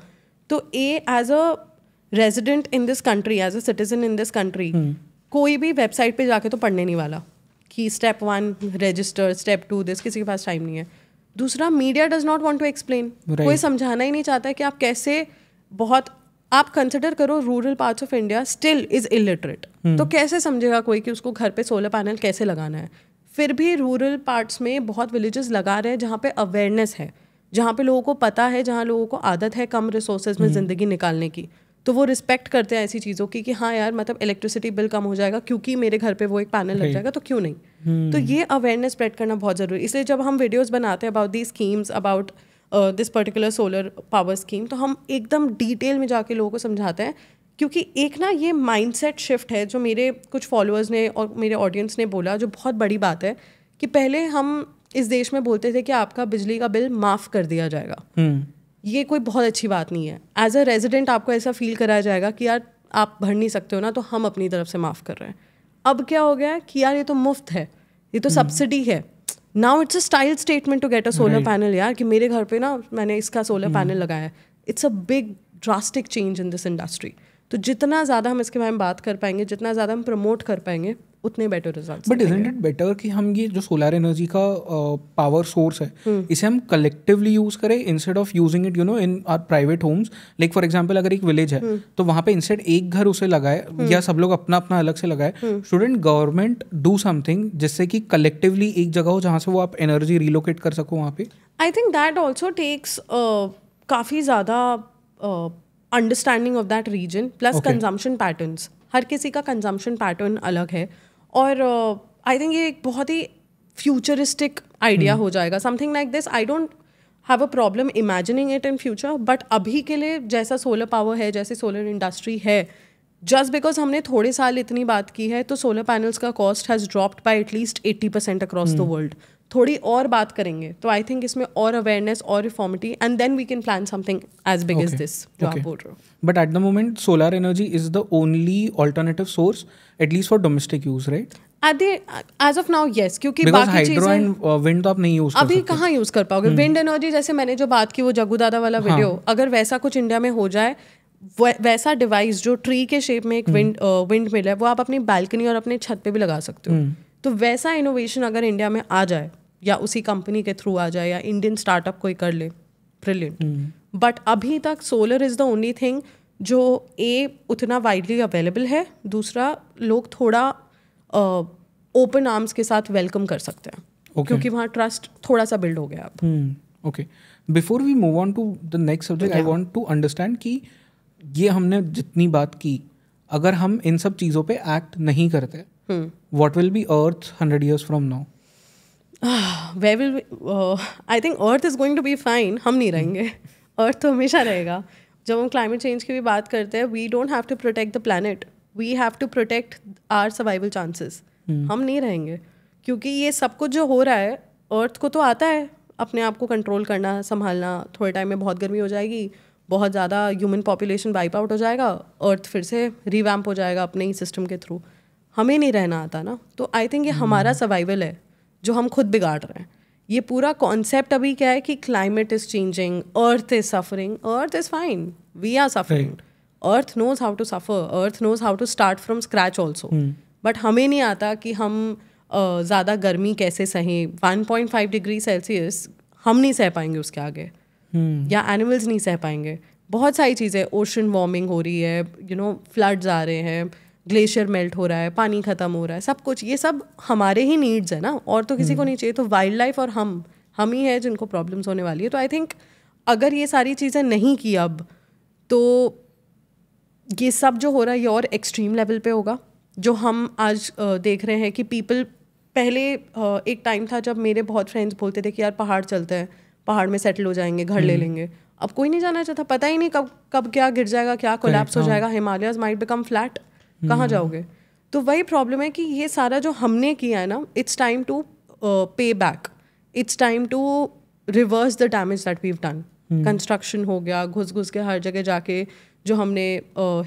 [SPEAKER 1] तो as a resident in this country, as a citizen in this country, कोई भी वेबसाइट पे जाके तो पढ़ने नहीं वाला कि स्टेप 1 रजिस्टर, स्टेप 2 दिस, किसी के पास टाइम नहीं है. दूसरा, media does not want to explain. कोई समझाना ही नहीं चाहता है कि आप कैसे, बहुत आप कंसिडर करो rural parts of India still is illiterate. तो कैसे समझेगा कोई कि उसको घर पे सोलर पैनल कैसे लगाना है? फिर भी रूरल पार्ट्स में बहुत विलेजेस लगा रहे हैं जहाँ पे अवेयरनेस है, जहाँ पे लोगों को पता है, जहाँ लोगों को आदत है कम रिसोर्सेज में ज़िंदगी निकालने की. तो वो रिस्पेक्ट करते हैं ऐसी चीज़ों की कि हाँ यार मतलब इलेक्ट्रिसिटी बिल कम हो जाएगा क्योंकि मेरे घर पे वो एक पैनल लग जाएगा, तो क्यों नहीं. तो ये अवेयरनेस स्प्रेड करना बहुत ज़रूरी. इसलिए जब हम वीडियोस बनाते हैं about the schemes, about this particular solar power scheme, तो हम एकदम डिटेल में जाके लोगों को समझाते हैं. क्योंकि एक ना ये माइंडसेट शिफ्ट है जो मेरे कुछ फॉलोअर्स ने और मेरे ऑडियंस ने बोला, जो बहुत बड़ी बात है, कि पहले हम इस देश में बोलते थे कि आपका बिजली का बिल माफ़ कर दिया जाएगा. ये कोई बहुत अच्छी बात नहीं है. एज अ रेजिडेंट आपको ऐसा फील कराया जाएगा कि यार आप भर नहीं सकते हो ना, तो हम अपनी तरफ से माफ़ कर रहे हैं. अब क्या हो गया कि यार ये तो मुफ्त है, ये तो सब्सिडी है. Now it's a style statement to get a solar panel यार, कि मेरे घर पे ना मैंने इसका सोलर पैनल लगाया है. It's a big drastic change in this industry. तो जितना ज़्यादा हम इसके बारे में बात कर पाएंगे, जितना ज़्यादा हम प्रमोट कर पाएंगे, उतने better results.
[SPEAKER 2] But isn't it better कि हम ये जो सोलर एनर्जी का पावर सोर्स है इसे हम कलेक्टिवली यूज करें instead of using it in our private homes. Like for example अगर एक विलेज है तो वहाँ पे इंस्टेड एक घर उसे लगाए या सब लोग अपना अपना अलग से लगाए. शुडंट गवर्नमेंट डू समथिंग जिससे कि कलेक्टिवली एक जगह हो जहाँ से वो आप एनर्जी रिलोकेट कर सको वहाँ पे?
[SPEAKER 1] I think that also takes काफ़ी ज़्यादा understanding of that region plus consumption patterns. हर किसी का कंजम्पशन पैटर्न अलग है और आई थिंक ये एक बहुत ही फ्यूचरिस्टिक आइडिया हो जाएगा. Something like this I don't have a problem imagining it in future. But अभी के लिए जैसा सोलर पावर है, जैसे सोलर इंडस्ट्री है, जस्ट बिकॉज हमने थोड़े साल इतनी बात की है तो सोलर पैनल्स का cost has dropped by at least 80% across the world. थोड़ी और बात करेंगे तो आई थिंक इसमें और अवेयरनेस और रिफॉर्मिटी and then we can plan something as big as this जो आप बोल रहे हो.
[SPEAKER 2] But at the moment solar energy is the only alternative source at least for domestic use, right?
[SPEAKER 1] As of now yes, क्योंकि
[SPEAKER 2] बाकी चीजें विंड तो आप नहीं यूज कर
[SPEAKER 1] अभी कहाँ यूज कर पाओगे. विंड एनर्जी जैसे मैंने जो बात की वो जग्गू दादा वाला वीडियो, अगर वैसा कुछ इंडिया में हो जाए, वैसा डिवाइस जो ट्री के शेप में एक विंड मिल है वो आप अपनी बालकनी और अपने छत पे भी लगा सकते हो. तो वैसा इनोवेशन अगर इंडिया में आ जाए या उसी कंपनी के थ्रू आ जाए या इंडियन स्टार्टअप कोई कर ले, ब्रिलियंट. बट अभी तक solar is the only thing जो उतना वाइडली अवेलेबल है. दूसरा, लोग थोड़ा ओपन आर्म्स के साथ वेलकम कर सकते हैं क्योंकि वहाँ ट्रस्ट थोड़ा सा बिल्ड हो गया अब.
[SPEAKER 2] Okay, before we move on to the next subject I want to understand कि ये हमने जितनी बात की, अगर हम इन सब चीज़ों पे एक्ट नहीं करते, what will be earth 100 years from now?
[SPEAKER 1] Where will I think Earth is going to be fine. हम नहीं रहेंगे. Earth तो हमेशा रहेगा. जब हम क्लाइमेट चेंज की भी बात करते हैं, we don't have to protect the planet. We have to protect our survival chances. हम नहीं रहेंगे क्योंकि ये सब कुछ जो हो रहा है, अर्थ को तो आता है अपने आप को कंट्रोल करना, संभालना. थोड़े टाइम में बहुत गर्मी हो जाएगी, बहुत ज़्यादा ह्यूमन पॉपुलेशन वाइप आउट हो जाएगा, अर्थ फिर से रिवैम्प हो जाएगा अपने ही सिस्टम के थ्रू. हमें नहीं रहना आता ना. तो आई थिंक ये हमारा सर्वाइवल है जो हम खुद बिगाड़ रहे हैं. ये पूरा कॉन्सेप्ट अभी क्या है कि climate is changing, earth is suffering. Earth is fine, we are suffering. Earth knows how to suffer, earth knows how to start from scratch also. But हमें नहीं आता कि हम ज़्यादा गर्मी कैसे सहें. 1.5 डिग्री सेल्सियस हम नहीं सह पाएंगे उसके आगे, या एनिमल्स नहीं सह पाएंगे. बहुत सारी चीज़ें, ओशन वार्मिंग हो रही है, फ्लड्स आ रहे हैं, ग्लेशियर मेल्ट हो रहा है, पानी ख़त्म हो रहा है, सब कुछ ये सब हमारे ही नीड्स है ना, और तो किसी को नहीं चाहिए. तो वाइल्ड लाइफ और हम ही है जिनको प्रॉब्लम्स होने वाली है. तो आई थिंक अगर ये सारी चीज़ें नहीं की अब, तो ये सब जो हो रहा है ये और एक्सट्रीम लेवल पे होगा. जो हम आज देख रहे हैं कि पीपल पहले एक टाइम था जब मेरे बहुत फ्रेंड्स बोलते थे कि यार पहाड़ चलते हैं, पहाड़ में सेटल हो जाएंगे, घर ले लेंगे. अब कोई नहीं जाना चाहता, पता ही नहीं कब क्या गिर जाएगा, क्या कोलैप्स हो जाएगा, हिमालयस माइट बिकम फ्लैट, कहाँ जाओगे. तो वही प्रॉब्लम है कि ये सारा जो हमने किया है ना, it's time to pay back, it's time to reverse the damage that we have done. Construction हो गया, घुस के हर जगह जाके जो हमने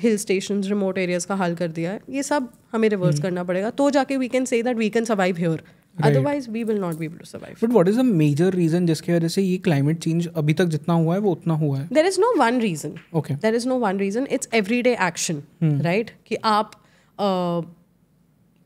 [SPEAKER 1] हिल स्टेशंस, रिमोट एरियाज का हाल कर दिया है, ये सब हमें रिवर्स करना पड़ेगा, तो जाके we can say that we can survive here. Otherwise we will not be able to survive.
[SPEAKER 2] But what is the major reason जिसकी वजह से ये climate change अभी तक जितना हुआ है वो उतना हुआ है?
[SPEAKER 1] There is no one reason.
[SPEAKER 2] Okay.
[SPEAKER 1] There is no one reason. It's everyday action, right? कि आप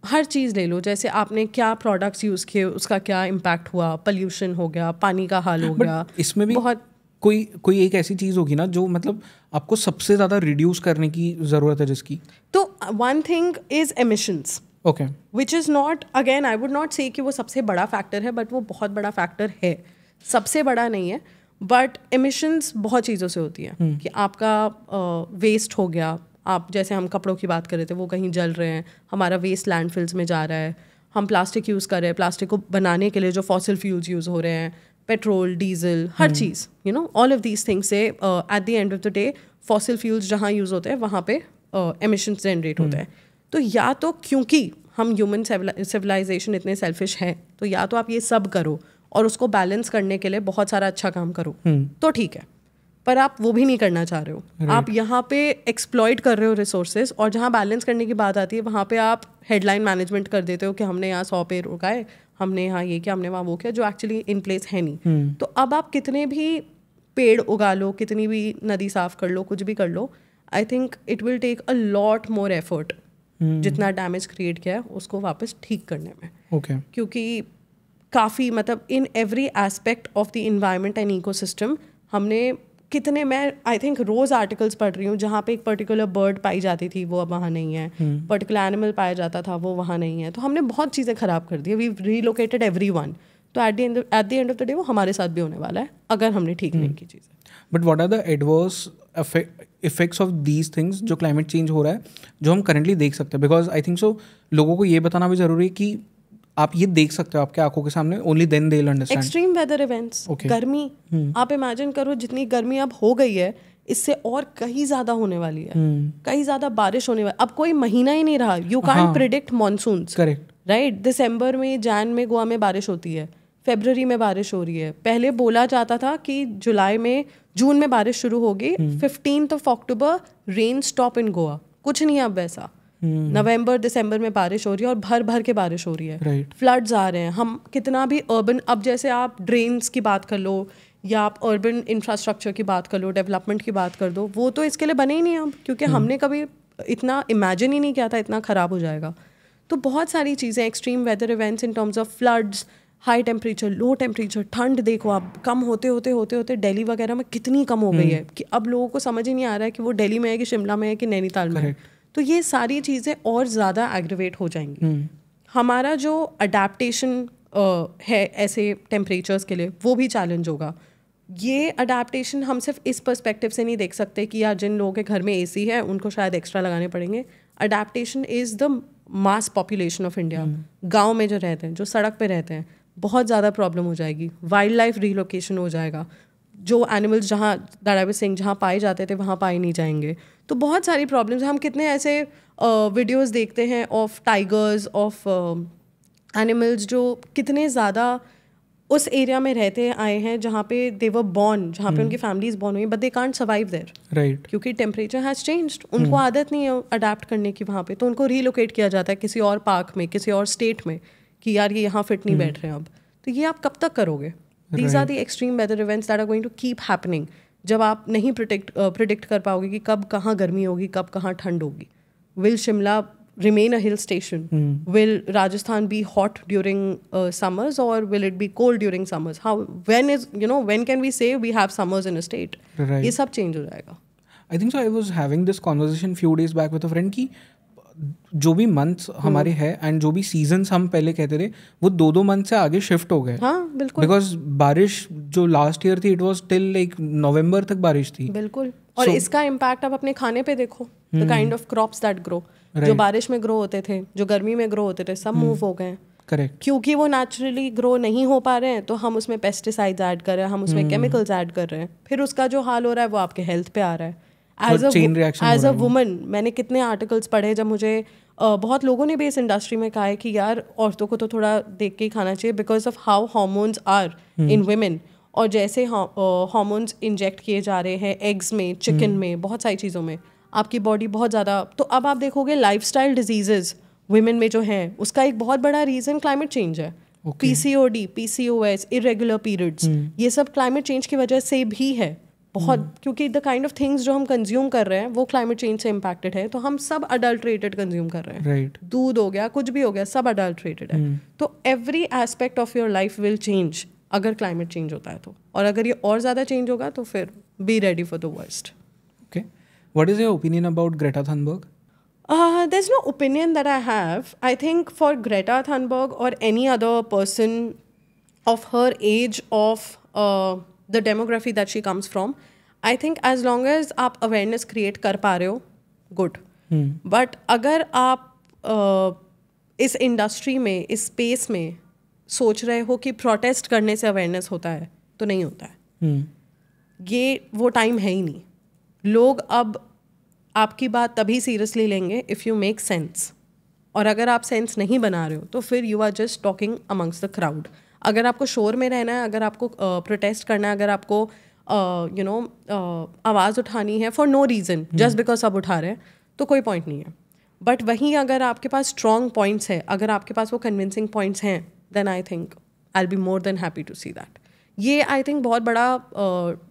[SPEAKER 1] हर चीज़ ले लो, जैसे आपने क्या प्रोडक्ट्स यूज़ किए, उसका क्या इम्पैक्ट हुआ, पोल्यूशन हो गया, पानी का हाल हो गया.
[SPEAKER 2] इसमें भी
[SPEAKER 1] बहुत
[SPEAKER 2] कोई एक ऐसी चीज़ होगी ना जो मतलब आपको सबसे ज़्यादा रिड्यूस करने की ज़रूरत है जिसकी.
[SPEAKER 1] तो one thing is emissions.
[SPEAKER 2] Okay.
[SPEAKER 1] Which is not, again I would not say कि वो सबसे बड़ा फैक्टर है, बट वो बहुत बड़ा फैक्टर है, सबसे बड़ा नहीं है. बट emissions बहुत चीज़ों से होती हैं कि आपका वेस्ट हो गया, आप जैसे हम कपड़ों की बात कर रहे थे, वो कहीं जल रहे हैं, हमारा वेस्ट लैंडफिल्स में जा रहा है, हम प्लास्टिक यूज़ कर रहे हैं, प्लास्टिक को बनाने के लिए जो फॉसिल फ्यूल्स यूज़ हो रहे हैं, पेट्रोल, डीजल, हर चीज़, you know, all of these things से at the end of the day fossil fuels जहाँ यूज़ होते हैं वहाँ पे एमिशंस जनरेट होते हैं. तो या तो क्योंकि हम ह्यूमन सिविलाइजेशन इतने सेल्फिश हैं, तो या तो आप ये सब करो और उसको बैलेंस करने के लिए बहुत सारा अच्छा काम करो, तो ठीक है. पर आप वो भी नहीं करना चाह रहे हो, आप यहाँ पे एक्सप्लॉइट कर रहे हो रिसोर्सेज, और जहाँ बैलेंस करने की बात आती है वहाँ पे आप हेडलाइन मैनेजमेंट कर देते हो कि हमने यहाँ 100 पेड़ उगाए, हमने यहाँ ये किया, हमने वहाँ वो किया, जो एक्चुअली इन प्लेस है नहीं. तो अब आप कितने भी पेड़ उगा लो, कितनी भी नदी साफ कर लो, कुछ भी कर लो, I think it will take a lot more effort जितना डैमेज क्रिएट किया है उसको वापस ठीक करने में.
[SPEAKER 2] Okay.
[SPEAKER 1] क्योंकि काफ़ी मतलब in every aspect of the environment and ecosystem हमने कितने, मैं आई थिंक रोज़ आर्टिकल्स पढ़ रही हूँ जहाँ पे एक पर्टिकुलर बर्ड पाई जाती थी वो अब वहाँ नहीं है, पर्टिकुलर एनिमल पाया जाता था वो वहाँ नहीं है. तो हमने बहुत चीज़ें ख़राब कर दी, वी रीलोकेटेड एवरीवन. तो eight the end of the day वो हमारे साथ भी होने वाला है अगर हमने ठीक नहीं की चीज़ें.
[SPEAKER 2] But what are the adverse effects of these things जो क्लाइमेट चेंज हो रहा है जो हम करेंटली देख सकते हैं? बिकॉज आई थिंक सो लोगों को ये बताना भी ज़रूरी है कि आप ये देख सकते हो आपके आंखों के सामने, only then they will understand.
[SPEAKER 1] Extreme weather events, गर्मी, आप इमेजिन करो जितनी गर्मी अब हो गई है इससे और कहीं ज़्यादा होने वाली है, कहीं ज़्यादा बारिश होने वाली. अब कोई महीना ही नहीं रहा, you can't predict monsoons.
[SPEAKER 2] Correct,
[SPEAKER 1] right. दिसंबर में, जैन में गोवा में बारिश होती है, फरवरी में बारिश हो रही है. पहले बोला जाता था कि जून में बारिश शुरू होगी, 15 अक्टूबर रेन स्टॉप इन गोवा. कुछ नहीं है अब वैसा. नवंबर दिसंबर में बारिश हो रही है और भर भर के बारिश हो रही है.
[SPEAKER 2] Right.
[SPEAKER 1] फ्लड्स आ रहे हैं. हम कितना भी अर्बन, अब जैसे आप ड्रेन्स की बात कर लो या आप अर्बन इंफ्रास्ट्रक्चर की बात कर लो, डेवलपमेंट की बात कर दो, वो तो इसके लिए बने ही नहीं अब, क्योंकि हमने कभी इतना इमेजिन ही नहीं किया था इतना ख़राब हो जाएगा. तो बहुत सारी चीज़ें, extreme weather events in terms of floods, high temperature, low temperature, ठंड देखो आप कम होते होते दिल्ली वगैरह में कितनी कम हो गई है कि अब लोगों को समझ ही नहीं आ रहा है कि वो दिल्ली में है कि शिमला में है कि नैनीताल में है. तो ये सारी चीज़ें और ज़्यादा एग्रीवेट हो जाएंगी. हमारा जो अडेप्टेशन है ऐसे टेम्परेचर्स के लिए वो भी चैलेंज होगा. ये अडेप्टेशन हम सिर्फ इस पर्सपेक्टिव से नहीं देख सकते कि यार जिन लोगों के घर में एसी है उनको शायद एक्स्ट्रा लगाने पड़ेंगे. Adaptation is the mass population of India. गाँव में जो रहते हैं, जो सड़क पे रहते हैं, बहुत ज़्यादा प्रॉब्लम हो जाएगी. वाइल्ड लाइफ रीलोकेशन हो जाएगा. जो एनिमल्स जहाँ दाड़ावी सिंह जहाँ पाए जाते थे वहाँ पाए नहीं जाएंगे. तो बहुत सारी प्रॉब्लम्स. हम कितने ऐसे वीडियोस देखते हैं ऑफ टाइगर्स, ऑफ एनिमल्स जो कितने ज़्यादा उस एरिया में रहते आए हैं जहाँ पे दे वर बॉर्न, जहाँ पे उनकी फैमिलीज बॉर्न हुई, but they can't survive there.
[SPEAKER 2] Right.
[SPEAKER 1] क्योंकि टेम्परेचर हैज़ चेंज्ड. उनको आदत नहीं है अडेप्ट करने की वहाँ पे, तो उनको रीलोकेट किया जाता है किसी और पार्क में, किसी और स्टेट में, कि यार ये यहाँ फिट नहीं बैठ रहे हैं अब. तो ये आप कब तक करोगे? These are the extreme weather events that are going to keep happening. जब आप नहीं प्रिडिक्ट कर पाओगे कि कब कहाँ गर्मी होगी, कब कहाँ ठंड होगी. Will Shimla remain a hill station? Will Rajasthan be hot during summers, or will it be cold during summers? When can we say we have summers in a state?
[SPEAKER 2] Right.
[SPEAKER 1] ये सब change हो जाएगा.
[SPEAKER 2] I think so. I was having this conversation few days back with a friend कि जो भी months हमारे हैं and जो भी सीजन्स हम पहले कहते थे वो 2-2 मंथ से आगे शिफ्ट हो गए.
[SPEAKER 1] हाँ बिल्कुल.
[SPEAKER 2] बिकॉज बारिश जो लास्ट ईयर थी इट वाज टिल लाइक नवंबर तक बारिश थी.
[SPEAKER 1] बिल्कुल. और इसका इम्पैक्ट आप अपने खाने पे देखो. The kind of crops that grow, जो बारिश में ग्रो होते थे, जो गर्मी में ग्रो होते थे, सब मूव हो गए।
[SPEAKER 2] करेक्ट।
[SPEAKER 1] क्योंकि वो नेचुरली ग्रो नहीं हो पा रहे हैं तो हम उसमें पेस्टिसाइड्स ऐड कर रहे हैं, हम उसमें केमिकल्स ऐड कर रहे हैं, फिर उसका जो हाल हो रहा है वो आपके हेल्थ पे आ रहा है। एज अ वुमन मैंने कितने आर्टिकल्स पढ़े जब मुझे बहुत लोगों ने भी इस इंडस्ट्री में कहा है कि यार औरतों को तो थोड़ा देख के ही खाना चाहिए because of how hormones are in women, और जैसे हार्मोन्स इंजेक्ट किए जा रहे हैं एग्स में, चिकन में, बहुत सारी चीज़ों में, आपकी बॉडी बहुत ज़्यादा। तो अब आप देखोगे लाइफस्टाइल डिजीजेज वुमेन में जो हैं उसका एक बहुत बड़ा रीज़न क्लाइमेट चेंज है। PCOD, PCOS, इरेगुलर पीरियड्स, ये सब क्लाइमेट चेंज की वजह से भी है बहुत, क्योंकि द काइंड ऑफ थिंग्स जो हम कंज्यूम कर रहे हैं वो क्लाइमेट चेंज से इम्पैक्टेड है। तो हम सब अडल्ट्रेटेड कंज्यूम कर रहे हैं,
[SPEAKER 2] राइट।
[SPEAKER 1] दूध हो गया, कुछ भी हो गया, सब अडल्ट्रेटेड है। तो every aspect of your life will change अगर क्लाइमेट चेंज होता है तो, और अगर ये और ज़्यादा चेंज होगा तो फिर be ready for the worst.
[SPEAKER 2] Okay, what is your opinion about Greta Thunberg?
[SPEAKER 1] There's no opinion that I have. I think for Greta Thunberg or any other person of her age, of the demography that she comes from, I think as long as आप awareness create कर पा रहे हो, good. But अगर आप इस industry में, इस स्पेस में सोच रहे हो कि प्रोटेस्ट करने से अवेयरनेस होता है, तो नहीं होता है। ये वो टाइम है ही नहीं। लोग अब आपकी बात तभी सीरियसली लेंगे इफ़ यू मेक सेंस, और अगर आप सेंस नहीं बना रहे हो तो फिर you are just talking amongst the crowd. अगर आपको शोर में रहना है, अगर आपको प्रोटेस्ट करना है, अगर आपको आवाज़ उठानी है for no reason, just because सब उठा रहे हैं, तो कोई पॉइंट नहीं है। बट वहीं अगर आपके पास स्ट्रॉन्ग पॉइंट्स है, अगर आपके पास वो कन्विंसिंग पॉइंट्स हैं, then I think I will be more than happy to see that. ये आई थिंक बहुत बड़ा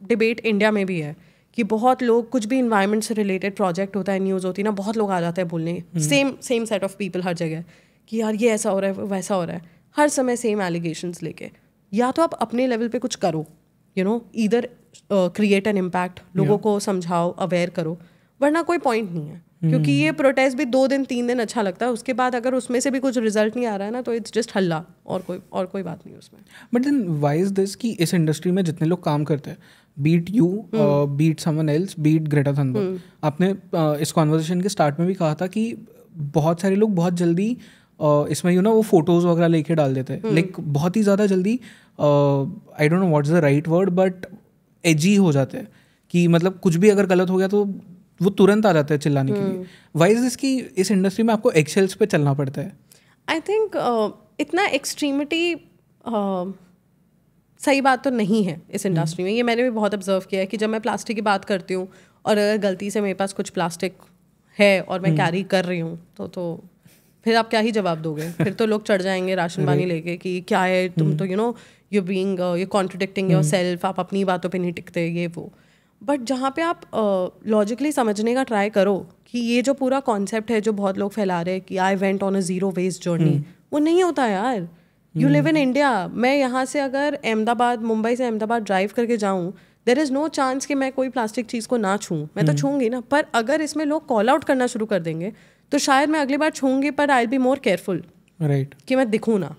[SPEAKER 1] डिबेट इंडिया में भी है कि बहुत लोग, कुछ भी इन्वायरमेंट से रिलेटेड प्रोजेक्ट होता है, न्यूज़ होती है ना, बहुत लोग आ जाते हैं बोलने, सेम सेट ऑफ पीपल हर जगह, कि यार ये ऐसा हो रहा है, वैसा हो रहा है, हर समय सेम एलिगेशंस लेके। या तो आप अपने लेवल पे कुछ करो, ईदर क्रिएट एन इम्पैक्ट, लोगों को समझाओ, अवेयर करो, वरना कोई पॉइंट नहीं है। क्योंकि ये प्रोटेस्ट भी 2 दिन 3 दिन अच्छा लगता है, उसके बाद अगर उसमें से भी कुछ रिजल्ट नहीं आ रहा है ना, तो इट्स जस्ट हल्ला, और कोई बात नहीं उसमें।
[SPEAKER 2] But then why is this कि इस इंडस्ट्री में जितने लोग काम करते हैं, be it you, be it someone else, be it Greta Thunberg, आपने इस कॉन्वर्सेशन के स्टार्ट में भी कहा था कि बहुत सारे लोग बहुत जल्दी इसमें वो फोटोज़ वगैरह लेके डाल देते हैं, लाइक बहुत ही ज़्यादा जल्दी, I don't know what is the right word, but aged हो जाते हैं कि मतलब कुछ भी अगर गलत हो गया तो वो तुरंत आ जाता है चिल्लाने के लिए। व्हाई इज दिस कि इस इंडस्ट्री में आपको एक्सेल्स पे चलना पड़ता है?
[SPEAKER 1] आई थिंक इतना एक्सट्रीमिटी सही बात तो नहीं है इस इंडस्ट्री में। ये मैंने भी बहुत ऑब्जर्व किया है कि जब मैं प्लास्टिक की बात करती हूँ और अगर गलती से मेरे पास कुछ प्लास्टिक है और मैं कैरी कर रही हूँ तो फिर आप क्या ही जवाब दोगे? फिर तो लोग चढ़ जाएंगे राशन पानी लेके कि क्या है तुम तो you being you contradicting your self, आप अपनी बातों पे नहीं टिकते, ये वो। बट जहाँ पे आप लॉजिकली समझने का ट्राई करो कि ये जो पूरा कॉन्सेप्ट है जो बहुत लोग फैला रहे हैं कि I went on a zero waste journey, वो नहीं होता यार। You live in India. मैं यहाँ से अगर अहमदाबाद, मुंबई से अहमदाबाद ड्राइव करके जाऊँ, देयर इज़ नो चांस कि मैं कोई प्लास्टिक चीज़ को ना छूँ। मैं तो छूँगी ना, पर अगर इसमें लोग कॉल आउट करना शुरू कर देंगे तो शायद मैं अगली बार छूँगी, पर आई will be more careful,
[SPEAKER 2] right, कि
[SPEAKER 1] मैं दिखूँ ना।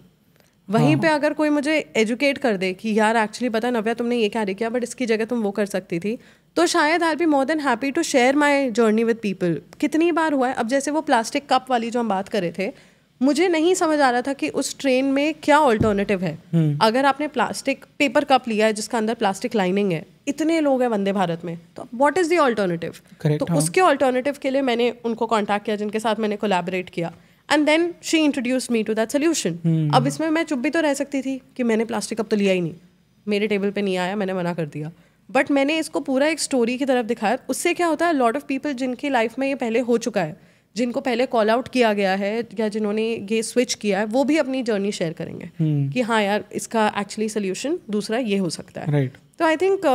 [SPEAKER 1] वहीं पे अगर कोई मुझे एजुकेट कर दे कि यार एक्चुअली पता नव्या तुमने ये कैरी किया बट इसकी जगह तुम वो कर सकती थी, तो शायद I will be more than happy to share my journey with people. कितनी बार हुआ है, अब जैसे वो प्लास्टिक कप वाली जो हम बात कर रहे थे, मुझे नहीं समझ आ रहा था कि उस ट्रेन में क्या ऑल्टरनेटिव है। अगर आपने प्लास्टिक पेपर कप लिया है जिसका अंदर प्लास्टिक लाइनिंग है, इतने लोग हैं वंदे भारत में, तो व्हाट इज द ऑल्टरनेटिव? तो उसके ऑल्टरनेटिव के लिए मैंने उनको कॉन्टैक्ट किया जिनके साथ मैंने कोलैबोरेट किया, and then she introduced me to that solution. अब इसमें मैं चुप भी तो रह सकती थी कि मैंने प्लास्टिक कप तो लिया ही नहीं, मेरे टेबल पे नहीं आया, मैंने मना कर दिया, बट मैंने इसको पूरा एक स्टोरी की तरफ दिखाया। उससे क्या होता है, लॉट ऑफ पीपल जिनकी लाइफ में ये पहले हो चुका है, जिनको पहले कॉल आउट किया गया है या जिन्होंने ये स्विच किया है, वो भी अपनी जर्नी शेयर करेंगे कि हाँ यार इसका एक्चुअली सोल्यूशन दूसरा ये हो सकता है।
[SPEAKER 2] राइट।
[SPEAKER 1] तो आई थिंक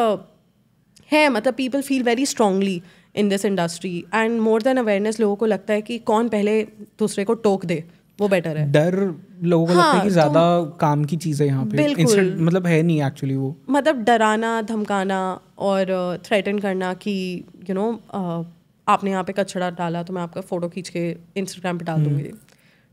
[SPEAKER 1] है, मतलब people feel very strongly in this industry, and more than awareness लोगों को लगता है कि कौन पहले दूसरे को टोक दे वो बेटर है।
[SPEAKER 2] डर लोगों को लगता है कि ज्यादा काम की चीज़ है यहाँ पे, इंस्टेंट मतलब है नहीं एक्चुअली वो, मतलब
[SPEAKER 1] डराना, धमकाना और थ्रेटन करना कि आपने यहाँ पे कचरा डाला तो मैं आपका फोटो खींच के इंस्टाग्राम पे डाल दूंगी,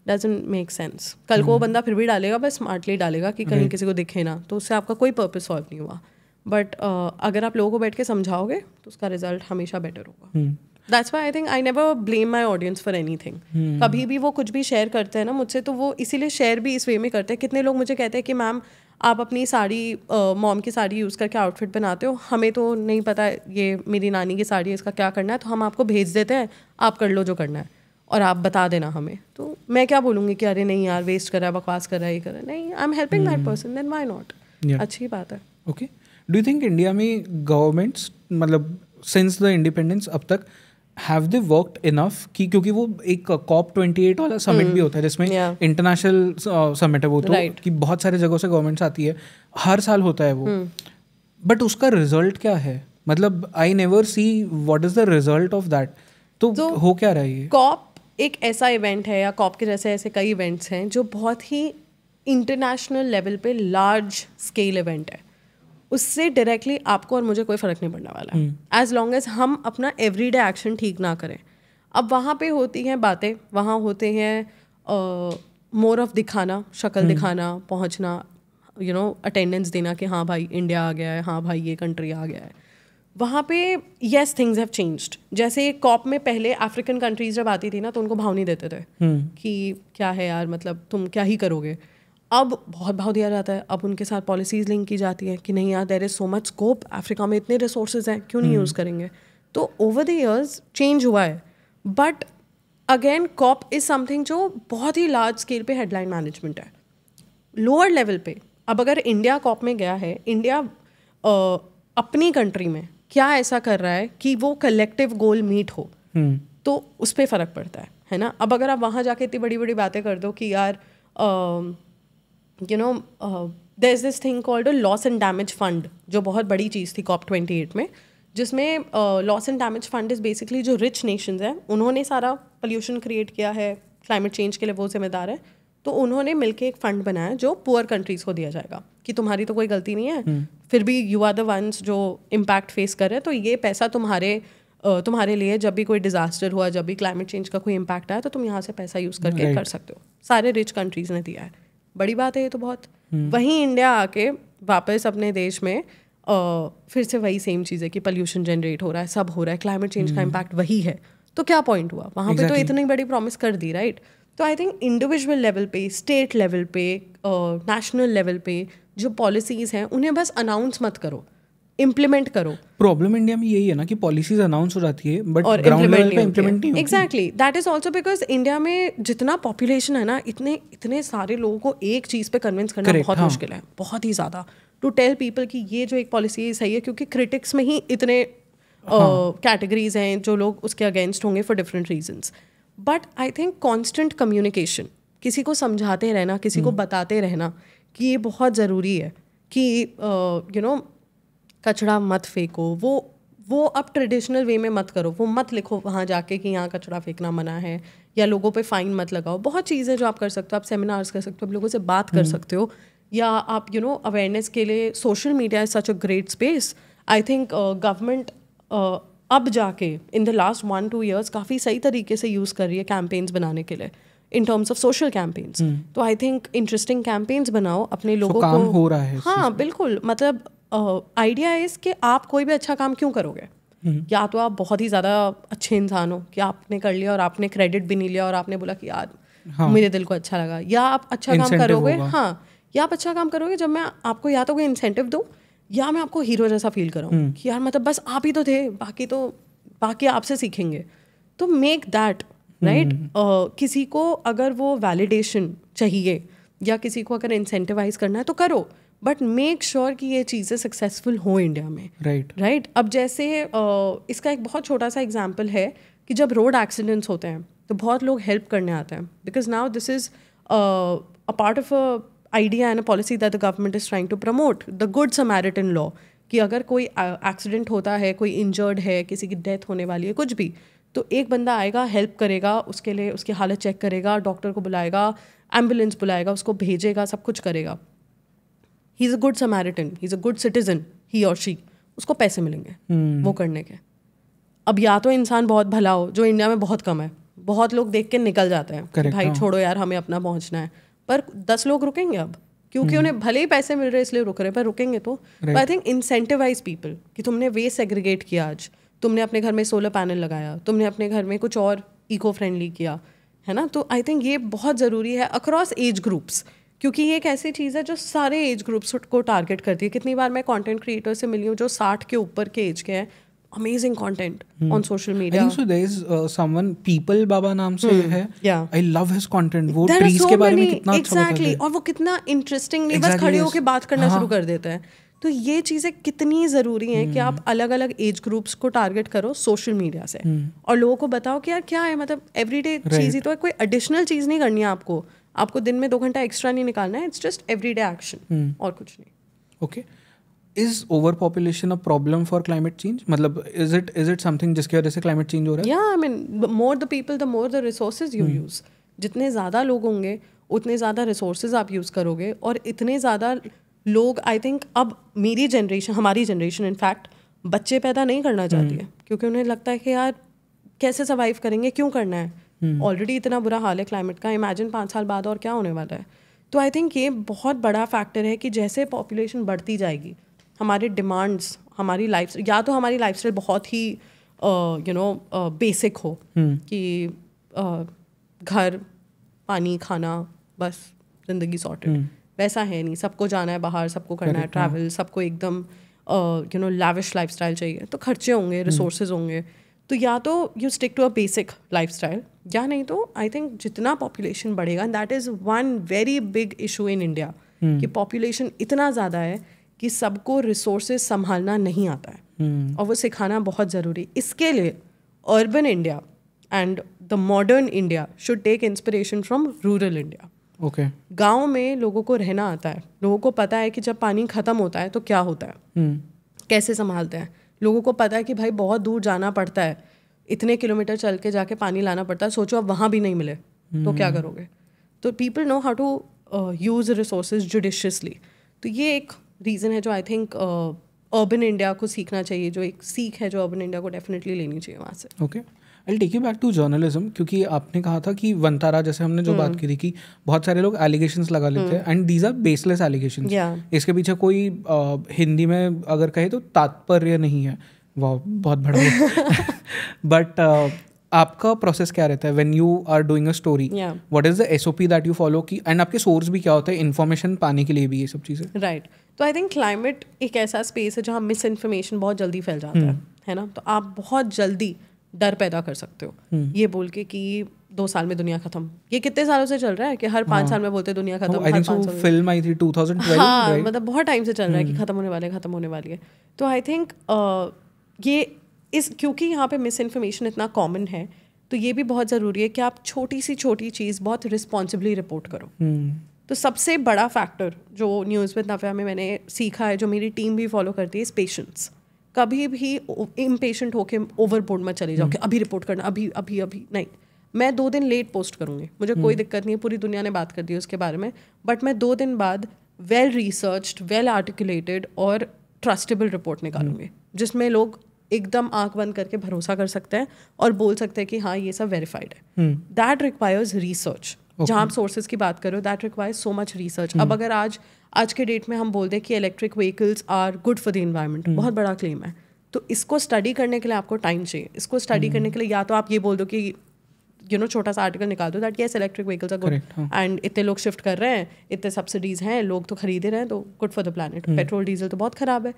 [SPEAKER 1] डजंट मेक सेंस। कल को वो बंदा फिर भी डालेगा, बस स्मार्टली डालेगा कि कहीं किसी को दिखे ना, तो उससे आपका कोई पर्पस सॉल्व नहीं हुआ। बट अगर आप लोगों को बैठ के समझाओगे तो उसका रिजल्ट हमेशा बेटर होगा। That's why I think I never blame my audience for anything. कभी भी वो कुछ भी शेयर करते हैं ना मुझसे, तो वो इसीलिए शेयर भी इस वे में करते हैं। कितने लोग मुझे कहते हैं कि मैम आप अपनी साड़ी मॉम की साड़ी यूज़ करके आउटफिट बनाते हो, हमें तो नहीं पता ये मेरी नानी की साड़ी है, इसका क्या करना है, तो हम आपको भेज देते हैं, आप कर लो जो करना है और आप बता देना हमें। तो मैं क्या बोलूँगी कि अरे नहीं यार वेस्ट कर रहा है, बकवास कर रहा है, ये कर रहा है। नहीं, I am helping that person, then why not. अच्छी बात है।
[SPEAKER 2] Okay, do you think India में गवर्नमेंट्स मतलब सिंस द इंडिपेंडेंस अब तक हैव दे वर्कड इनफ कि, क्योंकि वो एक COP28 वाला समिट भी होता है जिसमें इंटरनेशनल समिट है वो, तो कि बहुत सारे जगहों से गवर्नमेंट्स आती है, हर साल होता है वो, बट उसका रिजल्ट क्या है? मतलब I never see what is the result of that. तो हो क्या रहा है ये?
[SPEAKER 1] कॉप एक ऐसा इवेंट है, या कॉप के जैसे ऐसे कई इवेंट्स हैं जो बहुत ही इंटरनेशनल लेवल पे लार्ज स्केल इवेंट है। उससे डायरेक्टली आपको और मुझे कोई फ़र्क नहीं पड़ने वाला है, एज लॉन्ग एज हम अपना एवरीडे एक्शन ठीक ना करें। अब वहाँ पे होती हैं बातें, वहाँ होते हैं मोर ऑफ दिखाना, शक्ल दिखाना, पहुँचना, यू नो अटेंडेंस देना कि हाँ भाई इंडिया आ गया है, हाँ भाई ये कंट्री आ गया है। वहाँ पे येस थिंग्स हैव चेंज्ड। जैसे कॉप में पहले अफ्रीकन कंट्रीज जब आती थी ना तो उनको भाव नहीं देते थे कि क्या है यार, मतलब तुम क्या ही करोगे। अब बहुत भाव दिया जाता है। अब उनके साथ पॉलिसीज लिंक की जाती है कि नहीं यार there is so much scope, Africa में इतने रिसोर्सेज हैं, क्यों नहीं यूज़ करेंगे। तो ओवर द ईयर्स चेंज हुआ है, but again COP is something जो बहुत ही लार्ज स्केल पे हेडलाइन मैनेजमेंट है। लोअर लेवल पे अब अगर इंडिया कॉप में गया है, इंडिया अपनी कंट्री में क्या ऐसा कर रहा है कि वो कलेक्टिव गोल मीट हो, तो उस पर फ़र्क पड़ता है ना। अब अगर आप वहाँ जाके इतनी बड़ी बड़ी बातें कर दो कि यार you know there is this thing called a loss and damage fund, जो बहुत बड़ी चीज़ थी COP28 में, जिसमें loss and damage fund is basically जो रिच नेशंस हैं उन्होंने सारा पोल्यूशन क्रिएट किया है, क्लाइमेट चेंज के लिए वो जिम्मेदार है, तो उन्होंने मिलके एक फ़ंड बनाया जो पुअर कंट्रीज़ को दिया जाएगा कि तुम्हारी तो कोई गलती नहीं है, फिर भी यू आर द वंस जो इम्पैक्ट फेस कर रहे हैं, तो ये पैसा तुम्हारे लिए जब भी कोई डिजास्टर हुआ, जब भी क्लाइमेट चेंज का कोई इम्पैक्ट आया, तो तुम यहाँ से पैसा यूज़ करके कर सकते हो। सारे रिच कंट्रीज़ ने दिया है, बड़ी बात है ये तो बहुत। वहीं इंडिया आके वापस अपने देश में फिर से वही सेम चीज़ है कि पोल्यूशन जनरेट हो रहा है, सब हो रहा है, क्लाइमेट चेंज का इम्पैक्ट वही है, तो क्या पॉइंट हुआ वहाँ पे? तो इतनी बड़ी प्रॉमिस कर दी, राइट। तो आई थिंक इंडिविजुअल लेवल पे, स्टेट लेवल पे, नेशनल लेवल पे जो पॉलिसीज़ हैं उन्हें बस अनाउंस मत करो, इम्प्लीमेंट करो।
[SPEAKER 2] प्रॉब्लम इंडिया में यही है ना कि पॉलिसीज अनाउंस हो जाती है बट ग्राउंड लेवल पे इम्प्लीमेंट नहीं होती।
[SPEAKER 1] Exactly, that is also because India में जितना पॉपुलेशन है ना, इतने सारे लोगों को एक चीज़ पे कन्विंस करना बहुत मुश्किल है, बहुत ही ज़्यादा, टू टेल पीपल कि ये जो एक पॉलिसी सही है, क्योंकि क्रिटिक्स में ही इतने कैटेगरीज हैं जो लोग उसके अगेंस्ट होंगे for different reasons. But I think constant communication, किसी को समझाते रहना, किसी को बताते रहना कि ये बहुत ज़रूरी है कि यू नो कचरा मत फेंको, वो अब ट्रेडिशनल वे में मत करो, वो मत लिखो वहाँ जाके कि यहाँ कचरा फेंकना मना है, या लोगों पे फाइन मत लगाओ। बहुत चीज़ें जो आप कर सकते हो, आप सेमिनार्स कर सकते हो, आप लोगों से बात कर सकते हो, या आप यू नो अवेयरनेस के लिए social media is such a great space. I think government अब जाके इन द लास्ट 1-2 years काफ़ी सही तरीके से यूज़ कर रही है कैंपेन्स बनाने के लिए इन टर्म्स ऑफ सोशल कैंपेन्स। तो आई थिंक इंटरेस्टिंग कैंपेन्स बनाओ, अपने लोगों
[SPEAKER 2] काम
[SPEAKER 1] को
[SPEAKER 2] हो रहा है।
[SPEAKER 1] हाँ बिल्कुल, मतलब आइडिया इज कि आप कोई भी अच्छा काम क्यों करोगे? या तो आप बहुत ही ज़्यादा अच्छे इंसान हो कि आपने कर लिया और आपने क्रेडिट भी नहीं लिया और आपने बोला कि यार मेरे दिल को अच्छा लगा, या आप अच्छा काम करोगे, हाँ, या आप अच्छा काम करोगे जब मैं आपको या तो कोई इंसेंटिव दूँ या मैं आपको हीरो जैसा फील कराऊँ कि यार मतलब बस आप ही तो थे, बाकी आपसे सीखेंगे। तो मेक दैट राइट। किसी को अगर वो वैलिडेशन चाहिए या किसी को अगर इंसेंटिवाइज करना है तो करो, बट मेक श्योर कि ये चीज़ें सक्सेसफुल हो इंडिया में, राइट। अब जैसे इसका एक बहुत छोटा सा एग्जाम्पल है कि जब रोड एक्सीडेंट्स होते हैं तो बहुत लोग हेल्प करने आते हैं, because now this is a part of a idea and a policy that the government is trying to promote, the good Samaritan law, कि अगर कोई एक्सीडेंट होता है, कोई इंजर्ड है, किसी की डेथ होने वाली है, कुछ भी, तो एक बंदा आएगा, हेल्प करेगा, उसके लिए उसकी हालत चेक करेगा, डॉक्टर को बुलाएगा, एम्बुलेंस बुलाएगा, उसको भेजेगा, सब कुछ करेगा। He is a good Samaritan, he is a good citizen, he और शी, उसको पैसे मिलेंगे वो करने के। अब या तो इंसान बहुत भला हो, जो इंडिया में बहुत कम है, बहुत लोग देख के निकल जाते हैं कि भाई छोड़ो यार हमें अपना पहुँचना है, पर 10 लोग रुकेंगे अब, क्योंकि उन्हें भले ही पैसे मिल रहे इसलिए रुक रहे, पर रुकेंगे तो। आई थिंक इंसेंटिवाइज पीपल कि तुमने वेस्ट सेग्रीगेट किया, आज तुमने अपने घर में सोलर पैनल लगाया, तुमने अपने घर में कुछ और इको फ्रेंडली किया, है ना. तो आई थिंक ये बहुत ज़रूरी है अक्रॉस एज ग्रुप्स, क्योंकि ये एक ऐसी चीज़ है जो सारे एज ग्रुप्स को टारगेट करती है. कितनी बार मैं कंटेंट क्रिएटर से मिली हूँ जो 60 के ऊपर के एज के हैं, amazing content on social media.
[SPEAKER 2] I think so there is someone people बाबा नाम से है.
[SPEAKER 1] Yeah.
[SPEAKER 2] I love his content. वो
[SPEAKER 1] There are
[SPEAKER 2] trees
[SPEAKER 1] so
[SPEAKER 2] के बारे में
[SPEAKER 1] many,
[SPEAKER 2] कितना अच्छा बताता
[SPEAKER 1] exactly,
[SPEAKER 2] है.
[SPEAKER 1] और वो कितना इंटरेस्टिंग नहीं, बस
[SPEAKER 2] Exactly,
[SPEAKER 1] खड़े
[SPEAKER 2] yes.
[SPEAKER 1] होके बात करना
[SPEAKER 2] हाँ.
[SPEAKER 1] शुरू कर देते हैं. तो ये चीज़ें कितनी ज़रूरी हैं कि आप अलग अलग एज ग्रुप्स को टारगेट करो सोशल मीडिया से, और लोगों को बताओ कि यार क्या है, मतलब एवरीडे चीज़ ही तो है, कोई एडिशनल चीज़ नहीं करनी है आपको दिन में 2 घंटा एक्स्ट्रा नहीं निकालना है. इट्स जस्ट एवरीडे एक्शन और कुछ नहीं.
[SPEAKER 2] Okay. Is overpopulation a problem for climate change? मतलब is it something जिसकी वजह से climate change हो रहा है?
[SPEAKER 1] Yeah, I mean, more the people, the more the resources you use. जितने ज़्यादा लोग होंगे उतने ज़्यादा resources आप यूज़ करोगे, और इतने ज़्यादा लोग, आई थिंक अब हमारी जनरेशन इनफैक्ट बच्चे पैदा नहीं करना चाहती है, क्योंकि उन्हें लगता है कि यार कैसे सर्वाइव करेंगे, क्यों करना है, ऑलरेडी इतना बुरा हाल है क्लाइमेट का, इमेजिन 5 साल बाद और क्या होने वाला है. तो आई थिंक ये बहुत बड़ा फैक्टर है कि जैसे पॉपुलेशन बढ़ती जाएगी, हमारे डिमांड्स, हमारी लाइफ, या तो हमारी लाइफस्टाइल बहुत ही बेसिक हो कि घर, पानी, खाना, बस जिंदगी सॉर्टेड. वैसा है नहीं, सबको जाना है बाहर, सबको करना है ट्रैवल, सबको एकदम लैविश लाइफस्टाइल चाहिए, तो खर्चे होंगे, रिसोर्सेज होंगे. तो या तो you stick to a basic lifestyle, या नहीं तो आई थिंक जितना पॉपुलेशन बढ़ेगा, that is one very big issue in India, कि पॉपुलेशन इतना ज़्यादा है कि सबको रिसोर्सेज संभालना नहीं आता है, और वो सिखाना बहुत ज़रूरी. इसके लिए urban India and the modern India should take inspiration from rural India.
[SPEAKER 2] Okay.
[SPEAKER 1] गांव में लोगों को रहना आता है, लोगों को पता है कि जब पानी ख़त्म होता है तो क्या होता है, कैसे संभालते हैं. लोगों को पता है कि भाई बहुत दूर जाना पड़ता है, इतने किलोमीटर चल के जाके पानी लाना पड़ता है, सोचो अब वहाँ भी नहीं मिले तो क्या करोगे. तो people know how to use resources judiciously. तो ये एक रीज़न है जो आई थिंक अर्बन इंडिया को सीखना चाहिए, जो एक सीख है जो अर्बन इंडिया को डेफिनेटली लेनी चाहिए वहाँ से.
[SPEAKER 2] Okay, I'll take you back to journalism, क्योंकि आपने कहा था कि वंतारा, जैसे हमने जो बात की थी कि बहुत सारे लोग एलिगेशंस लगा लेते हैं, and these are baseless allegations. इसके पीछे कोई हिंदी में अगर कहे तो तात्पर्य नहीं है. वाह, बहुत बड़ा. बट आपका प्रोसेस क्या रहता है when you are doing a story? What is the SOP that you follow की, एंड आपके सोर्स भी क्या होता है इन्फॉर्मेशन पाने के लिए भी, ये सब चीज़ें?
[SPEAKER 1] राइट. तो आई थिंक क्लाइमेट एक ऐसा स्पेस है जहाँ मिस इन्फॉर्मेशन बहुत जल्दी फैल जाता है ना. तो आप बहुत जल्दी डर पैदा कर सकते हो ये बोल के कि 2 साल में दुनिया खत्म. ये कितने सालों से चल रहा है कि हर 5 साल में बोलते दुनिया खत्म.
[SPEAKER 2] हर 5 साल में फिल्म आई थी 2012.
[SPEAKER 1] हाँ, मतलब बहुत टाइम से चल रहा है कि खत्म होने वाली है. तो आई थिंक ये क्योंकि यहाँ पे मिस इन्फॉर्मेशन इतना कॉमन है, तो ये भी बहुत ज़रूरी है कि आप छोटी चीज़ बहुत रिस्पॉन्सिबली रिपोर्ट करो. तो सबसे बड़ा फैक्टर जो न्यूज़ विद नव्या में मैंने सीखा है, जो मेरी टीम भी फॉलो करती है, इज पेशेंस. कभी भी इम्पेशेंट होके ओवरबोर्ड मत चले जाओ कि अभी रिपोर्ट करना, अभी नहीं. मैं 2 दिन लेट पोस्ट करूँगी, मुझे कोई दिक्कत नहीं है, पूरी दुनिया ने बात कर दी उसके बारे में, बट मैं 2 दिन बाद वेल रिसर्च्ड, वेल आर्टिकुलेटेड और ट्रस्टेबल रिपोर्ट निकालूंगी, जिसमें लोग एकदम आंख बंद करके भरोसा कर सकते हैं और बोल सकते हैं कि हाँ ये सब वेरीफाइड है. That requires research. जहाँ आप सोर्सेज की बात करो, that requires so much research. अब अगर आज के डेट में हम बोल दें कि electric vehicles are good for the environment, बहुत बड़ा क्लेम है, तो इसको स्टडी करने के लिए आपको टाइम चाहिए. इसको स्टडी करने के लिए या तो आप ये बोल दो कि छोटा सा आर्टिकल निकाल दो that yes electric vehicles are good and इतने लोग शिफ्ट कर रहे हैं, इतने सब्सिडीज हैं, लोग तो खरीद रहे हैं, तो good for the planet. Petrol diesel तो बहुत ख़राब है.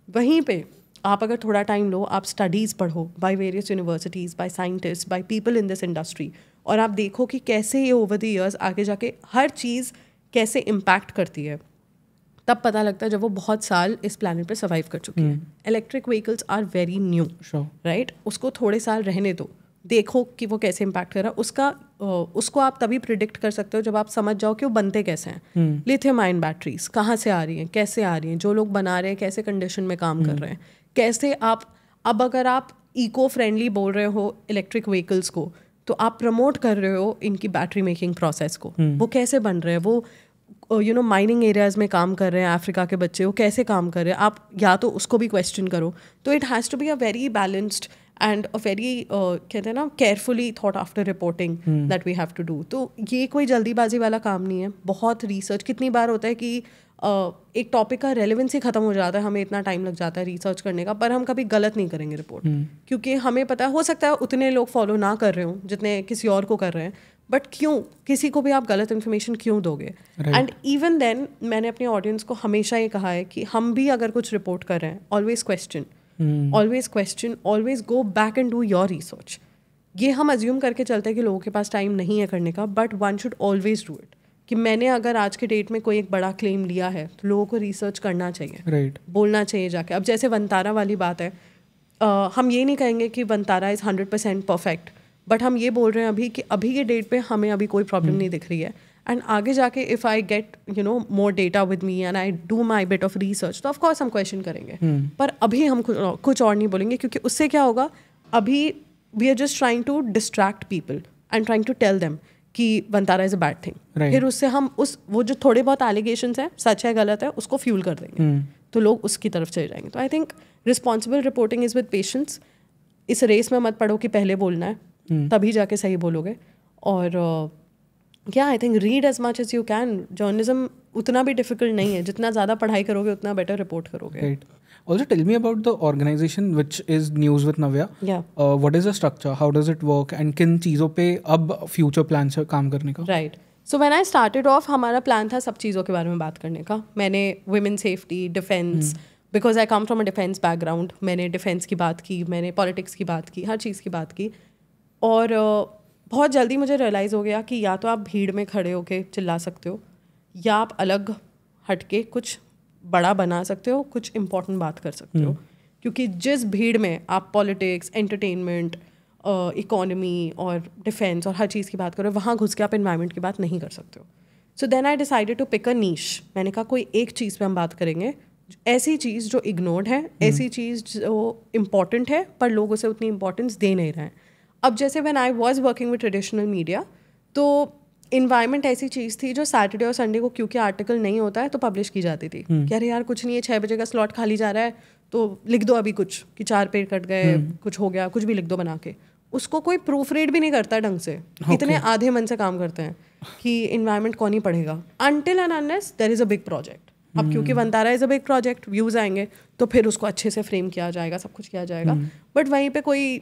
[SPEAKER 1] वहीं पे आप अगर थोड़ा टाइम लो, आप स्टडीज़ पढ़ो by various universities, by scientist, by people in this industry, और आप देखो कि कैसे ये ओवर द ईयर्स आगे जाके हर चीज़ कैसे इम्पैक्ट करती है. तब पता लगता है जब वो बहुत साल इस प्लैनेट पे सर्वाइव कर चुकी है. Electric vehicles are very new, right. उसको थोड़े साल रहने दो, देखो कि वो कैसे इम्पैक्ट कर रहा है. उसको आप तभी प्रिडिक्ट कर सकते हो जब आप समझ जाओ कि वो बनते कैसे हैं. लिथियम आयन बैटरीज कहाँ से आ रही हैं, कैसे आ रही हैं, जो लोग बना रहे हैं कैसे कंडीशन में काम कर रहे हैं, कैसे आप अब अगर आप इको फ्रेंडली बोल रहे हो इलेक्ट्रिक व्हीकल्स को, तो आप प्रमोट कर रहे हो इनकी बैटरी मेकिंग प्रोसेस को. वो कैसे बन रहे हैं, वो माइनिंग एरियाज में काम कर रहे हैं अफ्रीका के बच्चे, वो कैसे काम कर रहे हैं, आप या तो उसको भी क्वेश्चन करो. तो it has to be a very balanced and a very कहते हैं ना carefully thought after reporting that we have to do. तो ये कोई जल्दीबाजी वाला काम नहीं है. बहुत रिसर्च, कितनी बार होता है कि एक टॉपिक का रेलेवेंस ही खत्म हो जाता है, हमें इतना टाइम लग जाता है रिसर्च करने का, पर हम कभी गलत नहीं करेंगे रिपोर्ट, क्योंकि हमें पता हो सकता है उतने लोग फॉलो ना कर रहे हो जितने किसी और को कर रहे हैं, बट क्यों किसी को भी आप गलत इन्फॉर्मेशन क्यों दोगे. एंड इवन देन मैंने अपने ऑडियंस को हमेशा ये कहा है कि हम भी अगर कुछ रिपोर्ट कर रहे हैं, always question, always go back and do your research. ये हम अज्यूम करके चलते हैं कि लोगों के पास टाइम नहीं है करने का, but one should always do it. कि मैंने अगर आज के डेट में कोई एक बड़ा क्लेम लिया है तो लोगों को रिसर्च करना चाहिए,
[SPEAKER 2] राइट,
[SPEAKER 1] बोलना चाहिए जाके. अब जैसे वंतारा वाली बात है, हम ये नहीं कहेंगे कि वंतारा इज़ 100% परफेक्ट, बट हम ये बोल रहे हैं अभी कि अभी के डेट पे हमें अभी कोई प्रॉब्लम नहीं दिख रही है. एंड आगे जाके if I get more data with me and I do my bit of research, तो ऑफकोर्स हम क्वेश्चन करेंगे, पर अभी हम कुछ और नहीं बोलेंगे, क्योंकि उससे क्या होगा, अभी we are just trying to distract people and trying to tell them कि Vantara is a bad thing. फिर उससे हम वो जो थोड़े बहुत एलिगेशंस हैं, सच है गलत है, उसको फ्यूल कर देंगे, तो लोग उसकी तरफ चले जाएंगे. तो I think responsible reporting is with patience. इस रेस में मत पड़ो कि पहले बोलना है, तभी जाके सही बोलोगे. और क्या I think read as much as you can. Journalism उतना भी डिफिकल्ट नहीं है, जितना ज़्यादा पढ़ाई करोगे उतना बेटर रिपोर्ट करोगे.
[SPEAKER 2] Right. Also tell me about the organization which is News with Navya.
[SPEAKER 1] Yeah.
[SPEAKER 2] What is the structure? How does it work? And किन चीज़ों पे अब future plans है काम करने का?
[SPEAKER 1] Right. So when I started off, हमारा प्लान था सब चीज़ों के बारे में बात करने का. मैंने women safety, defense, because I come from a defense background, मैंने defense की बात की, मैंने politics की बात की, हर चीज़ की बात की. और बहुत जल्दी मुझे रियलाइज़ हो गया कि या तो आप भीड़ में खड़े होके चिल्ला सकते हो, या आप अलग हटके कुछ बड़ा बना सकते हो, कुछ इम्पोर्टेंट बात कर सकते हो. क्योंकि जिस भीड़ में आप पॉलिटिक्स, एंटरटेनमेंट, इकोनॉमी और डिफेंस और हर चीज़ की बात करो, वहाँ घुस के आप एनवायरनमेंट की बात नहीं कर सकते हो. So then I decided to pick a niche. मैंने कहा कोई एक चीज़ पे हम बात करेंगे, ऐसी चीज़ जो इग्नोर्ड है, ऐसी चीज़ जो इम्पॉर्टेंट है पर लोग उसे उतनी इंपॉर्टेंस दे नहीं रहे हैं. अब जैसे when I was working with traditional media, तो इन्वायरमेंट ऐसी चीज़ थी जो सैटरडे और संडे को क्योंकि आर्टिकल नहीं होता है तो पब्लिश की जाती थी. कि अरे यार कुछ नहीं है, 6 बजे का स्लॉट खाली जा रहा है तो लिख दो अभी कुछ, कि 4 पेड़ कट गए, कुछ हो गया, कुछ भी लिख दो बना के. उसको कोई प्रूफ रीड भी नहीं करता ढंग से. इतने आधे मन से काम करते हैं कि इन्वायरमेंट कौन ही पढ़ेगा, until and unless there is a big project. अब क्योंकि Vantara is a big project, views आएंगे तो फिर उसको अच्छे से फ्रेम किया जाएगा, सब कुछ किया जाएगा. बट वहीं पे कोई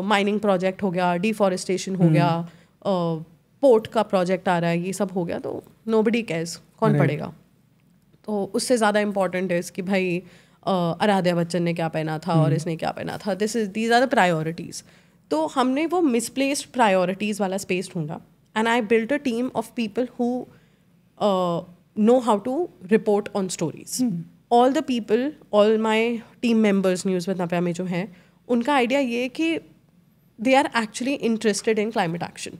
[SPEAKER 1] माइनिंग प्रोजेक्ट हो गया, डिफॉरेस्टेशन हो गया, पोर्ट का प्रोजेक्ट आ रहा है, ये सब हो गया, तो नोबडी केयर्स, कौन पढ़ेगा. तो उससे ज़्यादा इम्पॉर्टेंट है कि भाई आराध्या बच्चन ने क्या पहना था और इसने क्या पहना था. These are the priorities. तो हमने वो मिसप्लेस्ड प्रायोरिटीज़ वाला स्पेस ढूंढा, and I built a team of people who know how to report on stories. All the people, all my team members News with Navya में जो हैं, उनका idea ये है कि they are actually interested in climate action.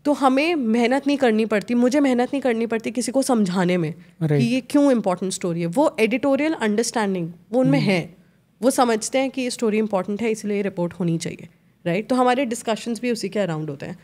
[SPEAKER 1] तो हमें मेहनत नहीं करनी पड़ती, मुझे मेहनत नहीं करनी पड़ती किसी को समझाने में कि ये क्यों इम्पोर्टेंट स्टोरी है. वो एडिटोरियल अंडरस्टैंडिंग वो उनमें है, वो समझते हैं कि ये स्टोरी इंपॉर्टेंट है इसलिए रिपोर्ट होनी चाहिए. राइट. तो हमारे डिस्कशंस भी उसी के अराउंड होते हैं.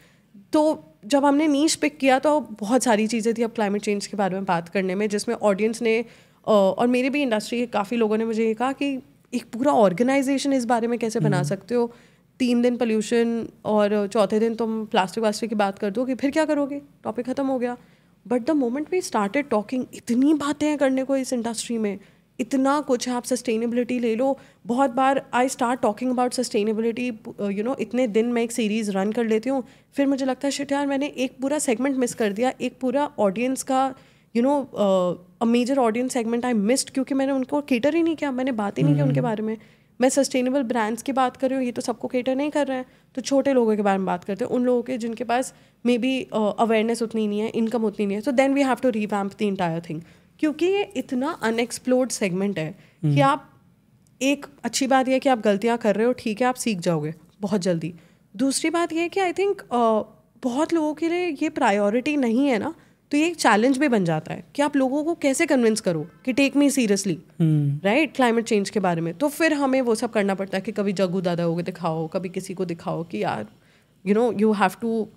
[SPEAKER 1] तो जब हमने नीश पिक किया तो बहुत सारी चीज़ें थी अब क्लाइमेट चेंज के बारे में बात करने में, जिसमें ऑडियंस ने और मेरे भी इंडस्ट्री के काफ़ी लोगों ने मुझे ये कहा कि एक पूरा ऑर्गेनाइजेशन इस बारे में कैसे बना सकते हो. 3 दिन पोल्यूशन और चौथे दिन तुम प्लास्टिक वास्टिक की बात कर दो कि फिर क्या करोगे, टॉपिक ख़त्म हो गया. But the moment we started talking, इतनी बातें हैं करने को इस इंडस्ट्री में, इतना कुछ है. आप सस्टेनेबिलिटी ले लो, बहुत बार I start talking about sustainability, इतने दिन मैं एक सीरीज़ रन कर लेती हूँ, फिर मुझे लगता है शिट यार मैंने एक पूरा सेगमेंट मिस कर दिया, एक पूरा ऑडियंस का a major audience segment I missed, क्योंकि मैंने उनको केटर ही नहीं किया, मैंने बात ही नहीं की उनके बारे में. मैं सस्टेनेबल ब्रांड्स की बात कर रही हूँ, ये तो सबको केटर नहीं कर रहे हैं, तो छोटे लोगों के बारे में बात करते हैं, उन लोगों के जिनके पास मे बी अवेयरनेस उतनी नहीं है, इनकम उतनी नहीं है. So then we have to revamp the entire thing, क्योंकि ये इतना अनएक्सप्लोर्ड सेगमेंट है कि आप, एक अच्छी बात यह है कि आप गलतियाँ कर रहे हो, ठीक है, आप सीख जाओगे बहुत जल्दी. दूसरी बात यह है कि आई थिंक बहुत लोगों के लिए ये प्रायोरिटी नहीं है ना, तो ये एक चैलेंज भी बन जाता है कि आप लोगों को कैसे कन्विंस करो कि take me seriously, right, climate change के बारे में. तो फिर हमें वो सब करना पड़ता है कि कभी जग्गू दादा को दिखाओ, कभी किसी को दिखाओ कि यार you have to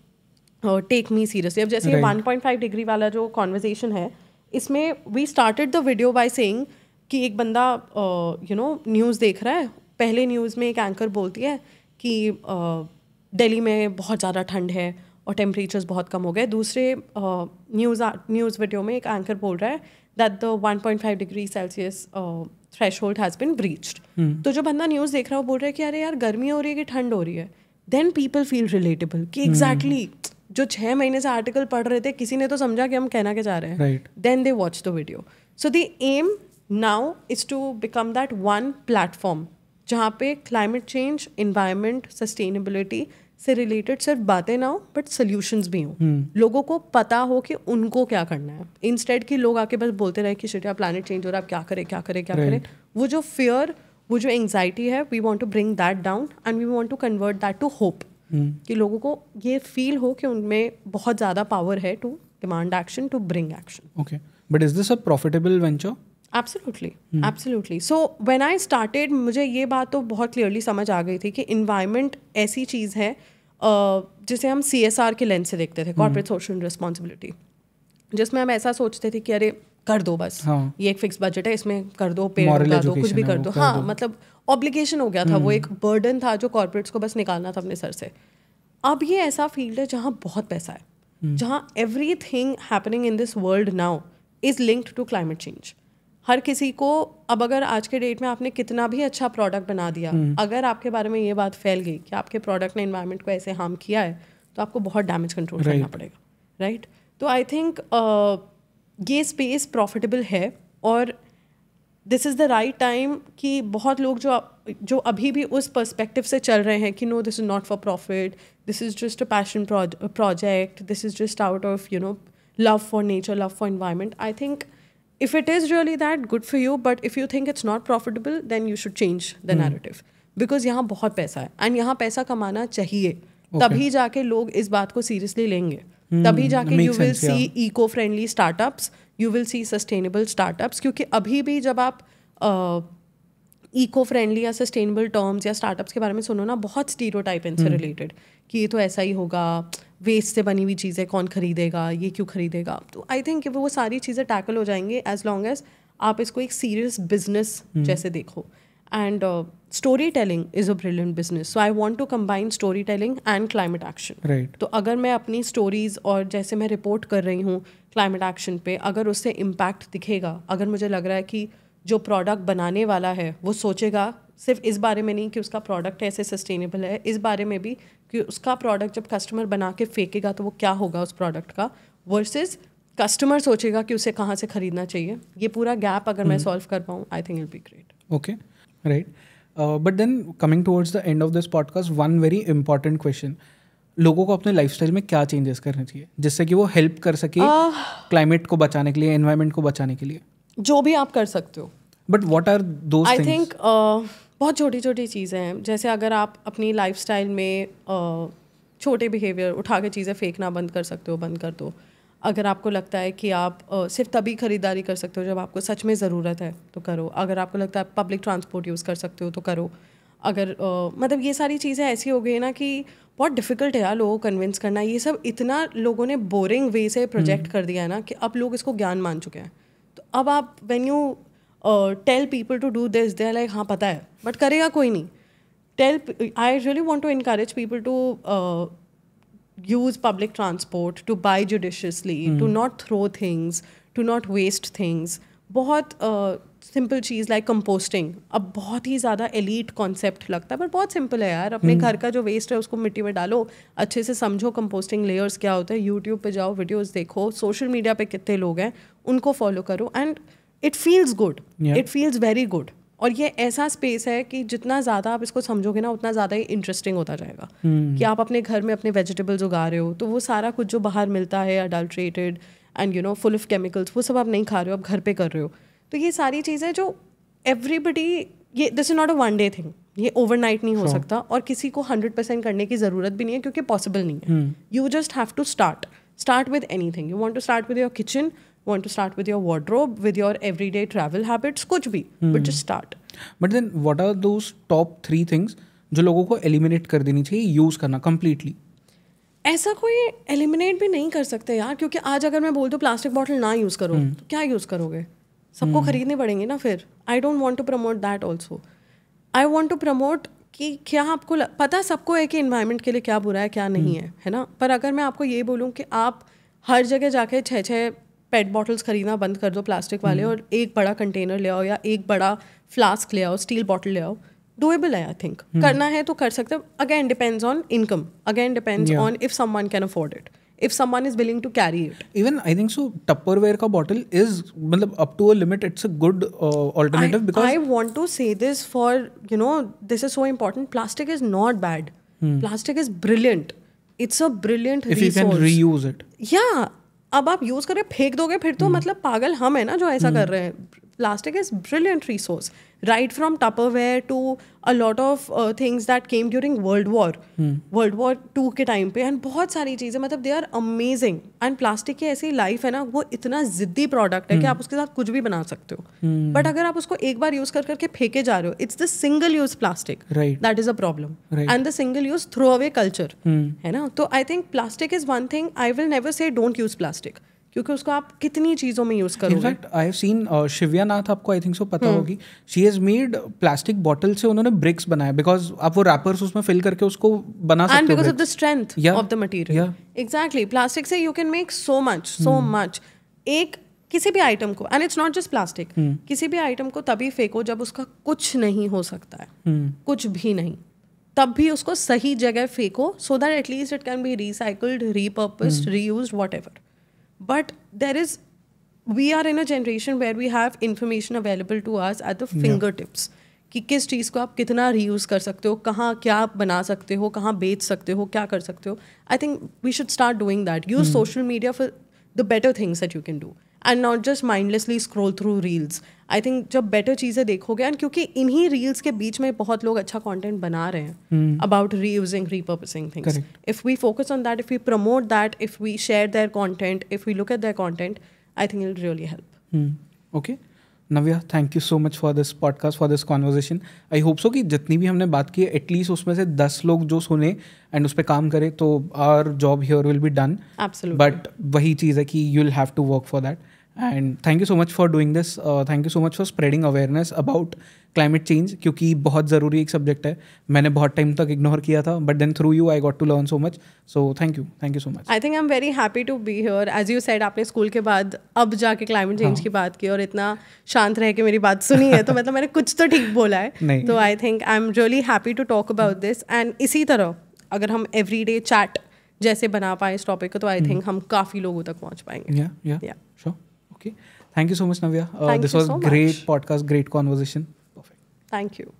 [SPEAKER 1] take me seriously. अब जैसे 1.5 डिग्री वाला जो कॉन्वर्जेशन है, इसमें we started the video by saying कि एक बंदा न्यूज़ देख रहा है पहले न्यूज़ में एक एंकर बोलती है कि दिल्ली में बहुत ज़्यादा ठंड है और टेम्परेचर्स बहुत कम हो गए, दूसरे न्यूज़ वीडियो में एक एंकर बोल रहा है that the 1.5 degree Celsius threshold has been breached. तो जो बंदा न्यूज़ देख रहा है वो बोल रहा है कि अरे यार गर्मी हो रही है कि ठंड हो रही है, देन पीपल फील रिलेटेबल कि एग्जैक्टली जो 6 महीने से आर्टिकल पढ़ रहे थे किसी ने तो समझा कि हम कहना क्या चाह रहे हैं, then they watch the video. So the aim now is to become that one platform जहाँ पे क्लाइमेट चेंज, इन्वायरमेंट, सस्टेनेबिलिटी से रिलेटेड सिर्फ बातें ना हो बट सोल्यूशंस भी हों, लोगों को पता हो कि उनको क्या करना है, इंस्टेड कि लोग आके बस बोलते रहे कि शिट यार प्लैनेट चेंज हो रहा है, अब क्या करें क्या करें क्या करें। वो जो फियर, वो जो एंग्जाइटी है, we want to bring that down and we want to convert that to hope, कि लोगों को ये फील हो कि उनमें बहुत ज़्यादा पावर है to demand action, to bring action.
[SPEAKER 2] Okay, but is this a profitable venture?
[SPEAKER 1] Absolutely. So when I started मुझे ये बात तो बहुत क्लियरली समझ आ गई थी कि इन्वायरमेंट ऐसी चीज़ है जिसे हम CSR के लेंस से देखते थे, कॉर्पोरेट सोशल रिस्पॉन्सिबिलिटी, जिसमें हम ऐसा सोचते थे कि अरे कर दो बस, ये एक फिक्स बजट है, इसमें कर दो, पेड़ उगा दो, कुछ भी कर दो। हाँ, मतलब ऑब्लिगेशन हो गया था, वो एक बर्डन था जो कॉर्पोरेट्स को बस निकालना था अपने सर से। अब ये ऐसा फील्ड है जहाँ बहुत पैसा है, जहाँ everything happening in this world now is linked to climate change. हर किसी को अब अगर आज के डेट में आपने कितना भी अच्छा प्रोडक्ट बना दिया, अगर आपके बारे में ये बात फैल गई कि आपके प्रोडक्ट ने एनवायरनमेंट को ऐसे हार्म किया है, तो आपको बहुत डैमेज कंट्रोल करना पड़ेगा, राइट? तो आई थिंक ये स्पेस प्रॉफिटेबल है और this is the right time कि बहुत लोग जो अभी भी उस पर्सपेक्टिव से चल रहे हैं कि no this is not for profit, this is just a passion project, this is just out of love for nature, love for environment. I think if it is really that, good for you, but if you think it's not profitable, then you should change the narrative, because यहाँ बहुत पैसा है and यहाँ पैसा कमाना चाहिए, तभी जाके लोग इस बात को seriously लेंगे, तभी जाके you will see eco-friendly startups, you will see sustainable startups, क्योंकि अभी भी जब आप eco-friendly या sustainable terms या startups के बारे में सुनो ना, बहुत stereotype इनसे related कि ये तो ऐसा ही होगा, वेस्ट से बनी हुई चीज़ें कौन खरीदेगा, ये क्यों खरीदेगा। तो आई थिंक वो सारी चीज़ें टैकल हो जाएंगी एज लॉन्ग एज आप इसको एक सीरियस बिजनेस जैसे देखो। And story telling is a brilliant business, so I want to combine story telling and climate action. तो अगर मैं अपनी स्टोरीज और जैसे मैं रिपोर्ट कर रही हूँ क्लाइमेट एक्शन पे, अगर उससे इम्पैक्ट दिखेगा, अगर मुझे लग रहा है कि जो प्रोडक्ट बनाने वाला है वो सोचेगा सिर्फ इस बारे में नहीं कि उसका प्रोडक्ट ऐसे सस्टेनेबल है, इस बारे में भी कि उसका प्रोडक्ट जब कस्टमर बना के फेंकेगा तो वो क्या होगा उस प्रोडक्ट का, वर्सेस कस्टमर सोचेगा कि उसे कहाँ से खरीदना चाहिए, ये पूरा गैप अगर मैं सॉल्व कर पाऊँ, I think it be great.
[SPEAKER 2] Okay, right. But then coming towards the end of this podcast, one very important question, लोगों को अपने लाइफस्टाइल में क्या चेंजेस करने चाहिए जिससे कि वो हेल्प कर सके क्लाइमेट को बचाने के लिए, एनवायरनमेंट को बचाने के लिए?
[SPEAKER 1] जो भी आप कर सकते हो,
[SPEAKER 2] but what are those things?
[SPEAKER 1] I think बहुत छोटी छोटी चीज़ें हैं, जैसे अगर आप अपनी लाइफस्टाइल में छोटे बिहेवियर, उठा के चीज़ें फेंकना बंद कर सकते हो, बंद कर दो। अगर आपको लगता है कि आप सिर्फ तभी ख़रीदारी कर सकते हो जब आपको सच में ज़रूरत है तो करो। अगर आपको लगता है पब्लिक ट्रांसपोर्ट यूज़ कर सकते हो तो करो। अगर मतलब ये सारी चीज़ें ऐसी हो गई ना कि बहुत डिफ़िकल्ट है यार लोगों को कन्विंस करना। ये सब इतना लोगों ने बोरिंग वे से प्रोजेक्ट कर दिया है ना कि अब लोग इसको ज्ञान मान चुके हैं। तो अब आप when you tell people to do this, they are like हाँ पता है, बट करेगा कोई नहीं। I really want to encourage people to use public transport, to buy judiciously, to not throw things, to not waste things. बहुत simple चीज़ like composting अब बहुत ही ज़्यादा एलीट कॉन्सेप्ट लगता है, पर बहुत सिंपल है यार। अपने घर का जो वेस्ट है उसको मिट्टी में डालो, अच्छे से समझो कंपोस्टिंग लेयर्स क्या होता है, यूट्यूब पे जाओ, वीडियोस देखो, सोशल मीडिया पे कितने लोग हैं उनको फॉलो करो, and it feels good, it feels very good. और ये ऐसा स्पेस है कि जितना ज़्यादा आप इसको समझोगे ना उतना ज़्यादा ही इंटरेस्टिंग होता जाएगा। कि आप अपने घर में अपने वेजिटेबल्स उगा रहे हो तो वो सारा कुछ जो बाहर मिलता है adulterated and full of chemicals, वो सब आप नहीं खा रहे हो, आप घर पे कर रहे हो। तो ये सारी चीज़ें जो एवरीबडी, ये this is not a one day thing, ये ओवरनाइट नहीं हो सकता और किसी को 100% करने की ज़रूरत भी नहीं है क्योंकि पॉसिबल नहीं है। You just have to start with anything. You want to start with your kitchen, want to start with your wardrobe, with your everyday travel habits, कुछ भी, but just start.
[SPEAKER 2] But then what are those top 3 things जो लोगों को eliminate कर देनी चाहिए use करना completely?
[SPEAKER 1] ऐसा कोई एलिमिनेट भी नहीं कर सकते यार, क्योंकि आज अगर मैं बोल दूँ प्लास्टिक बॉटल ना यूज़ करो तो क्या यूज़ करोगे? सबको खरीदने पड़ेंगे ना फिर। I don't want to promote that also. I want to promote कि क्या आपको पता सबको है कि इन्वायरमेंट के लिए क्या बुरा है क्या नहीं है ना, पर अगर मैं आपको ये बोलूँ कि आप हर जगह जाके 6 पेट बॉटल्स खरीदना बंद कर दो प्लास्टिक वाले और एक बड़ा कंटेनर ले आओ या एक बड़ा फ्लास्क ले आओ, स्टील बॉटल ले आओ, डूएबल है आई थिंक. करना है तो कर सकते हो. Again depends on income, again depends on if someone can afford it, if someone is willing to carry it.
[SPEAKER 2] Even I think so Tupperware ka bottle is matlab up to a limit it's a good alternative because
[SPEAKER 1] I want to say this for, you know, this is so important. Plastic is not bad. Plastic is brilliant. It's a brilliant
[SPEAKER 2] if
[SPEAKER 1] resource.
[SPEAKER 2] you can reuse it.
[SPEAKER 1] Yeah. अब आप use करके फेंक दोगे फिर तो मतलब पागल हम है ना जो ऐसा कर रहे हैं. Plastic is brilliant resource. Right from Tupperware to a lot of things that came during World War. World War II के टाइम पे and बहुत सारी चीज़ें मतलब they are amazing. And plastic की ऐसी लाइफ है ना, वो इतना जिद्दी प्रोडक्ट है कि आप उसके साथ कुछ भी बना सकते हो. बट अगर आप उसको एक बार यूज करके फेंके जा रहे हो, it's the single use plastic that is a problem. And the single use throwaway culture है ना. तो I think plastic is one thing. I will never say don't use plastic. क्योंकि उसको आप कितनी चीज़ों में यूज़ करोगे.
[SPEAKER 2] इनफैक्ट आई हैव सीन शिव्या नाथ, आपको आई थिंक सो पता होगी, she has made plastic bottle से उन्होंने ब्रिक्स बनाए बिकॉज आप वो रैपर्स उसमें फिल करके उसको बना सकते हो.
[SPEAKER 1] And because of the strength of the material. Exactly. Plastic से you can make so much. एक किसी भी आइटम को, and it's not just plastic, किसी भी आइटम को तभी फेंको जब उसका कुछ नहीं हो सकता है, कुछ भी नहीं, तब भी उसको सही जगह फेंको so that at least it can be recycled, repurposed, reused, whatever. But we are in a generation where we have information available to us at the fingertips. कि किस चीज़ को आप कितना रीयूज़ कर सकते हो, कहाँ क्या बना सकते हो, कहाँ बेच सकते हो, क्या कर सकते हो. I think we should start doing that. Use social media for the better things that you can do. And not just mindlessly scroll through reels. I think जब better चीज़ें देखोगे, and क्योंकि इन्हीं reels के बीच में बहुत लोग अच्छा content बना रहे हैं about reusing, repurposing things.
[SPEAKER 2] Correct.
[SPEAKER 1] If we focus on that, if we promote that, if we share their content, if we look at their content, I think it'll really help.
[SPEAKER 2] Okay. Navya, thank you so much for this podcast, for this conversation. I hope so कि जितनी भी हमने बात की है at least उसमें से 10 लोग जो सुने एंड उस पर काम करे तो our job here will be done. But वही चीज़ है कि you will have to work for that. And thank you so much for doing this. Thank you so much for spreading awareness about climate change, क्योंकि बहुत ज़रूरी एक subject है. मैंने बहुत टाइम तक इग्नोर किया था, but then through you I got to learn so much. So thank you so much.
[SPEAKER 1] I think I am very happy to be here. As you said, आपने स्कूल के बाद अब जाके क्लाइमेट चेंज की बात की और इतना शांत रह के मेरी बात सुनी है, तो मतलब मैंने कुछ तो ठीक बोला है. तो I think I am really happy to talk about this. And इसी तरह अगर हम एवरीडे चैट जैसे बना पाए इस टॉपिक को, तो आई थिंक हम काफ़ी लोगों तक पहुँच पाएंगे.
[SPEAKER 2] Yeah. Sure. Okay. Thank you so much, Navya. This was great podcast, great conversation. Perfect.
[SPEAKER 1] Thank you.